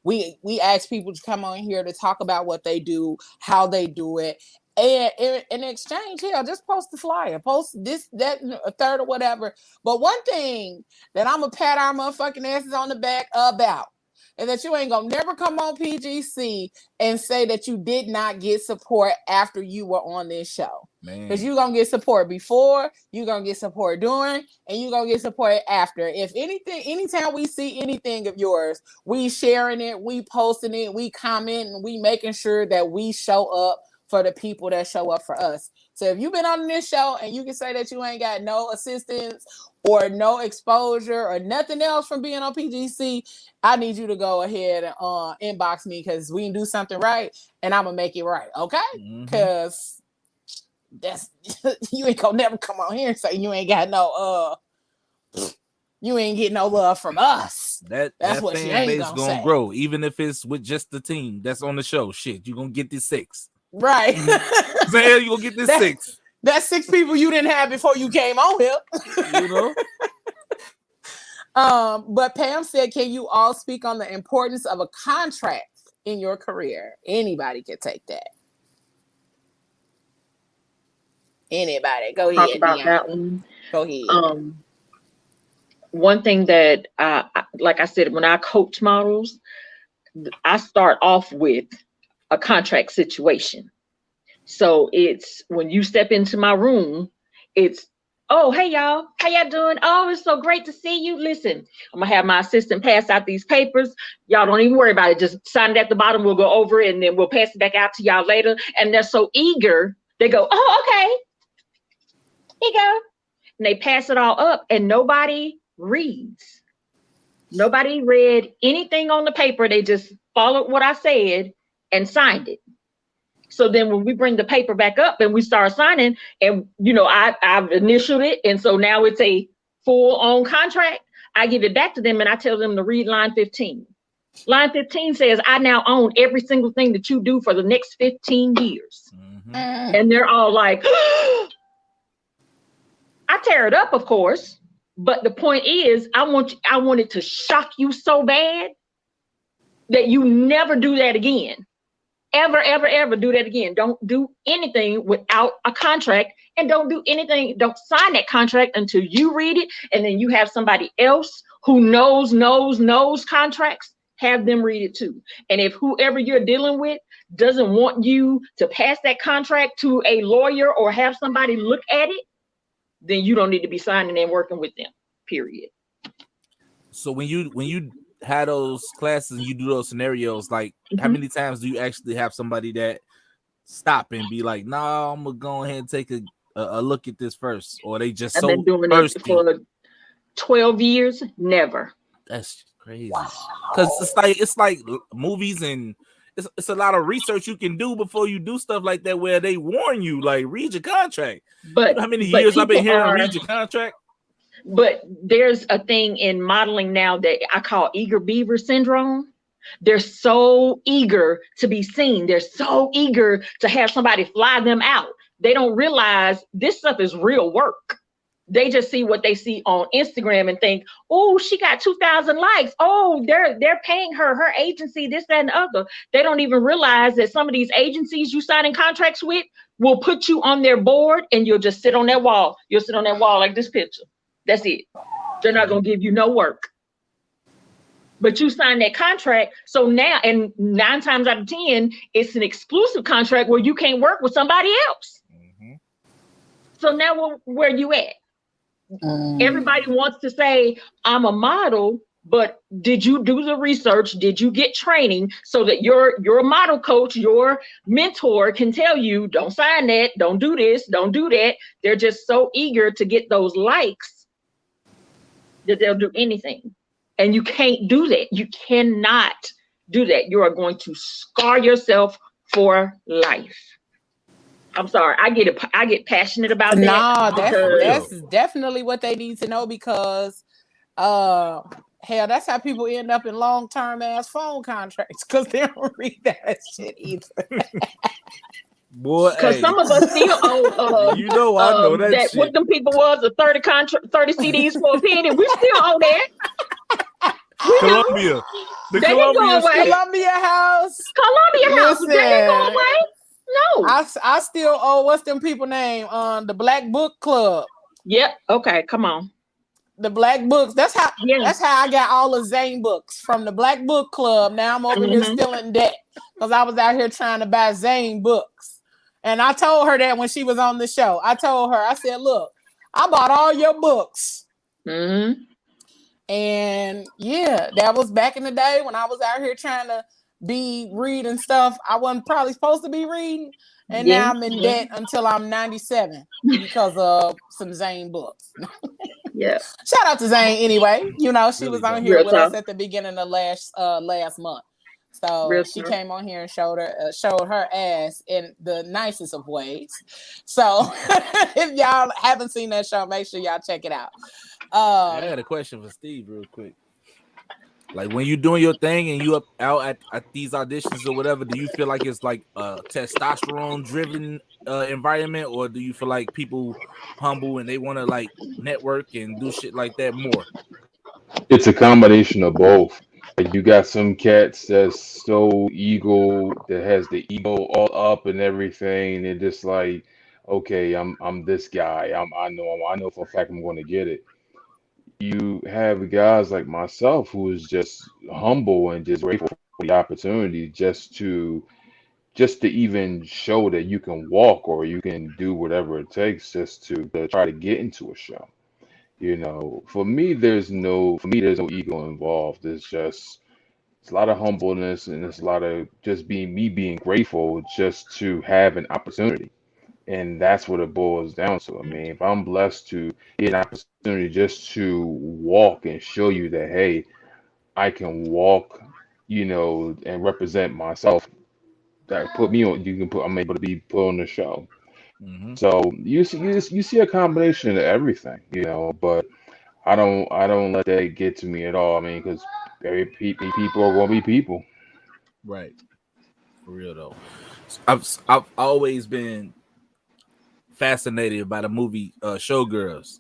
We ask people to come on here to talk about what they do, how they do it, and in exchange, just post the flyer, post this, that, a third, or whatever. But one thing that I'm gonna pat our motherfucking asses on the back about, and that you ain't gonna never come on PGC and say that you did not get support after you were on this show. Because you're gonna get support before, you're gonna get support during, and you're gonna get support after. If anything, anytime we see anything of yours, we sharing it, we posting it, we commenting, we making sure that we show up for the people that show up for us. So if you've been on this show and you can say that you ain't got no assistance or no exposure or nothing else from being on PGC, I need you to go ahead and inbox me, because we can do something right and I'm gonna make it right, okay? Because that's you ain't gonna never come on here and say you ain't got no you ain't getting no love from us. That's what you ain't gonna say. Grow, even if it's with just the team that's on the show. Shit, you gonna get this 6. Right. Saying you gonna get this 6. That's 6 people you didn't have before you came on here. You know. But Pam said, can you all speak on the importance of a contract in your career? Anybody can take that. Anybody, go ahead. Talk about that one. Go ahead. One thing that, like I said, when I coach models, I start off with a contract situation. So it's when you step into my room, it's, oh, hey, y'all, how y'all doing? Oh, it's so great to see you. Listen, I'm gonna have my assistant pass out these papers. Y'all don't even worry about it. Just sign it at the bottom. We'll go over it and then we'll pass it back out to y'all later. And they're so eager. They go, oh, okay. Here you go. And they pass it all up and nobody reads. Nobody read anything on the paper. They just followed what I said and signed it. So then when we bring the paper back up and we start signing, and I've initialed it, and so now it's a full-on contract, I give it back to them and I tell them to read line 15. Line 15 says, I now own every single thing that you do for the next 15 years. Mm-hmm. And they're all like, I tear it up, of course. But the point is, I want it to shock you so bad that you never do that again. Ever, ever, ever do that again. Don't do anything without a contract, and don't sign that contract until you read it, and then you have somebody else who knows contracts, have them read it too. And if whoever you're dealing with doesn't want you to pass that contract to a lawyer or have somebody look at it, then you don't need to be signing and working with them, period. So when you had those classes and you do those scenarios, like how many times do you actually have somebody that stop and be like, "No, I'm gonna go ahead and take a look at this first," or they just I've been doing it for 12 years, never. That's crazy. Because it's like movies, and it's a lot of research you can do before you do stuff like that, where they warn you, like, read your contract. But you know how many years I've been hearing read your contract? But there's a thing in modeling now that I call eager beaver syndrome. They're so eager to be seen. They're so eager to have somebody fly them out. They don't realize this stuff is real work. They just see what they see on Instagram and think, oh, she got 2,000 likes. Oh, they're paying her agency, this, that, and the other. They don't even realize that some of these agencies you signing contracts with will put you on their board, and you'll just sit on that wall. You'll sit on that wall like this picture. That's it. They're not going to give you no work. But you sign that contract. So now, and 9 times out of 10, it's an exclusive contract where you can't work with somebody else. Mm-hmm. So now where you at? Everybody wants to say, I'm a model, but did you do the research? Did you get training so that your model coach, your mentor can tell you, don't sign that, don't do this, don't do that. They're just so eager to get those likes that they'll do anything. And you can't do that. You cannot do that. You are going to scar yourself for life. I'm sorry. I get passionate about that. No, that's definitely what they need to know, because hell, that's how people end up in long-term ass phone contracts, because they don't read that shit either. Boy, because some of us still owe I know that shit. What them people was a 30 CDs for a penny. We still owe that. Columbia. The Columbia House. Listen, they didn't go away. No. I still owe, what's them people name? The Black Book Club. Yep. Okay, come on. The Black Books. That's how I got all the Zane books, from the Black Book Club. Now I'm over here still in debt because I was out here trying to buy Zane books. And I told her that when she was on the show. I told her, I said, look, I bought all your books. Mm-hmm. And yeah, that was back in the day when I was out here trying to be reading stuff I wasn't probably supposed to be reading. And now I'm in debt until I'm 97 because of some Zane books. Yeah. Shout out to Zane anyway. She was on here with us at the beginning of last month. So she came on here and showed her ass in the nicest of ways. So if y'all haven't seen that show, make sure y'all check it out. I had a question for Steve real quick. Like, when you're doing your thing and you out at these auditions or whatever, do you feel like it's like a testosterone driven environment, or do you feel like people humble and they want to like network and do shit like that more? It's a combination of both. Like, you got some cats that's so that has the ego all up and everything. They're just like, okay, I'm this guy. I know for a fact I'm going to get it. You have guys like myself who is just humble and just grateful for the opportunity just to even show that you can walk or you can do whatever it takes just to try to get into a show. For me, there's no ego involved. It's a lot of humbleness, and it's a lot of just being grateful just to have an opportunity. And that's what it boils down to. I mean, if I'm blessed to get an opportunity just to walk and show you that, hey, I can walk, you know, and represent myself. That put me on. You can put. I'm able to be put on the show. Mm-hmm. So you see a combination of everything, you know. But I don't let that get to me at all. I mean, because people are gonna be people. Right. For real though. I've always been fascinated by the movie Showgirls.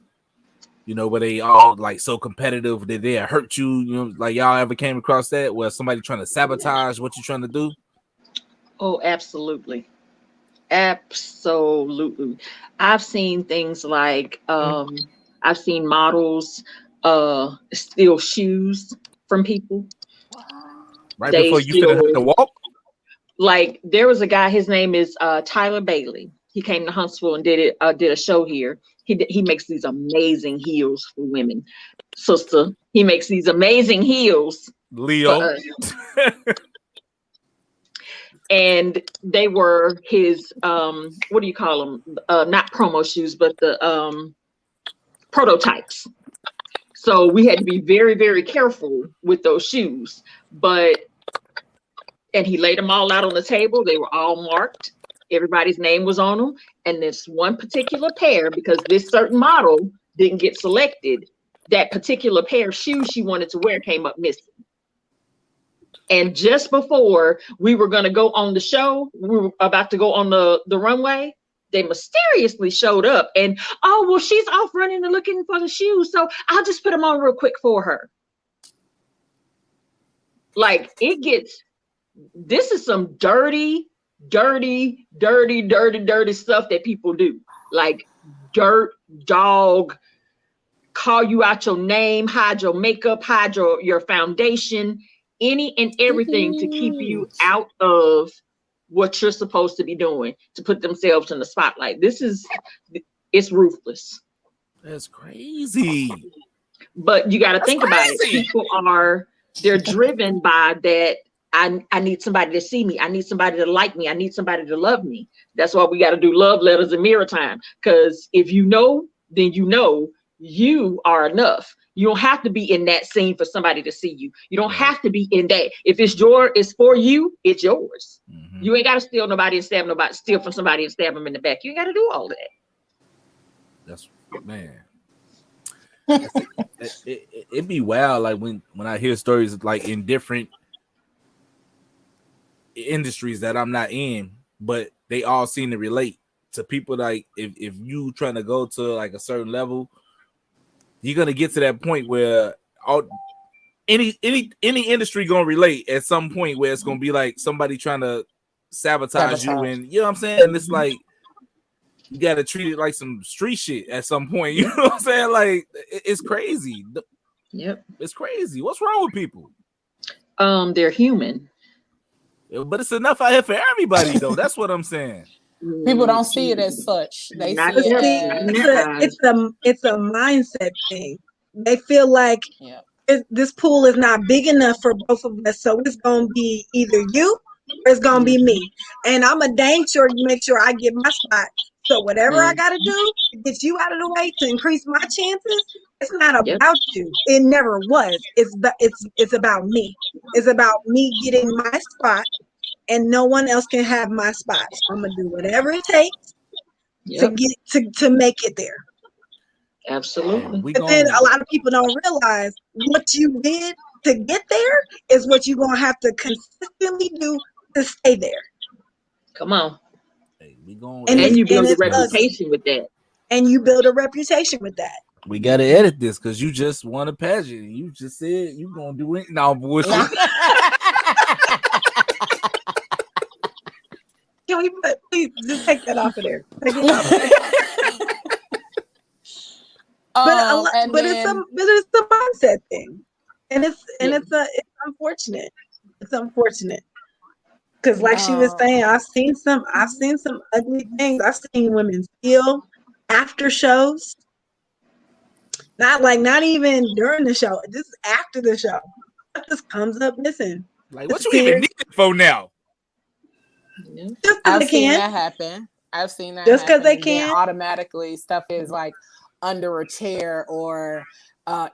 You know, where they all like so competitive that they hurt you. You know, like y'all ever came across that where somebody trying to sabotage what you're trying to do? Oh, absolutely. Absolutely. I've seen things like I've seen models steal shoes from people. Right They before you finna have steal, to walk? like there was a guy, his name is Tyler Bailey. He came to Huntsville and did a show here. He makes these amazing heels for women. Sister, he makes these amazing heels for Leo. us. And they were his what do you call them, not promo shoes, but the prototypes. So we had to be very, very careful with those shoes. And he laid them all out on the table. They were all marked. Everybody's name was on them. And this one particular pair, because this certain model didn't get selected, that particular pair of shoes she wanted to wear came up missing. And just before we were going to go on the show, we were about to go on the runway, they mysteriously showed up and, oh, well, she's off running and looking for the shoes. So I'll just put them on real quick for her. Like this is some dirty stuff that people do. Like dirt dog, call you out your name, hide your makeup, hide your foundation, any and everything to keep you out of what you're supposed to be doing, to put themselves in the spotlight. It's ruthless. That's crazy. But you got to think about it. People they're driven by that. I need somebody to see me. I need somebody to like me. I need somebody to love me. That's why we got to do love letters and mirror time. Because if you know, then you know you are enough. You don't have to be in that scene for somebody to see you. You don't have to be in that. If it's for you, it's yours. Mm-hmm. You ain't got to steal from somebody and stab them in the back. You ain't got to do all that. That's, man. It'd be wild, like when I hear stories like in different industries that I'm not in, but they all seem to relate to people. Like if you trying to go to like a certain level, you're gonna get to that point where any industry gonna relate at some point where it's gonna be like somebody trying to sabotage you, and you know what I'm saying? And it's like you gotta treat it like some street shit at some point. You know what I'm saying? Like it's crazy. Yep, it's crazy. What's wrong with people? They're human. But it's enough out here for everybody, though. That's what I'm saying. People don't see it as such. They see it it's a mindset thing. They feel like this pool is not big enough for both of us, so it's gonna be either you or it's gonna be me. And I'm a dang sure you make sure I get my spot. So whatever I gotta do to get you out of the way to increase my chances, it's not about you. It never was. It's about me. It's about me getting my spot, and no one else can have my spot. So I'm gonna do whatever it takes to make it there. Absolutely. But then a lot of people don't realize what you did to get there is what you're gonna have to consistently do to stay there. Come on. Hey, we going and you build a reputation with that. And you build a reputation with that. We gotta edit this because you just won a pageant. You just said you gonna do it. No, bullshit. Can we please just take that off of there? Take it off. But it's a mindset thing, and it's unfortunate. It's unfortunate because, like she was saying, I've seen some ugly things. I've seen women steal after shows, not even during the show, just after the show. It just comes up missing. Like, what you even need it for now? Just I've seen that happen. I've seen that just because they can. can. Automatically, stuff is like under a chair or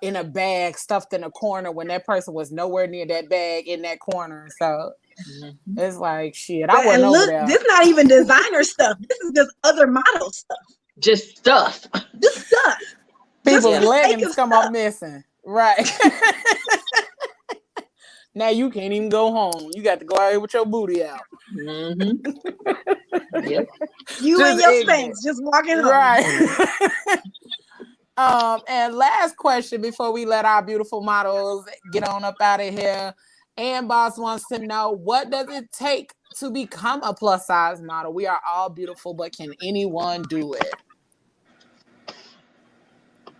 in a bag stuffed in a corner when that person was nowhere near that bag in that corner. So it's like shit. I wasn't over there. This not even designer stuff. This is just other model stuff. Just stuff. Just stuff. People's leggings come up missing. Right. Now you can't even go home. You got to go out here with your booty out. Yep. You just and your Spanx just walking home. Right. And last question before we let our beautiful models get on up out of here. And Boss wants to know, what does it take to become a plus size model? We are all beautiful, but can anyone do it?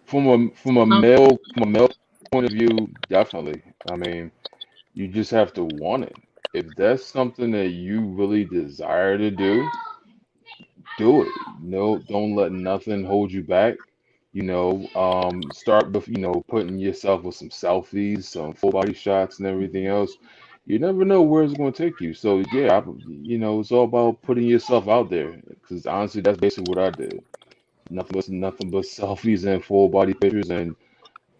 From a male point of view, definitely. I mean, you just have to want it. If that's something that you really desire to do it. No, don't let nothing hold you back. Start with, putting yourself with some selfies, some full body shots and everything else. You never know where it's going to take you. So yeah, it's all about putting yourself out there. Because honestly, that's basically what I did. Nothing but selfies and full body pictures, and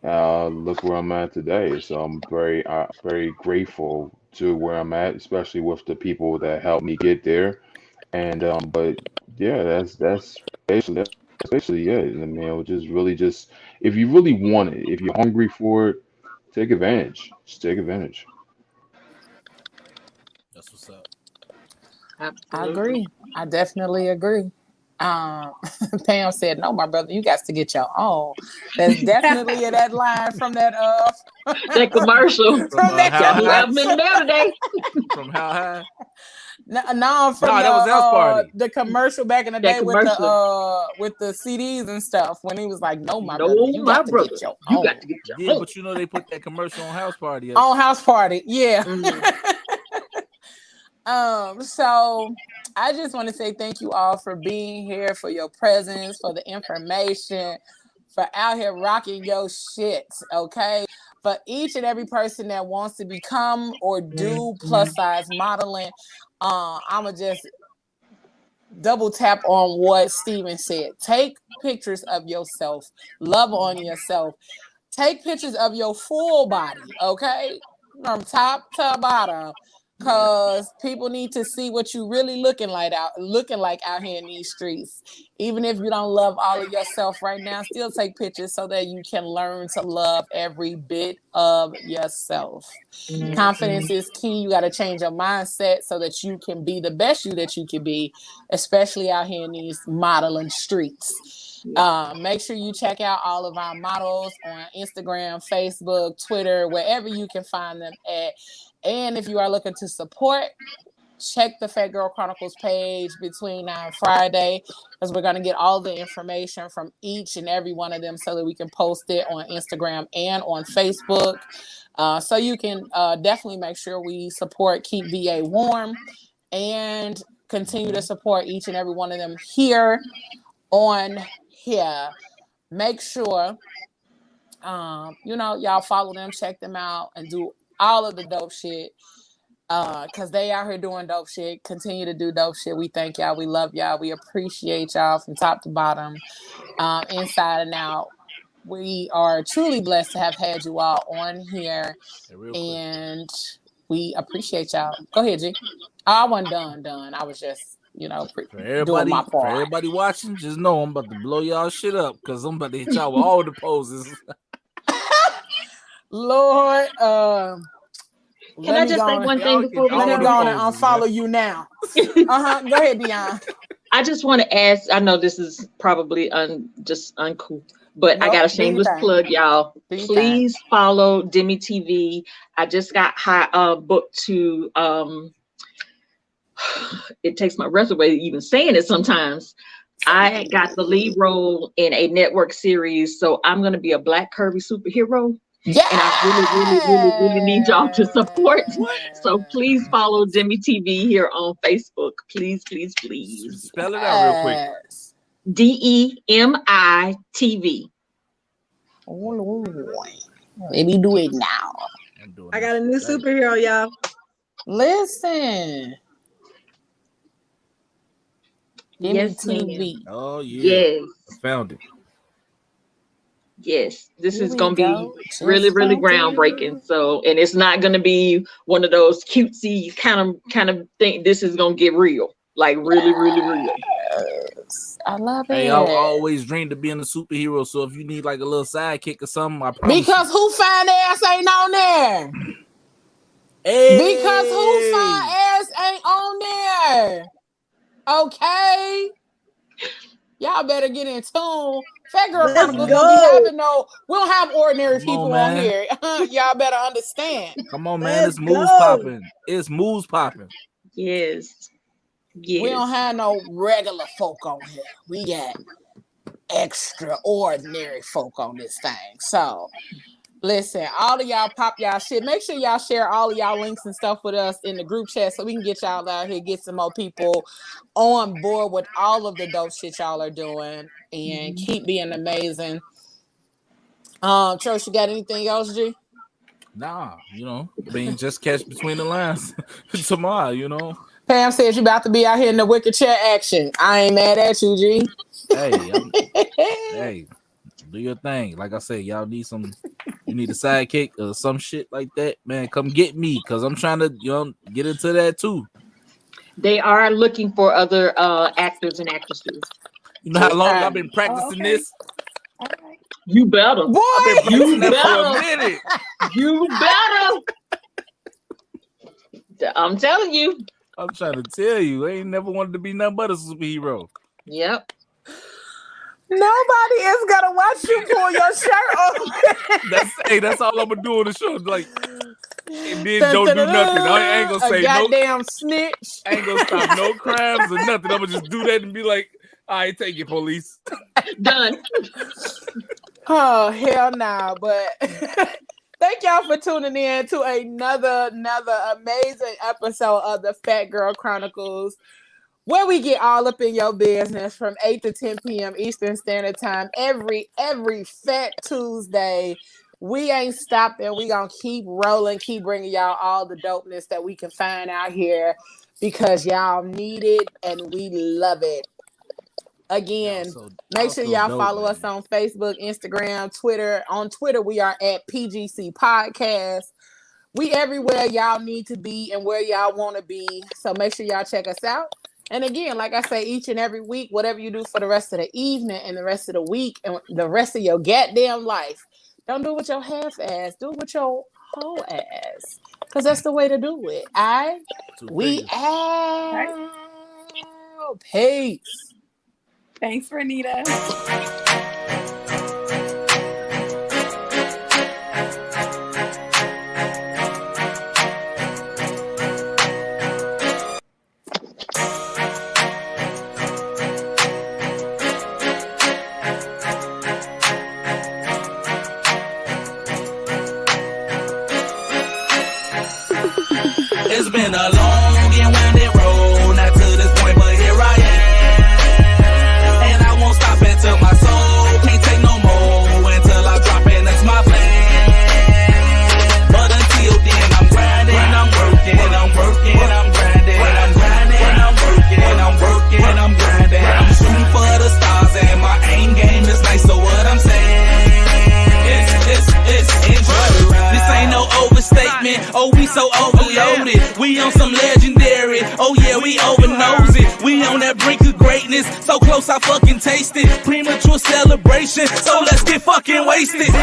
look where I'm at today. So I'm very grateful to where I'm at, especially with the people that helped me get there. And but yeah, that's basically it. I mean, it was just if you really want it, if you're hungry for it, take advantage. Just take advantage. That's what's up. Absolutely. I agree. I definitely agree. Pam said, "No, my brother, you got to get your own." That's definitely that line from that that commercial. From that commercial. Today. From How High? No, from that was House Party. The commercial back in the day with the CDs and stuff. When he was like, "No, my brother, you got to get your own." You got to get your own. But they put that commercial on House Party. On House Party, yeah. So I just want to say thank you all for being here, for your presence, for the information, for out here rocking your shit, okay? For each and every person that wants to become or do plus size modeling, I'ma just double tap on what Steven said. Take pictures of yourself, love on yourself, take pictures of your full body, okay? From top to bottom. Because people need to see what you really looking like out here in these streets. Even if you don't love all of yourself right now, still take pictures so that you can learn to love every bit of yourself. Confidence is key. You got to change your mindset so that you can be the best you that you can be, especially out here in these modeling streets. Make sure you check out all of our models on Instagram, Facebook, Twitter, wherever you can find them at. And if you are looking to support, check the Phat Girl Chronicles page between now and Friday, because we're going to get all the information from each and every one of them so that we can post it on Instagram and on Facebook. So you can definitely make sure we support Keep VA Warm and continue to support each and every one of them here on here. Make sure, y'all follow them, check them out, and do all of the dope shit, because they out here doing dope shit. Continue to do dope shit. We thank y'all. We love y'all. We appreciate y'all from top to bottom, inside and out. We are truly blessed to have had you all on here, and we appreciate y'all. Go ahead, G. I wasn't done. I was just, doing my part. For everybody watching, just know I'm about to blow y'all shit up, because I'm about to hit y'all with all the poses. Lord, can I just say one thing before we let me go on and unfollow you now? Go ahead, Dion. I just want to ask, I know this is probably just uncool, but I got a shameless plug, y'all. Please follow Demi TV. I just got booked to it takes my breath away even saying it sometimes. I got the lead role in a network series, so I'm going to be a black curvy superhero. Yeah, and I really need y'all to support. So please follow Demi TV here on Facebook. Please. Spell it out real quick. DEMI TV. Oh, let me do it now. I got a new superhero, y'all. Listen. Demi TV. Oh yeah. Yes. I found it. Yes, this is going to be really, really groundbreaking. So, and it's not going to be one of those cutesy kind of thing. This is going to get real, like really, really real. I love it. Hey, I always dreamed of being a superhero. So if you need like a little sidekick or something, I promise. Because who fine ass ain't on there? Hey. Because who fine ass ain't on there? Okay. Y'all better get in tune. Phat Girl Chronicles don't be having we don't have ordinary people on here. Y'all better understand. Come on, man. It's moves popping. It's moves popping. Yes. We don't have no regular folk on here. We got extraordinary folk on this thing. So listen, all of y'all pop y'all shit. Make sure y'all share all of y'all links and stuff with us in the group chat so we can get y'all out here, get some more people on board with all of the dope shit y'all are doing, and keep being amazing. Church, you got anything else, G? Nah, just catch between the lines tomorrow, Pam says you about to be out here in the wicked chair action. I ain't mad at you, G. Hey, do your thing. Like I said, y'all need you need a sidekick or some shit like that, man. Come get me, because I'm trying to get into that too. They are looking for other actors and actresses. You know how long I've been practicing this? All right. You better. Boy, you better. For a minute. You better. I'm telling you. I'm trying to tell you. I ain't never wanted to be nothing but a superhero. Yep. Nobody is gonna watch you pull your shirt off. That's all I'm gonna do on the show. Like, and then don't do nothing. I ain't gonna say goddamn snitch. I ain't gonna stop no crimes or nothing. I'm gonna just do that and be like, all right, take it, police. Done. Oh, hell nah. But thank y'all for tuning in to another amazing episode of the Phat Girl Chronicles, where we get all up in your business from 8 to 10 p.m. Eastern Standard Time every Fat Tuesday. We ain't stopping. We gonna keep rolling, keep bringing y'all all the dopeness that we can find out here, because y'all need it and we love it. Again, make sure y'all follow us on Facebook, Instagram, Twitter. On Twitter, we are at PGC Podcast. We everywhere y'all need to be and where y'all want to be. So make sure y'all check us out. And again, like I say, each and every week, whatever you do for the rest of the evening and the rest of the week and the rest of your goddamn life, don't do it with your half ass. Do it with your whole ass. Because that's the way to do it. We out. Peace. Thanks, Renita. It's been a long and winding road, not to this point, but here I am. And I won't stop until my soul can't take no more, until I drop it, that's my plan. But until then, I'm grinding, I'm working, I'm grinding, I'm grinding, I'm working, I'm grinding. I'm shooting for the stars and my aim game is nice, so what I'm saying, it's enjoy the ride. This ain't no overstatement, oh we so overloaded. We on some legendary, oh yeah, we over nosy. We on that brink of greatness, so close I fucking taste it. Premature celebration, so let's get fucking wasted.